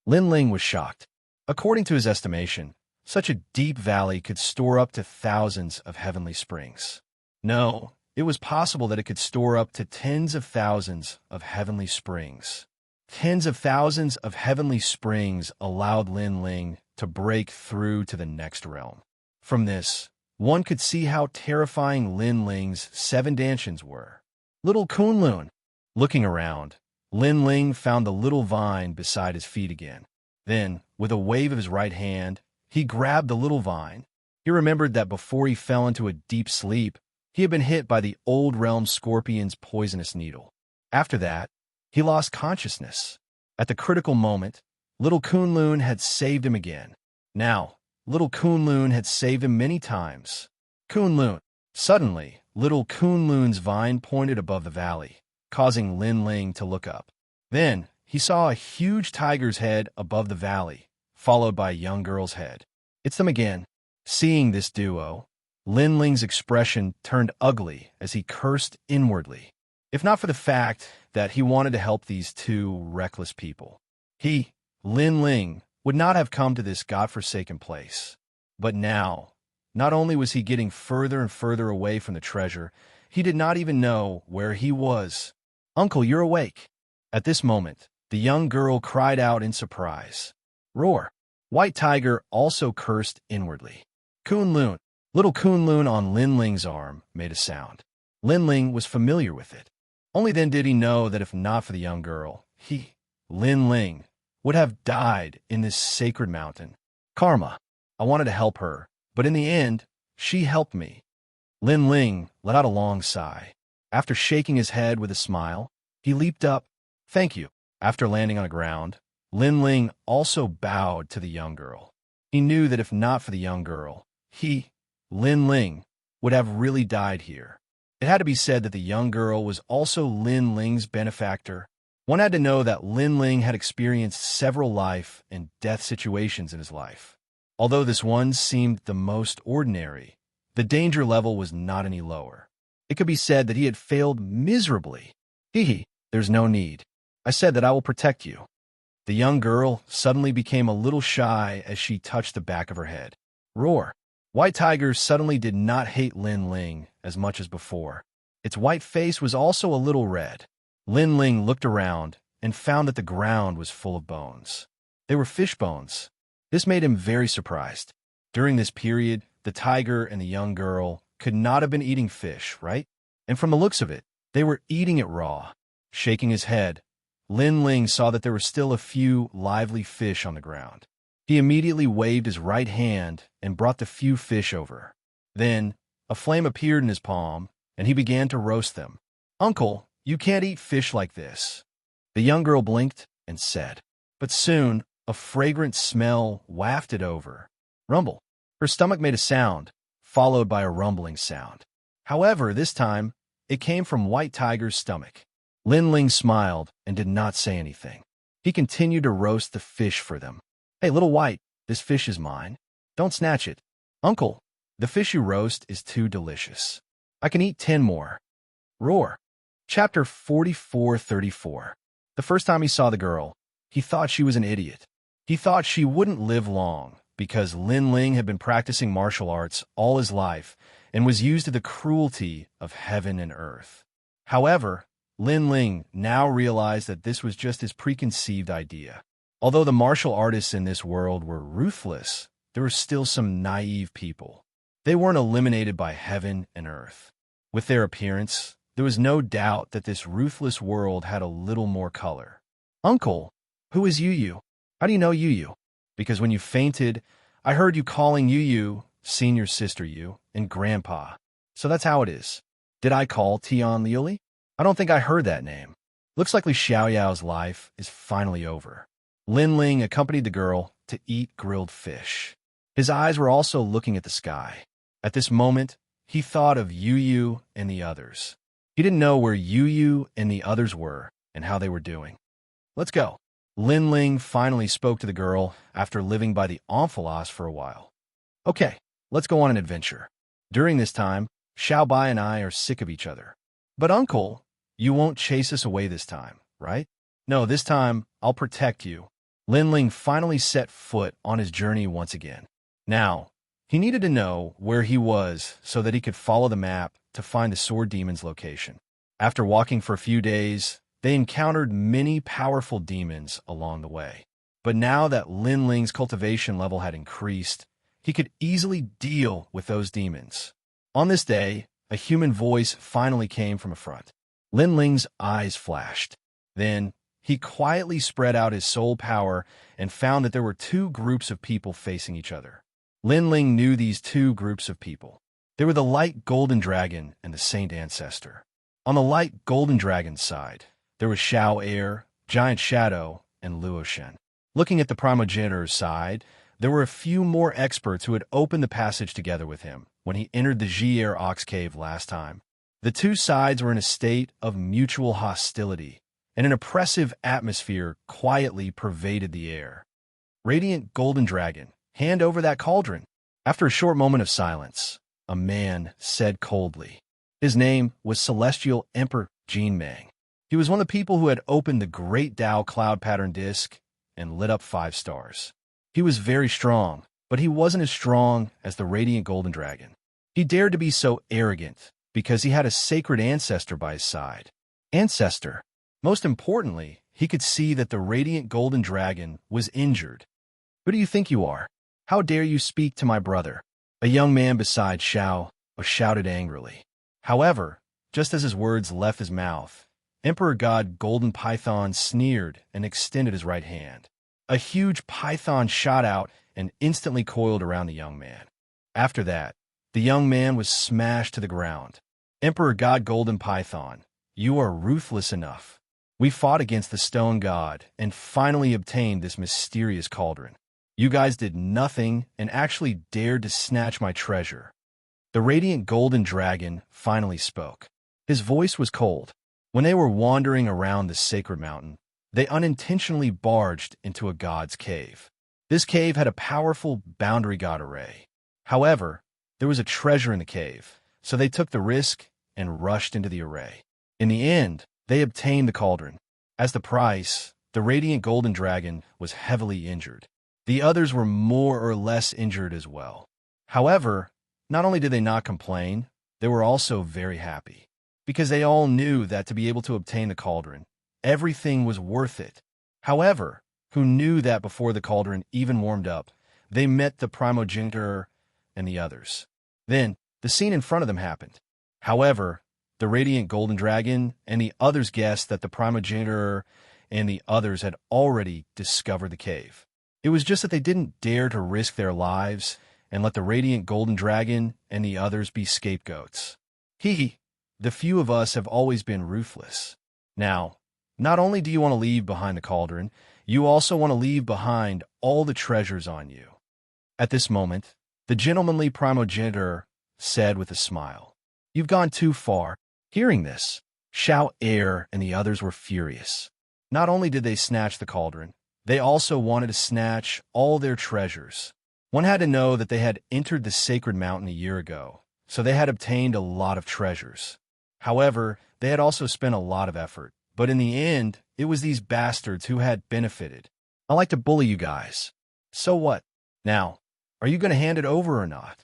Lin Ling was shocked. According to his estimation, such a deep valley could store up to thousands of heavenly springs. No, it was possible that it could store up to tens of thousands of heavenly springs. Tens of thousands of heavenly springs allowed Lin Ling to break through to the next realm. From this, one could see how terrifying Lin Ling's 7 dantians were. Little Kunlun. Looking around, Lin Ling found the little vine beside his feet again. Then, with a wave of his right hand, he grabbed the little vine. He remembered that before he fell into a deep sleep, he had been hit by the old realm scorpion's poisonous needle. After that, he lost consciousness. At the critical moment, little Kunlun had saved him again. Now, little Kunlun had saved him many times. Kunlun. Suddenly, little Kunlun's vine pointed above the valley, causing Lin Ling to look up. Then, he saw a huge tiger's head above the valley, followed by a young girl's head. It's them again. Seeing this duo, Lin Ling's expression turned ugly as he cursed inwardly. If not for the fact that he wanted to help these 2 reckless people, he, Lin Ling, would not have come to this godforsaken place. But now, not only was he getting further and further away from the treasure, he did not even know where he was. "Uncle, you're awake." At this moment, the young girl cried out in surprise. Roar. White Tiger also cursed inwardly. Kunlun. Little Kunlun on Lin Ling's arm made a sound. Lin Ling was familiar with it. Only then did he know that if not for the young girl, he, Lin Ling, would have died in this sacred mountain. Karma. I wanted to help her, but in the end, she helped me. Lin Ling let out a long sigh. After shaking his head with a smile, he leaped up. Thank you. After landing on the ground, Lin Ling also bowed to the young girl. He knew that if not for the young girl, he, Lin Ling, would have really died here. It had to be said that the young girl was also Lin Ling's benefactor. One had to know that Lin Ling had experienced several life and death situations in his life. Although this one seemed the most ordinary, the danger level was not any lower. It could be said that he had failed miserably. There's no need. I said that I will protect you. The young girl suddenly became a little shy as she touched the back of her head. Roar. White Tiger suddenly did not hate Lin Ling as much as before. Its white face was also a little red. Lin Ling looked around and found that the ground was full of bones. They were fish bones. This made him very surprised. During this period, the tiger and the young girl could not have been eating fish, right? And from the looks of it, they were eating it raw. Shaking his head, Lin Ling saw that there were still a few lively fish on the ground. He immediately waved his right hand and brought the few fish over. Then, a flame appeared in his palm, and he began to roast them. Uncle, you can't eat fish like this. The young girl blinked and said. But soon, a fragrant smell wafted over. Rumble. Her stomach made a sound, followed by a rumbling sound. However, this time, it came from White Tiger's stomach. Lin Ling smiled and did not say anything. He continued to roast the fish for them. Hey, little White, this fish is mine. Don't snatch it. Uncle, the fish you roast is too delicious. I can eat 10 more. Roar. Chapter 44:34. The first time he saw the girl, he thought she was an idiot. He thought she wouldn't live long because Lin Ling had been practicing martial arts all his life and was used to the cruelty of heaven and earth. However, Lin Ling now realized that this was just his preconceived idea. Although the martial artists in this world were ruthless, there were still some naive people. They weren't eliminated by heaven and earth. With their appearance, there was no doubt that this ruthless world had a little more color. Uncle, who is Yu? How do you know Yu? Because when you fainted, I heard you calling Yu, senior sister Yu, and Grandpa. So that's how it is. Did I call Tian Liuli? I don't think I heard that name. Looks like Li Xiaoyao's life is finally over. Lin Ling accompanied the girl to eat grilled fish. His eyes were also looking at the sky. At this moment, he thought of Yu and the others. He didn't know where Yu and the others were and how they were doing. Let's go. Lin Ling finally spoke to the girl after living by the Omphalos for a while. Okay, let's go on an adventure. During this time, Xiaobai and I are sick of each other. But uncle, you won't chase us away this time, right? No, this time, I'll protect you. Lin Ling finally set foot on his journey once again. Now, he needed to know where he was so that he could follow the map to find the Sword Demon's location. After walking for a few days, they encountered many powerful demons along the way. But now that Lin Ling's cultivation level had increased, he could easily deal with those demons. On this day, a human voice finally came from a front. Lin Ling's eyes flashed. Then, he quietly spread out his soul power and found that there were two groups of people facing each other. Lin Ling knew these two groups of people. They were the Light Golden Dragon and the Saint Ancestor. On the Light Golden Dragon's side, there was Xiao Air, Giant Shadow, and Luo Shen. Looking at the Primogenitor's side, there were a few more experts who had opened the passage together with him when he entered the Xier Ox Cave last time. The two sides were in a state of mutual hostility, and an oppressive atmosphere quietly pervaded the air. Radiant Golden Dragon, hand over that cauldron. After a short moment of silence, a man said coldly. His name was Celestial Emperor Jin Meng. He was one of the people who had opened the Great Tao Cloud Pattern Disc and lit up 5 stars. He was very strong, but he wasn't as strong as the Radiant Golden Dragon. He dared to be so arrogant because he had a sacred ancestor by his side. Ancestor. Most importantly, he could see that the Radiant Golden Dragon was injured. Who do you think you are? How dare you speak to my brother? A young man beside Xiao shouted angrily. However, just as his words left his mouth, Emperor God Golden Python sneered and extended his right hand. A huge python shot out and instantly coiled around the young man. After that, the young man was smashed to the ground. Emperor God Golden Python, you are ruthless enough. We fought against the Stone God and finally obtained this mysterious cauldron. You guys did nothing and actually dared to snatch my treasure. The Radiant Golden Dragon finally spoke. His voice was cold. When they were wandering around the sacred mountain, they unintentionally barged into a god's cave. This cave had a powerful boundary god array. However, there was a treasure in the cave, so they took the risk and rushed into the array. In the end, they obtained the cauldron. As the price, the Radiant Golden Dragon was heavily injured. The others were more or less injured as well. However, not only did they not complain, they were also very happy, because they all knew that to be able to obtain the cauldron, everything was worth it. However, who knew that before the cauldron even warmed up, they met the Primogenitor and the others. Then, the scene in front of them happened. However, the Radiant Golden Dragon and the others guessed that the Primogenitor and the others had already discovered the cave. It was just that they didn't dare to risk their lives and let the Radiant Golden Dragon and the others be scapegoats. The few of us have always been ruthless. Now, not only do you want to leave behind the cauldron, you also want to leave behind all the treasures on you. At this moment, the gentlemanly Primogenitor said with a smile, You've gone too far. Hearing this, Xiao Air and the others were furious. Not only did they snatch the cauldron, they also wanted to snatch all their treasures. One had to know that they had entered the sacred mountain a year ago, so they had obtained a lot of treasures. However, they had also spent a lot of effort, but in the end, it was these bastards who had benefited. I like to bully you guys. So what? Now, are you going to hand it over or not?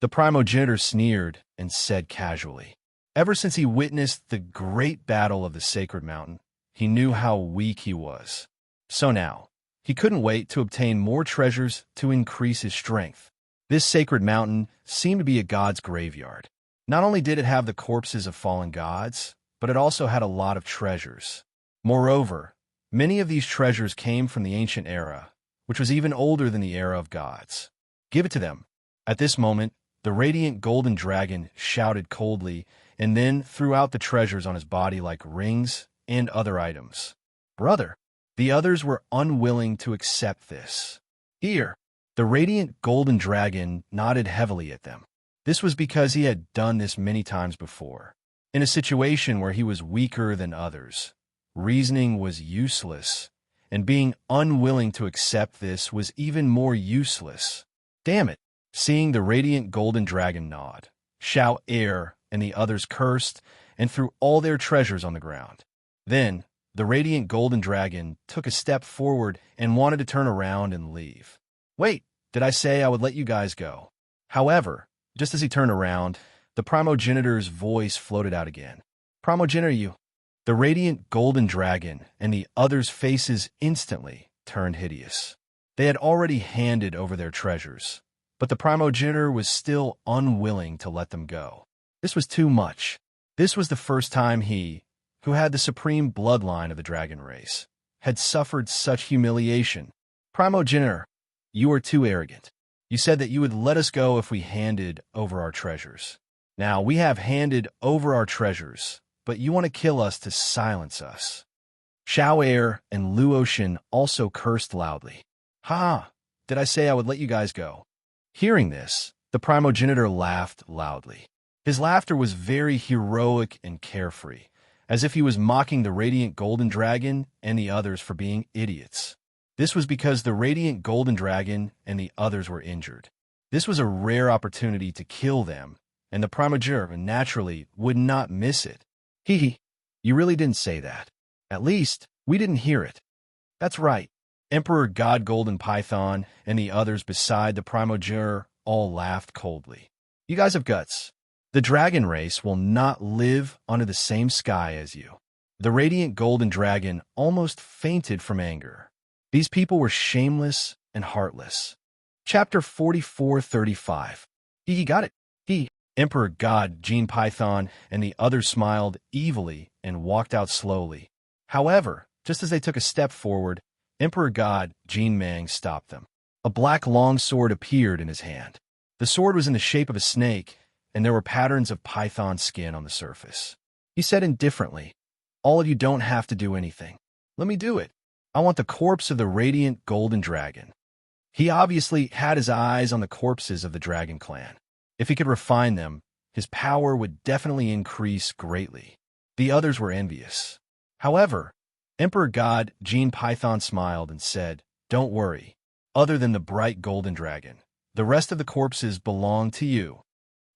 The Primogenitor sneered and said casually. Ever since he witnessed the great battle of the sacred mountain, he knew how weak he was. So now, he couldn't wait to obtain more treasures to increase his strength. This sacred mountain seemed to be a god's graveyard. Not only did it have the corpses of fallen gods, but it also had a lot of treasures. Moreover, many of these treasures came from the ancient era, which was even older than the era of gods. Give it to them. At this moment, the radiant golden dragon shouted coldly and then threw out the treasures on his body like rings and other items. Brother, the others were unwilling to accept this. Here, the radiant golden dragon nodded heavily at them. This was because he had done this many times before. In a situation where he was weaker than others, reasoning was useless, and being unwilling to accept this was even more useless. Damn it! Seeing the radiant golden dragon nod, Xianxia and the others cursed and threw all their treasures on the ground. Then, the radiant golden dragon took a step forward and wanted to turn around and leave. Wait, did I say I would let you guys go? However, just as he turned around, the primogenitor's voice floated out again. Primogenitor, you. The radiant golden dragon and the others' faces instantly turned hideous. They had already handed over their treasures, but the primogenitor was still unwilling to let them go. This was too much. This was the first time he, who had the supreme bloodline of the dragon race, had suffered such humiliation. Primogenitor, you are too arrogant. You said that you would let us go if we handed over our treasures. Now we have handed over our treasures, but you want to kill us to silence us. Xianxia and Luotian also cursed loudly. Ha! Did I say I would let you guys go? Hearing this, the primogenitor laughed loudly. His laughter was very heroic and carefree, as if he was mocking the radiant golden dragon and the others for being idiots. This was because the radiant golden dragon and the others were injured. This was a rare opportunity to kill them, and the primogenitor naturally would not miss it. Hee, you really didn't say that. At least, we didn't hear it. That's right. Emperor God Golden Python and the others beside the primogenitor all laughed coldly. You guys have guts. The dragon race will not live under the same sky as you. The radiant golden dragon almost fainted from anger. These people were shameless and heartless. Chapter 44:35. He got it. Emperor God Gene Python and the others smiled evilly and walked out slowly. However, just as they took a step forward, Emperor God Gene Mang stopped them. A black longsword appeared in his hand. The sword was in the shape of a snake, and there were patterns of python skin on the surface. He said indifferently, "All of you don't have to do anything. Let me do it. I want the corpse of the radiant golden dragon." He obviously had his eyes on the corpses of the dragon clan. If he could refine them, his power would definitely increase greatly. The others were envious. However, Emperor God Gene Python smiled and said, "Don't worry. Other than the bright golden dragon, the rest of the corpses belong to you."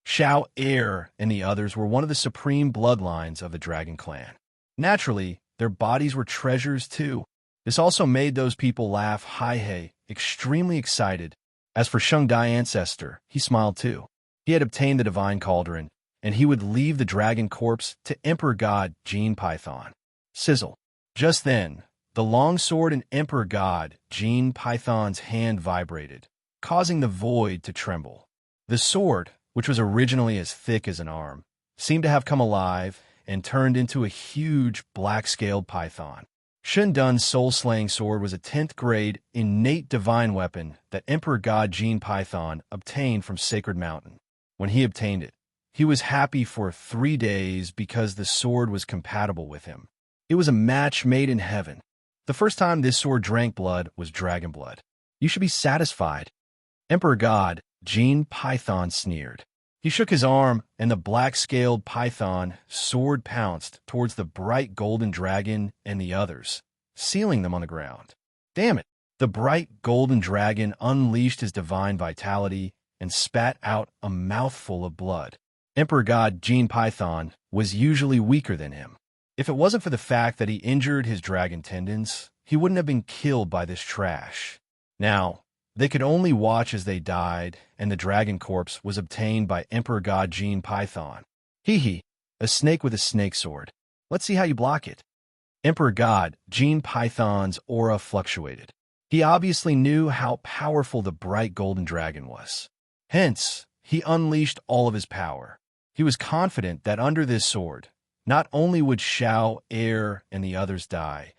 Xianxia and the others were one of the supreme bloodlines of the dragon clan. Naturally, their bodies were treasures too. This also made those people laugh hi-hay, extremely excited. As for Sheng Dai ancestor, he smiled too. He had obtained the divine cauldron, and he would leave the dragon corpse to Emperor God Gene Python. Sizzle. Just then, the longsword in Emperor God Gene Python's hand vibrated, causing the void to tremble. The sword, which was originally as thick as an arm, seemed to have come alive and turned into a huge black-scaled python. Shundun's soul-slaying sword was a 10th grade innate divine weapon that Emperor God Gene Python obtained from Sacred Mountain. When he obtained it, he was happy for 3 days because the sword was compatible with him. It was a match made in heaven. The first time this sword drank blood was dragon blood. You should be satisfied. Emperor God Gene Python sneered. He shook his arm, and the black-scaled python sword pounced towards the bright golden dragon and the others, sealing them on the ground. Damn it! The bright golden dragon unleashed his divine vitality and spat out a mouthful of blood. Emperor God Gene Python was usually weaker than him. If it wasn't for the fact that he injured his dragon tendons, he wouldn't have been killed by this trash. Now, they could only watch as they died, and the dragon corpse was obtained by Emperor God Gene Python. Hee, a snake with a snake sword. Let's see how you block it. Emperor God Gene Python's aura fluctuated. He obviously knew how powerful the bright golden dragon was. Hence, he unleashed all of his power. He was confident that under this sword, not only would Xiao, Air, and the others die,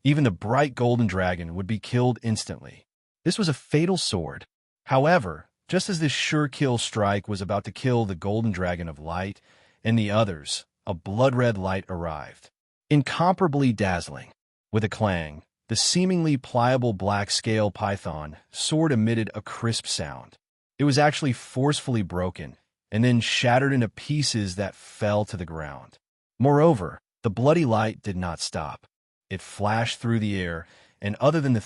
even the bright golden dragon would be killed instantly. This was a fatal sword. However, just as this sure-kill strike was about to kill the golden dragon of light and the others, a blood-red light arrived. Incomparably dazzling. With a clang, the seemingly pliable black scale python sword emitted a crisp sound. It was actually forcefully broken, and then shattered into pieces that fell to the ground. Moreover, the bloody light did not stop. It flashed through the air, and other than the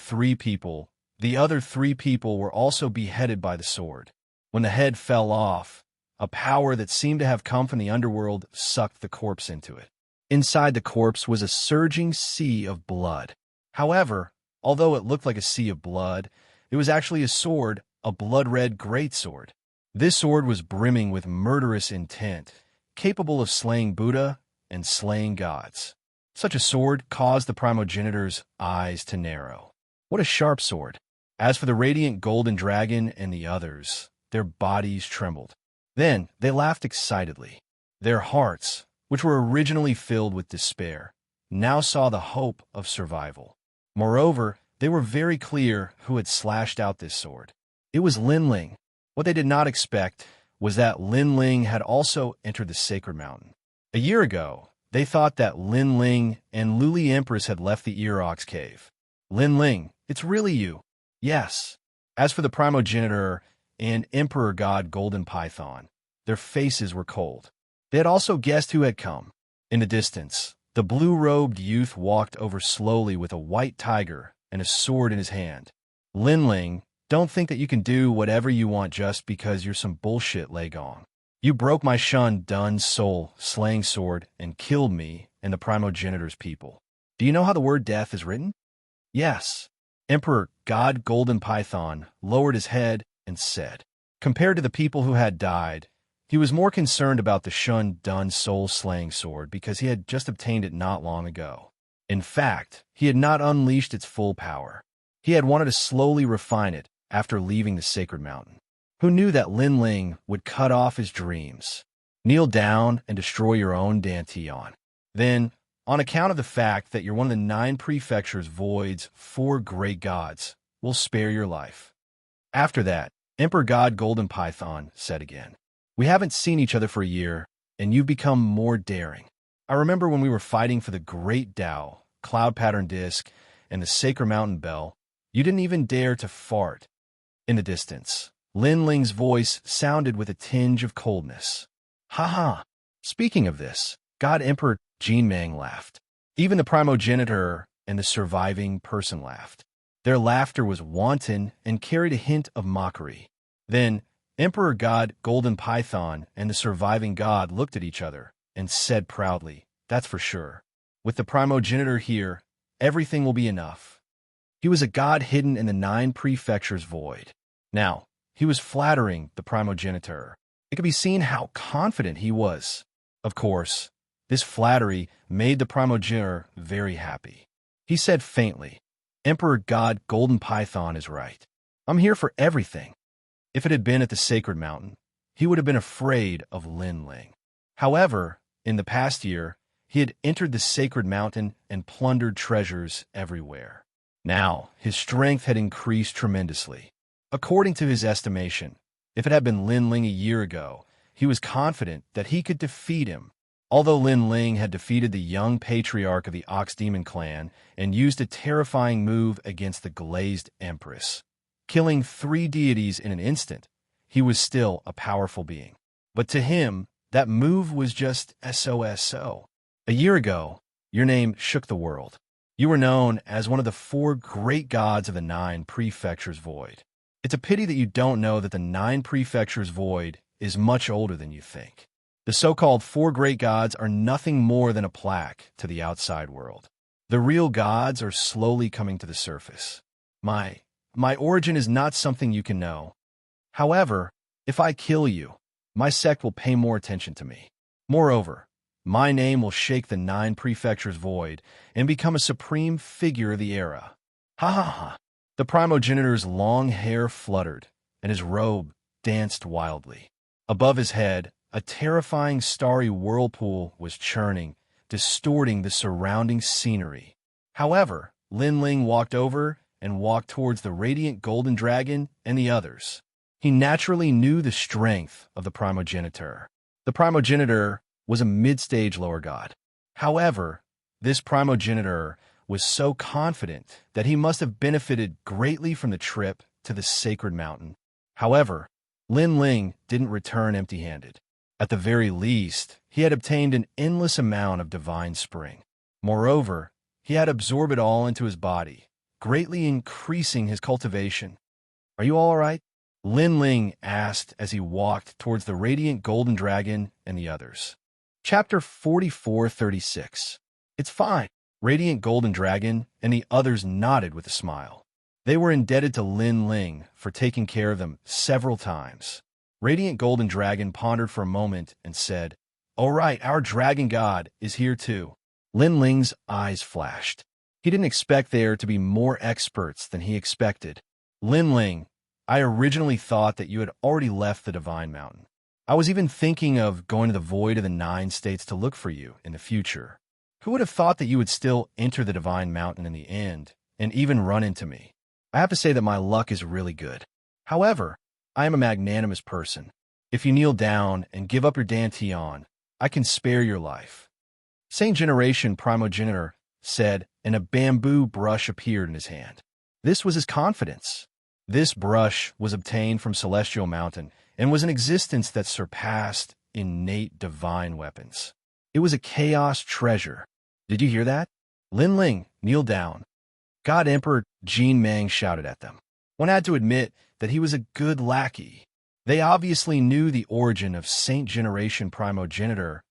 other three people were also beheaded by the sword. When the head fell off, a power that seemed to have come from the underworld sucked the corpse into it. Inside the corpse was a surging sea of blood. However, although it looked like a sea of blood, it was actually a sword, a blood-red greatsword. This sword was brimming with murderous intent, capable of slaying Buddha and slaying gods. Such a sword caused the primogenitor's eyes to narrow. What a sharp sword! As for the radiant golden dragon and the others, their bodies trembled. Then they laughed excitedly. Their hearts, which were originally filled with despair, now saw the hope of survival. Moreover, they were very clear who had slashed out this sword. It was Lin Ling. What they did not expect was that Lin Ling had also entered the sacred mountain. A year ago, they thought that Lin Ling and Luli Empress had left the Ear-Ox cave. Lin Ling, it's really you. Yes. As for the primogenitor and Emperor God Golden Python, their faces were cold. They had also guessed who had come. In the distance, the blue-robed youth walked over slowly with a white tiger and a sword in his hand. Lin Ling, don't think that you can do whatever you want just because you're some bullshit Legong. You broke my Shun Dun's soul-slaying sword and killed me and the primogenitor's people. Do you know how the word death is written? Yes. Emperor God Golden Python lowered his head and said, compared to the people who had died, he was more concerned about the Shun Dun soul-slaying sword because he had just obtained it not long ago. In fact, he had not unleashed its full power. He had wanted to slowly refine it after leaving the sacred mountain. Who knew that Lin Ling would cut off his dreams? Kneel down and destroy your own Dantian. Then, on account of the fact that you're one of the 9 prefectures Void's 4 great gods, we'll spare your life. After that, Emperor God Golden Python said again, we haven't seen each other for a year, and you've become more daring. I remember when we were fighting for the Great Tao, Cloud Pattern Disc, and the Sacred Mountain Bell, you didn't even dare to fart. In the distance, Lin Ling's voice sounded with a tinge of coldness. Ha ha! Speaking of this, God Emperor Jinmang laughed. Even the primogenitor and the surviving person laughed. Their laughter was wanton and carried a hint of mockery. Then, Emperor God Golden Python and the surviving god looked at each other and said proudly, that's for sure. With the primogenitor here, everything will be enough. He was a god hidden in the 9 prefectures void. Now, he was flattering the primogenitor. It could be seen how confident he was. Of course, this flattery made the primogenitor very happy. He said faintly, Emperor God Golden Python is right. I'm here for everything. If it had been at the sacred mountain, he would have been afraid of Lin Ling. However, in the past year, he had entered the sacred mountain and plundered treasures everywhere. Now, his strength had increased tremendously. According to his estimation, if it had been Lin Ling a year ago, he was confident that he could defeat him. Although Lin Ling had defeated the young patriarch of the Ox Demon clan and used a terrifying move against the Glazed Empress, killing 3 deities in an instant, he was still a powerful being. But to him, that move was just SOSO. A year ago, your name shook the world. You were known as one of the 4 great gods of the 9 prefectures void. It's a pity that you don't know that the 9 prefectures void is much older than you think. The so-called 4 great gods are nothing more than a plaque to the outside world. The real gods are slowly coming to the surface. My origin is not something you can know. However, if I kill you, my sect will pay more attention to me. Moreover, my name will shake the 9 prefectures void and become a supreme figure of the era. Ha ha ha! The primogenitor's long hair fluttered, and his robe danced wildly. Above his head, A terrifying starry whirlpool was churning, distorting the surrounding scenery. However, Lin Ling walked over and walked towards the radiant golden dragon and the others. He naturally knew the strength of the primogenitor. The primogenitor was a mid-stage lower god. However, this primogenitor was so confident that he must have benefited greatly from the trip to the sacred mountain. However, Lin Ling didn't return empty-handed. At the very least, he had obtained an endless amount of divine spring. Moreover, he had absorbed it all into his body, greatly increasing his cultivation. "Are you all right?" Lin Ling asked as he walked towards the radiant golden dragon and the others. Chapter 44:36. "It's fine." Radiant golden dragon and the others nodded with a smile. They were indebted to Lin Ling for taking care of them several times. Radiant golden dragon pondered for a moment and said, "All right, our dragon god is here too." Lin Ling's eyes flashed. He didn't expect there to be more experts than he expected. "Lin Ling, I originally thought that you had already left the Divine Mountain. I was even thinking of going to the Void of the 9 States to look for you in the future. Who would have thought that you would still enter the Divine Mountain in the end, and even run into me? I have to say that my luck is really good. However, I am a magnanimous person. If you kneel down and give up your dantian, I can spare your life." Saint Generation Primogenitor said, and a bamboo brush appeared in his hand. This was his confidence. This brush was obtained from Celestial Mountain and was an existence that surpassed innate divine weapons. It was a chaos treasure. Did you hear that? Lin Ling, kneel down. God Emperor Jin Mang shouted at them. One had to admit that he was a good lackey. They obviously knew the origin of Saint Generation Primogenitor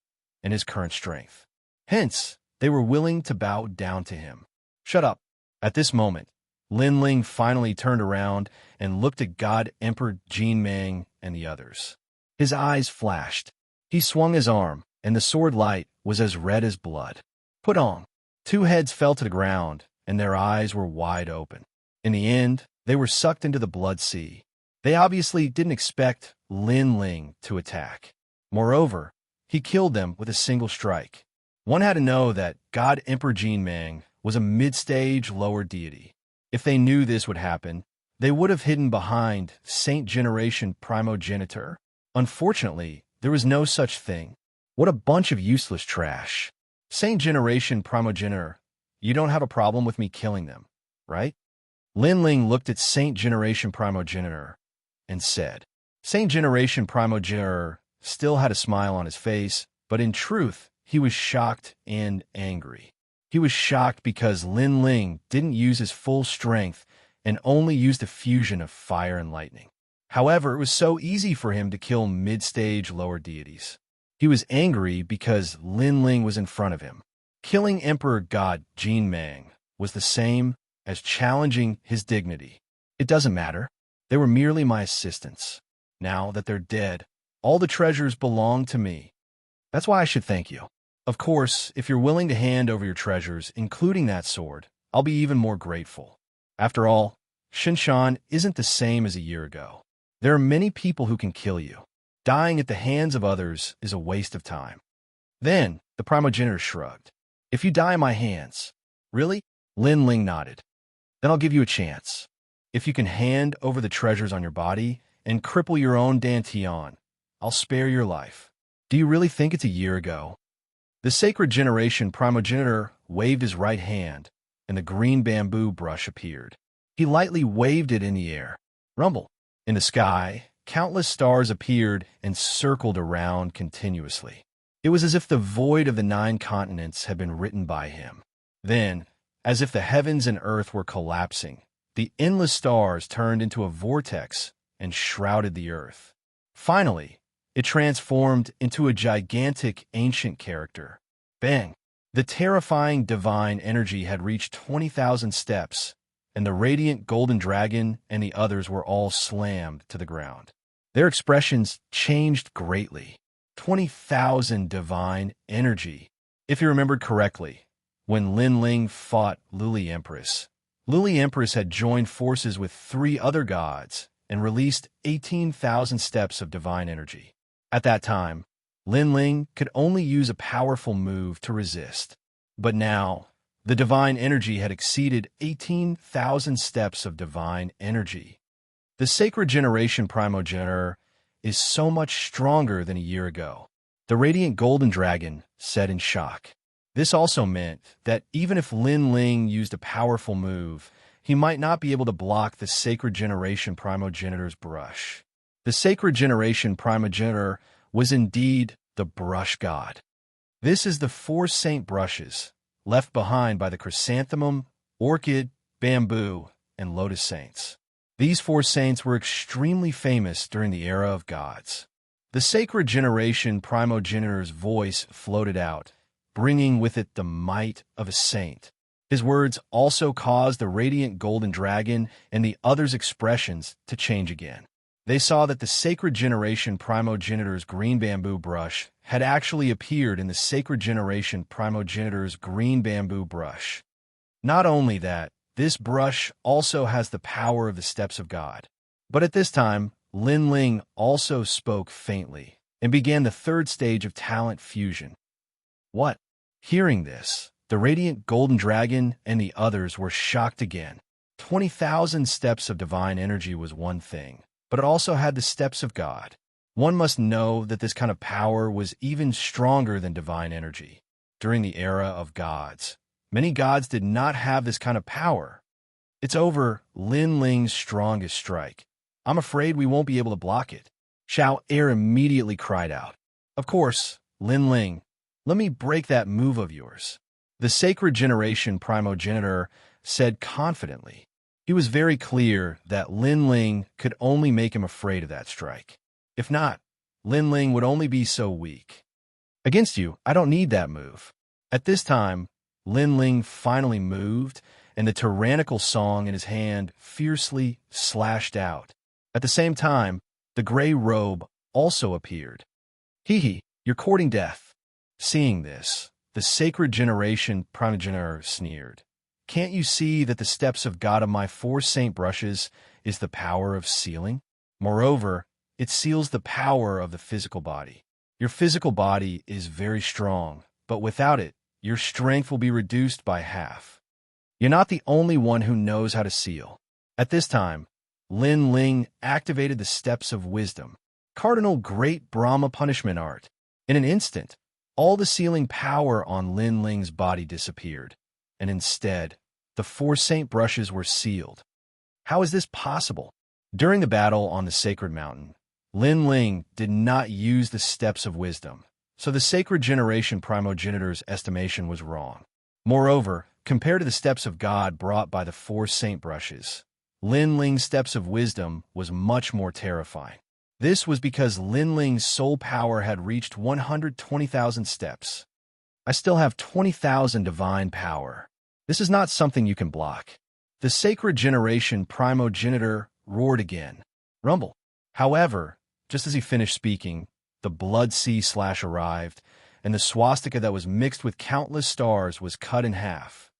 and his current strength. Hence, they were willing to bow down to him. "Shut up." At this moment, Lin Ling finally turned around and looked at God Emperor Jin Mang and the others. His eyes flashed. He swung his arm, and the sword light was as red as blood. "Put on." 2 heads fell to the ground, and their eyes were wide open. In the end, they were sucked into the blood sea. They obviously didn't expect Lin Ling to attack. Moreover, he killed them with a single strike. One had to know that God Emperor Jin Mang was a mid-stage lower deity. If they knew this would happen, they would have hidden behind Saint Generation Primogenitor. Unfortunately, there was no such thing. What a bunch of useless trash. Saint Generation Primogenitor, you don't have a problem with me killing them, right? Lin Ling looked at Saint Generation Primogenitor and said. Saint Generation Primogenitor still had a smile on his face, but in truth, he was shocked and angry. He was shocked because Lin Ling didn't use his full strength and only used a fusion of fire and lightning. However, it was so easy for him to kill mid-stage lower deities. He was angry because Lin Ling was in front of him. Killing Emperor God Jin Mang was the same as challenging his dignity. It doesn't matter. They were merely my assistants. Now that they're dead, all the treasures belong to me. That's why I should thank you. Of course, if you're willing to hand over your treasures, including that sword, I'll be even more grateful. After all, Xianxia isn't the same as a year ago. There are many people who can kill you. Dying at the hands of others is a waste of time. Then, the primogenitor shrugged. If you die in my hands, really? Lin Ling nodded. Then I'll give you a chance. If you can hand over the treasures on your body and cripple your own dantian, I'll spare your life. Do you really think it's a year ago? The Sacred Generation Primogenitor waved his right hand, and the green bamboo brush appeared. He lightly waved it in the air. Rumble. In the sky, countless stars appeared and circled around continuously. It was as if the void of the 9 continents had been written by him. Then, as if the heavens and earth were collapsing, the endless stars turned into a vortex and shrouded the earth. Finally, it transformed into a gigantic ancient character. Bang! The terrifying divine energy had reached 20,000 steps, and the radiant golden dragon and the others were all slammed to the ground. Their expressions changed greatly. 20,000 divine energy. If you remembered correctly, when Lin Ling fought Luli Empress had joined forces with 3 other gods and released 18,000 steps of divine energy. At that time, Lin Ling could only use a powerful move to resist. But now, the divine energy had exceeded 18,000 steps of divine energy. The sacred generation primogenitor is so much stronger than a year ago. The radiant golden dragon said in shock. This also meant that even if Lin Ling used a powerful move, he might not be able to block the sacred generation primogenitor's brush. The sacred generation primogenitor was indeed the brush god. This is the 4 saint brushes left behind by the chrysanthemum, orchid, bamboo, and lotus saints. These 4 saints were extremely famous during the era of gods. The sacred generation primogenitor's voice floated out, bringing with it the might of a saint. His words also caused the radiant golden dragon and the others' expressions to change again. They saw that the sacred generation primogenitor's green bamboo brush had actually appeared in the sacred generation primogenitor's green bamboo brush. Not only that, this brush also has the power of the steps of God. But at this time, Lin Ling also spoke faintly and began the 3rd stage of talent fusion. What? Hearing this, the radiant golden dragon and the others were shocked again. 20,000 steps of divine energy was one thing, but it also had the steps of God. One must know that this kind of power was even stronger than divine energy. During the era of gods, many gods did not have this kind of power. It's over Lin Ling's strongest strike. I'm afraid we won't be able to block it. Xiao Er immediately cried out. Of course, Lin Ling, let me break that move of yours. The sacred generation primogenitor said confidently. He was very clear that Lin Ling could only make him afraid of that strike. If not, Lin Ling would only be so weak. Against you, I don't need that move. At this time, Lin Ling finally moved, and the tyrannical song in his hand fiercely slashed out. At the same time, the gray robe also appeared. Hee, you're courting death. Seeing this, the sacred generation primogenitor sneered. Can't you see that the steps of God of my 4 saint brushes is the power of sealing? Moreover, it seals the power of the physical body. Your physical body is very strong, but without it, your strength will be reduced by half. You're not the only one who knows how to seal. At this time, Lin Ling activated the steps of wisdom, cardinal great Brahma punishment art. In an instant, all the sealing power on Lin Ling's body disappeared, and instead, the 4 saint brushes were sealed. How is this possible? During the battle on the sacred mountain, Lin Ling did not use the steps of wisdom, so the sacred generation primogenitor's estimation was wrong. Moreover, compared to the steps of God brought by the 4 saint brushes, Lin Ling's steps of wisdom was much more terrifying. This was because Lin Ling's soul power had reached 120,000 steps. I still have 20,000 divine power. This is not something you can block. The sacred generation primogenitor roared again. Rumble. However, just as he finished speaking, the blood sea slash arrived, and the swastika that was mixed with countless stars was cut in half.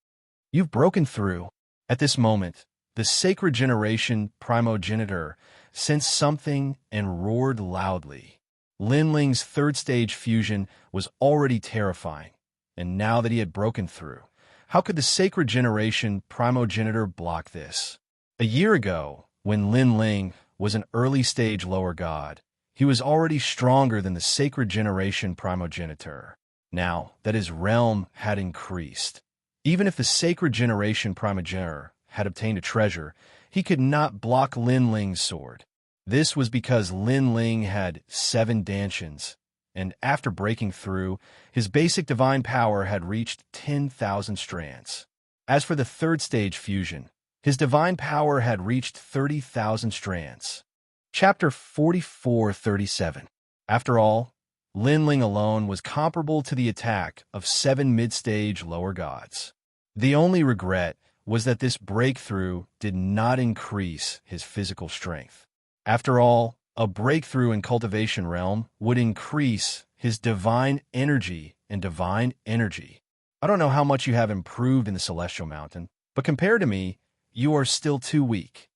You've broken through. At this moment, the sacred generation primogenitor sensed something and roared loudly. Lin Ling's 3rd stage fusion was already terrifying, and now that he had broken through, how could the sacred generation primogenitor block this? A year ago, when Lin Ling was an early stage lower god, he was already stronger than the sacred generation primogenitor. Now that his realm had increased, even if the sacred generation primogenitor had obtained a treasure, he could not block Lin Ling's sword. This was because Lin Ling had 7 dantians, and after breaking through, his basic divine power had reached 10,000 strands. As for the 3rd stage fusion, his divine power had reached 30,000 strands. Chapter 44:37. After all, Lin Ling alone was comparable to the attack of 7 mid-stage lower gods. The only regret was that this breakthrough did not increase his physical strength. After all, a breakthrough in cultivation realm would increase his divine energy and divine energy. I don't know how much you have improved in the Celestial Mountain, but compared to me, you are still too weak.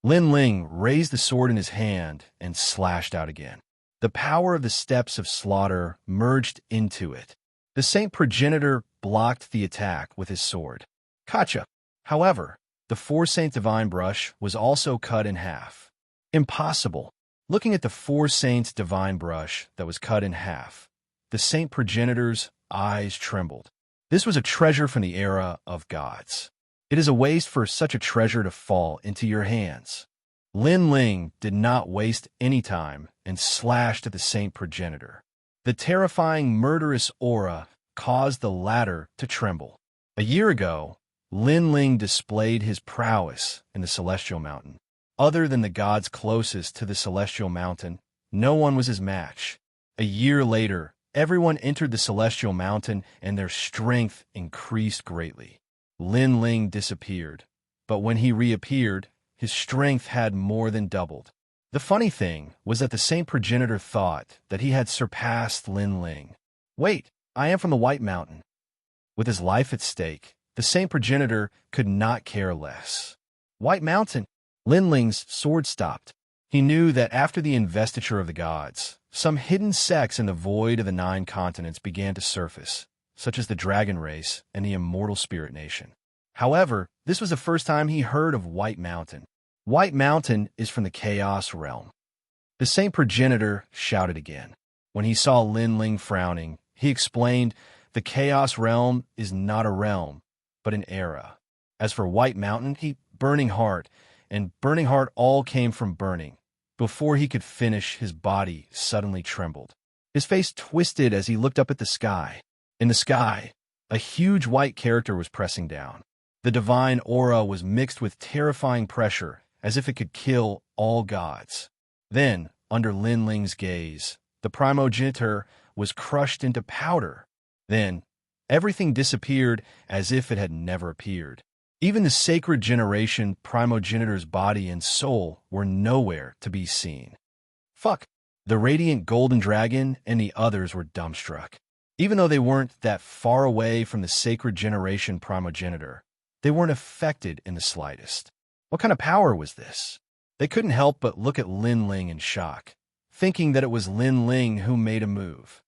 Lin Ling raised the sword in his hand and slashed out again. The power of the steps of slaughter merged into it. The saint progenitor blocked the attack with his sword. Gotcha. However, the four-saint divine brush was also cut in half. Impossible. Looking at the four saints' divine brush that was cut in half, the saint progenitor's eyes trembled. This was a treasure from the era of gods. It is a waste for such a treasure to fall into your hands. Lin Ling did not waste any time and slashed at the saint progenitor. The terrifying murderous aura caused the latter to tremble. A year ago, Lin Ling displayed his prowess in the Celestial Mountain. Other than the gods closest to the Celestial Mountain, no one was his match. A year later, everyone entered the Celestial Mountain and their strength increased greatly. Lin Ling disappeared, but when he reappeared, his strength had more than doubled. The funny thing was that the Saint Progenitor thought that he had surpassed Lin Ling. Wait, I am from the White Mountain. With his life at stake, the Saint Progenitor could not care less. White Mountain. Lin Ling's sword stopped. He knew that after the investiture of the gods, some hidden sects in the void of the 9 continents began to surface, such as the Dragon Race and the Immortal Spirit Nation. However, this was the first time he heard of White Mountain. White Mountain is from the Chaos Realm. The Saint Progenitor shouted again. When he saw Lin Ling frowning, he explained, the Chaos Realm is not a realm, but an era. As for White Mountain, Burning Heart, and Burning Heart all came from burning. Before he could finish, his body suddenly trembled. His face twisted as he looked up at the sky. In the sky, a huge white character was pressing down. The divine aura was mixed with terrifying pressure, as if it could kill all gods. Then, under Lin Ling's gaze, the primogenitor was crushed into powder. Then, everything disappeared as if it had never appeared. Even the sacred generation primogenitor's body and soul were nowhere to be seen. Fuck! The radiant golden dragon and the others were dumbstruck. Even though they weren't that far away from the sacred generation primogenitor, they weren't affected in the slightest. What kind of power was this? They couldn't help but look at Lin Ling in shock, thinking that it was Lin Ling who made a move.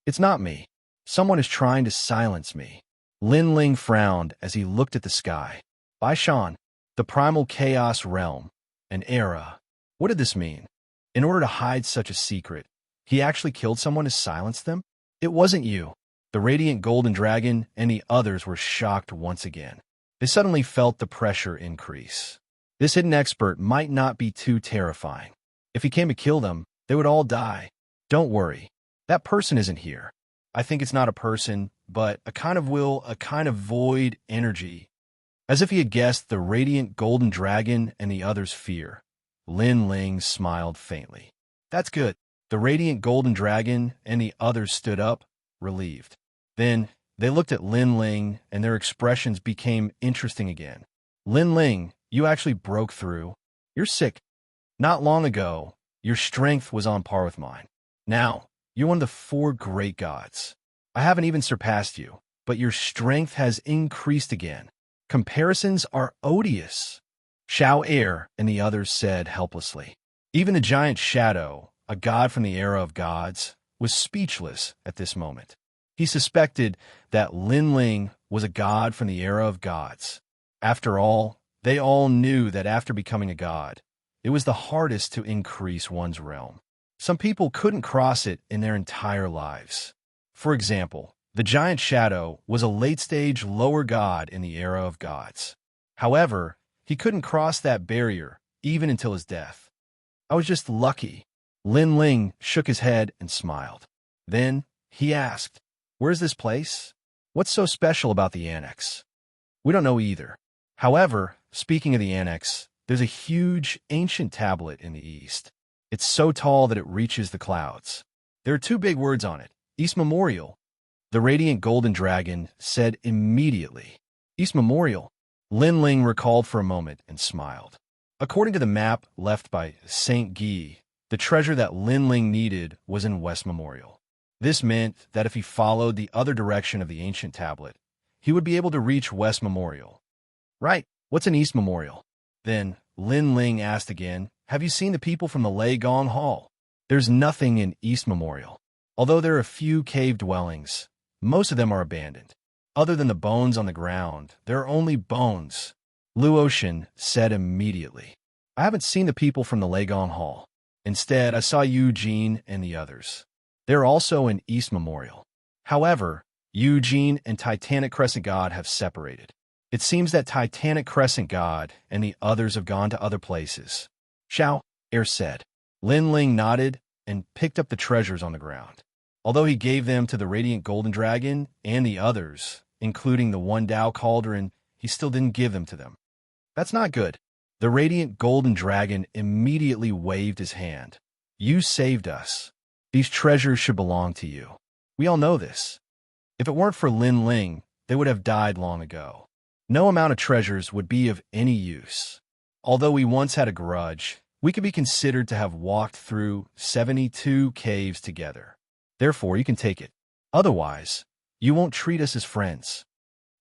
It's not me. Someone is trying to silence me. Lin Ling frowned as he looked at the sky. Bai Shan, the primal chaos realm, an era. What did this mean? In order to hide such a secret, he actually killed someone to silence them? It wasn't you. The radiant golden dragon and the others were shocked once again. They suddenly felt the pressure increase. This hidden expert might not be too terrifying. If he came to kill them, they would all die. Don't worry. That person isn't here. I think it's not a person, but a kind of will, a kind of void energy. As if he had guessed the radiant golden dragon and the others' fear, Lin Ling smiled faintly. That's good. The radiant golden dragon and the others stood up, relieved. Then they looked at Lin Ling and their expressions became interesting again. Lin Ling, you actually broke through. You're sick. Not long ago, your strength was on par with mine. Now, you're one of the 4 great gods. I haven't even surpassed you, but your strength has increased again. Comparisons are odious. Xiao Air and the others said helplessly. Even the giant Shadow, a god from the era of gods, was speechless at this moment. He suspected that Lin Ling was a god from the era of gods. After all, they all knew that after becoming a god, it was the hardest to increase one's realm. Some people couldn't cross it in their entire lives. For example, the giant Shadow was a late-stage lower god in the era of gods. However, he couldn't cross that barrier even until his death. I was just lucky. Lin Ling shook his head and smiled. Then he asked, where's this place? What's so special about the annex? We don't know either. However, speaking of the annex, there's a huge ancient tablet in the east. It's so tall that it reaches the clouds. There are 2 big words on it, East Memorial. The radiant golden dragon said immediately, East Memorial. Lin Ling recalled for a moment and smiled. According to the map left by Saint Guy, the treasure that Lin Ling needed was in West Memorial. This meant that if he followed the other direction of the ancient tablet, he would be able to reach West Memorial. Right, what's an East Memorial? Then Lin Ling asked again, have you seen the people from the Lei Gong Hall? There's nothing in East Memorial. Although there are a few cave dwellings, most of them are abandoned. Other than the bones on the ground, there are only bones. Luotian said immediately. I haven't seen the people from the Lagon Hall. Instead, I saw Eugene and the others. They're also in East Memorial. However, Eugene and Titanic Crescent God have separated. It seems that Titanic Crescent God and the others have gone to other places. Xiao Er said. Lin Ling nodded and picked up the treasures on the ground. Although he gave them to the Radiant Golden Dragon and the others, including the One Dao Cauldron, he still didn't give them to them. That's not good. The Radiant Golden Dragon immediately waved his hand. You saved us. These treasures should belong to you. We all know this. If it weren't for Lin Ling, they would have died long ago. No amount of treasures would be of any use. Although we once had a grudge, we could be considered to have walked through 72 caves together. Therefore, you can take it. Otherwise, you won't treat us as friends.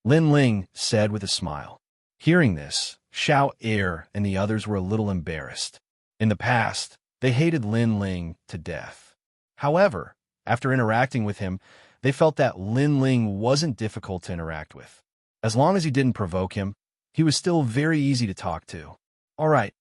Lin Ling said with a smile. Hearing this, Xiao Er and the others were a little embarrassed. In the past, they hated Lin Ling to death. However, after interacting with him, they felt that Lin Ling wasn't difficult to interact with. As long as he didn't provoke him, he was still very easy to talk to. All right,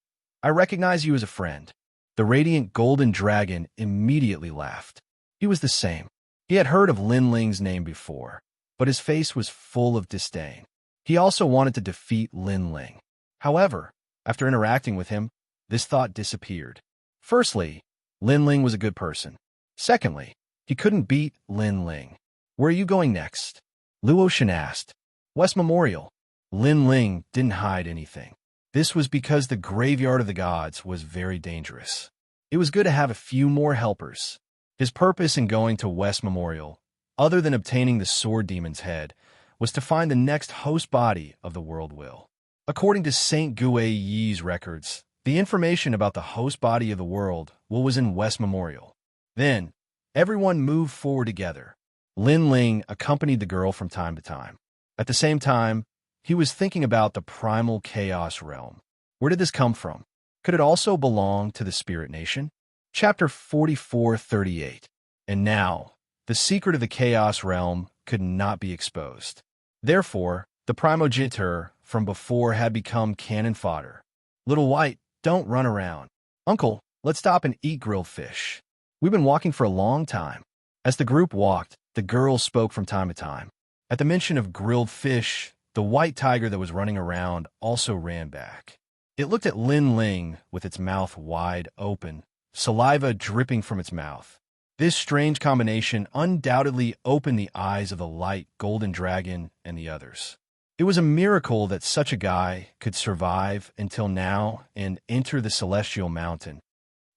I recognize you as a friend. The Radiant Golden Dragon immediately laughed. He was the same. He had heard of Lin Ling's name before, but his face was full of disdain. He also wanted to defeat Lin Ling. However, after interacting with him, this thought disappeared. Firstly, Lin Ling was a good person. Secondly, he couldn't beat Lin Ling. Where are you going next? Luotian asked. West Memorial. Lin Ling didn't hide anything. This was because the Graveyard of the Gods was very dangerous. It was good to have a few more helpers. His purpose in going to West Memorial, other than obtaining the Sword Demon's head, was to find the next host body of the world will. According to St. Gue Yi's records, the information about the host body of the world will was in West Memorial. Then, everyone moved forward together. Lin Ling accompanied the girl from time to time. At the same time, he was thinking about the primal chaos realm. Where did this come from? Could it also belong to the Spirit Nation? Chapter 44:38. And now, the secret of the chaos realm could not be exposed. Therefore, the primogeniture from before had become cannon fodder. Little White, don't run around. Uncle, let's stop and eat grilled fish. We've been walking for a long time. As the group walked, the girl spoke from time to time. At the mention of grilled fish, the white tiger that was running around also ran back. It looked at Lin Ling with its mouth wide open, saliva dripping from its mouth. This strange combination undoubtedly opened the eyes of the light golden dragon and the others. It was a miracle that such a guy could survive until now and enter the celestial mountain.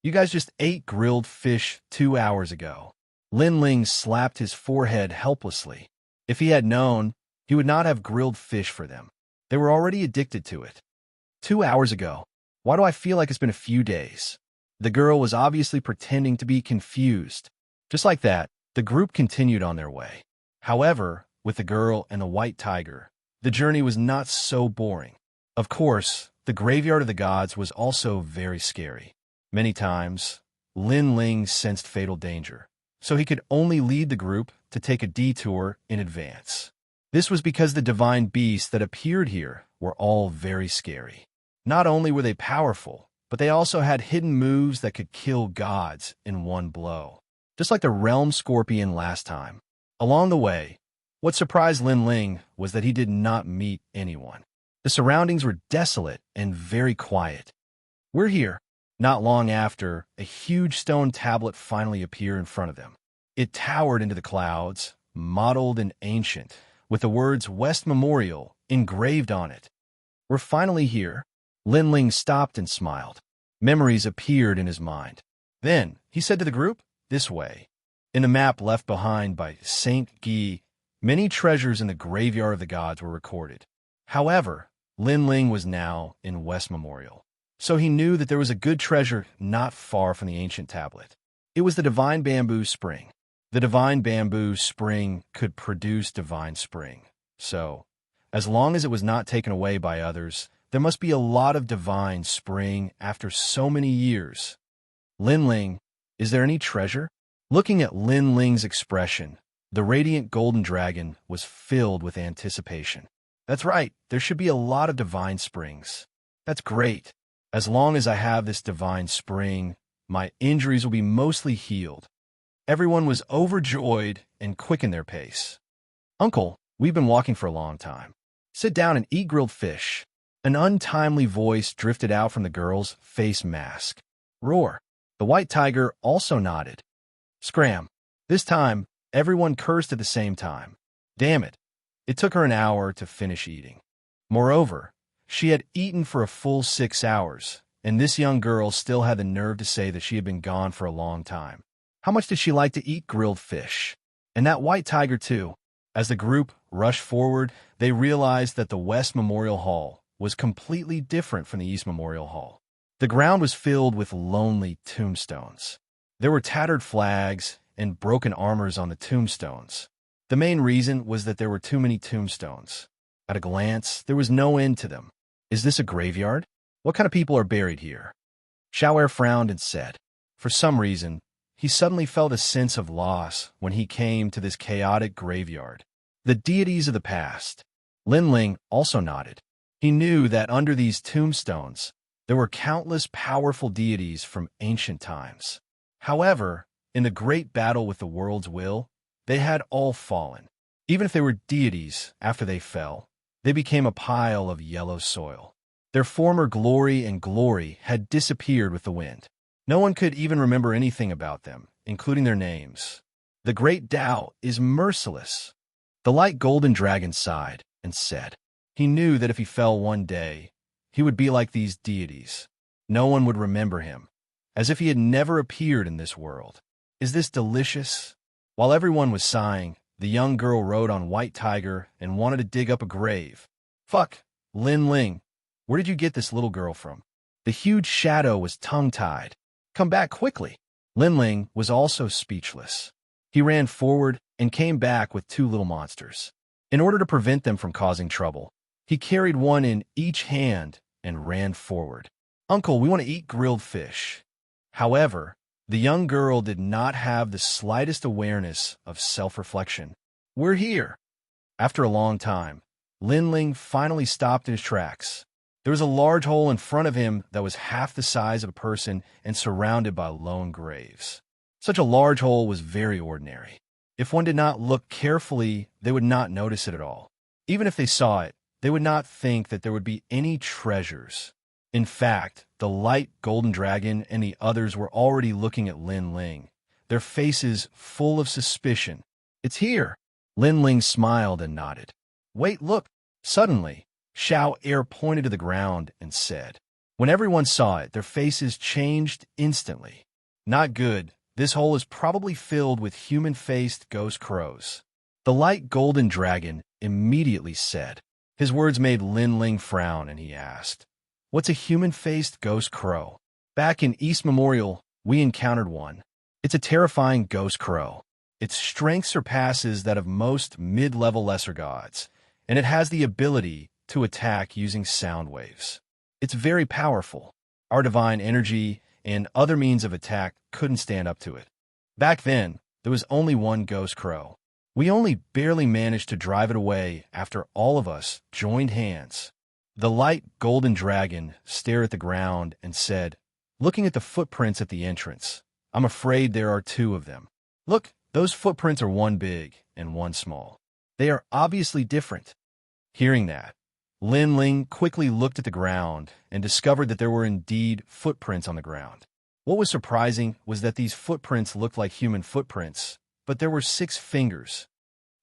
You guys just ate grilled fish 2 hours ago. Lin Ling slapped his forehead helplessly. If he had known, he would not have grilled fish for them. They were already addicted to it. 2 hours ago. Why do I feel like it's been a few days? The girl was obviously pretending to be confused. Just like that, the group continued on their way. However, with the girl and the white tiger, the journey was not so boring. Of course, the Graveyard of the Gods was also very scary. Many times, Lin Ling sensed fatal danger, so he could only lead the group to take a detour in advance. This was because the divine beasts that appeared here were all very scary. Not only were they powerful, but they also had hidden moves that could kill gods in one blow, just like the Realm Scorpion last time. Along the way, what surprised Lin Ling was that he did not meet anyone. The surroundings were desolate and very quiet. We're here. Not long after, a huge stone tablet finally appeared in front of them. It towered into the clouds, mottled and ancient, with the words West Memorial engraved on it. We're finally here. Lin Ling stopped and smiled. Memories appeared in his mind. Then, he said to the group, this way. In the map left behind by St. Guy, many treasures in the Graveyard of the Gods were recorded. However, Lin Ling was now in West Memorial, so he knew that there was a good treasure not far from the ancient tablet. It was the Divine Bamboo Spring. The Divine Bamboo Spring could produce Divine Spring. So, as long as it was not taken away by others, there must be a lot of Divine Spring after so many years. Lin Ling Is there any treasure? Looking at Lin Ling's expression, the radiant golden dragon was filled with anticipation. That's right, there should be a lot of divine springs. That's great. As long as I have this divine spring, my injuries will be mostly healed. Everyone was overjoyed and quickened their pace. Uncle, we've been walking for a long time. Sit down and eat grilled fish. An untimely voice drifted out from the girl's face mask. Roar. The white tiger also nodded. Scram. This time, everyone cursed at the same time. Damn it. It took her an hour to finish eating. Moreover, she had eaten for a full 6 hours, and this young girl still had the nerve to say that she had been gone for a long time. How much did she like to eat grilled fish? And that white tiger, too. As the group rushed forward, they realized that the West Memorial Hall was completely different from the East Memorial Hall. The ground was filled with lonely tombstones. There were tattered flags and broken armors on the tombstones. The main reason was that there were too many tombstones. At a glance, there was no end to them. Is this a graveyard? What kind of people are buried here? Xiao'er frowned and said. For some reason, he suddenly felt a sense of loss when he came to this chaotic graveyard. The deities of the past. Lin Ling also nodded. He knew that under these tombstones, there were countless powerful deities from ancient times. However, in the great battle with the world's will, they had all fallen. Even if they were deities, after they fell, they became a pile of yellow soil. Their former glory and glory had disappeared with the wind. No one could even remember anything about them, including their names. The great Tao is merciless. The light golden dragon sighed and said, he knew that if he fell one day, he would be like these deities. No one would remember him, as if he had never appeared in this world. Is this delicious? While everyone was sighing, the young girl rode on White Tiger and wanted to dig up a grave. Fuck, Lin Ling, where did you get this little girl from? The huge shadow was tongue-tied. Come back quickly. Lin Ling was also speechless. He ran forward and came back with 2 little monsters. In order to prevent them from causing trouble, he carried one in each hand and ran forward. Uncle, we want to eat grilled fish. However, the young girl did not have the slightest awareness of self-reflection. We're here. After a long time, Lin Ling finally stopped in his tracks. There was a large hole in front of him that was half the size of a person and surrounded by lone graves. Such a large hole was very ordinary. If one did not look carefully, they would not notice it at all. Even if they saw it, they would not think that there would be any treasures. In fact, the light golden dragon and the others were already looking at Lin Ling, their faces full of suspicion. It's here. Lin Ling smiled and nodded. Wait, look. Suddenly, Xiao'er pointed to the ground and said. When everyone saw it, their faces changed instantly. Not good. This hole is probably filled with human-faced ghost crows. The light golden dragon immediately said. His words made Lin Ling frown, and he asked, what's a human-faced ghost crow? Back in East Memorial, we encountered one. It's a terrifying ghost crow. Its strength surpasses that of most mid-level lesser gods, and it has the ability to attack using sound waves. It's very powerful. Our divine energy and other means of attack couldn't stand up to it. Back then, there was only one ghost crow. We only barely managed to drive it away after all of us joined hands. The light golden dragon stared at the ground and said, looking at the footprints at the entrance, I'm afraid there are 2 of them. Look, those footprints are one big and one small. They are obviously different. Hearing that, Lin Ling quickly looked at the ground and discovered that there were indeed footprints on the ground. What was surprising was that these footprints looked like human footprints, but there were 6 fingers.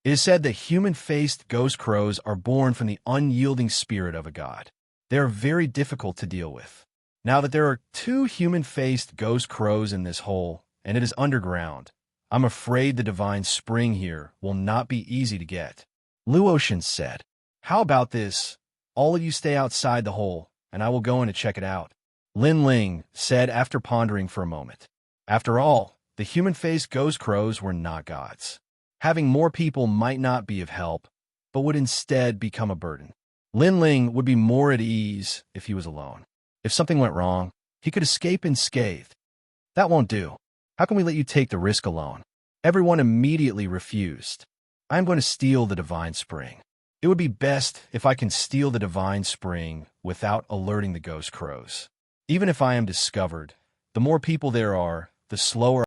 It is said that human-faced ghost crows are born from the unyielding spirit of a god. They are very difficult to deal with. Now that there are 2 human-faced ghost crows in this hole, and it is underground, I'm afraid the divine spring here will not be easy to get. Luotian said, how about this? All of you stay outside the hole, and I will go in to check it out. Lin Ling said after pondering for a moment. After all, the human-faced ghost crows were not gods. Having more people might not be of help, but would instead become a burden. Lin Ling would be more at ease if he was alone. If something went wrong, he could escape unscathed. That won't do. How can we let you take the risk alone? Everyone immediately refused. I'm going to steal the divine spring. It would be best if I can steal the divine spring without alerting the ghost crows. Even if I am discovered, the more people there are, the slower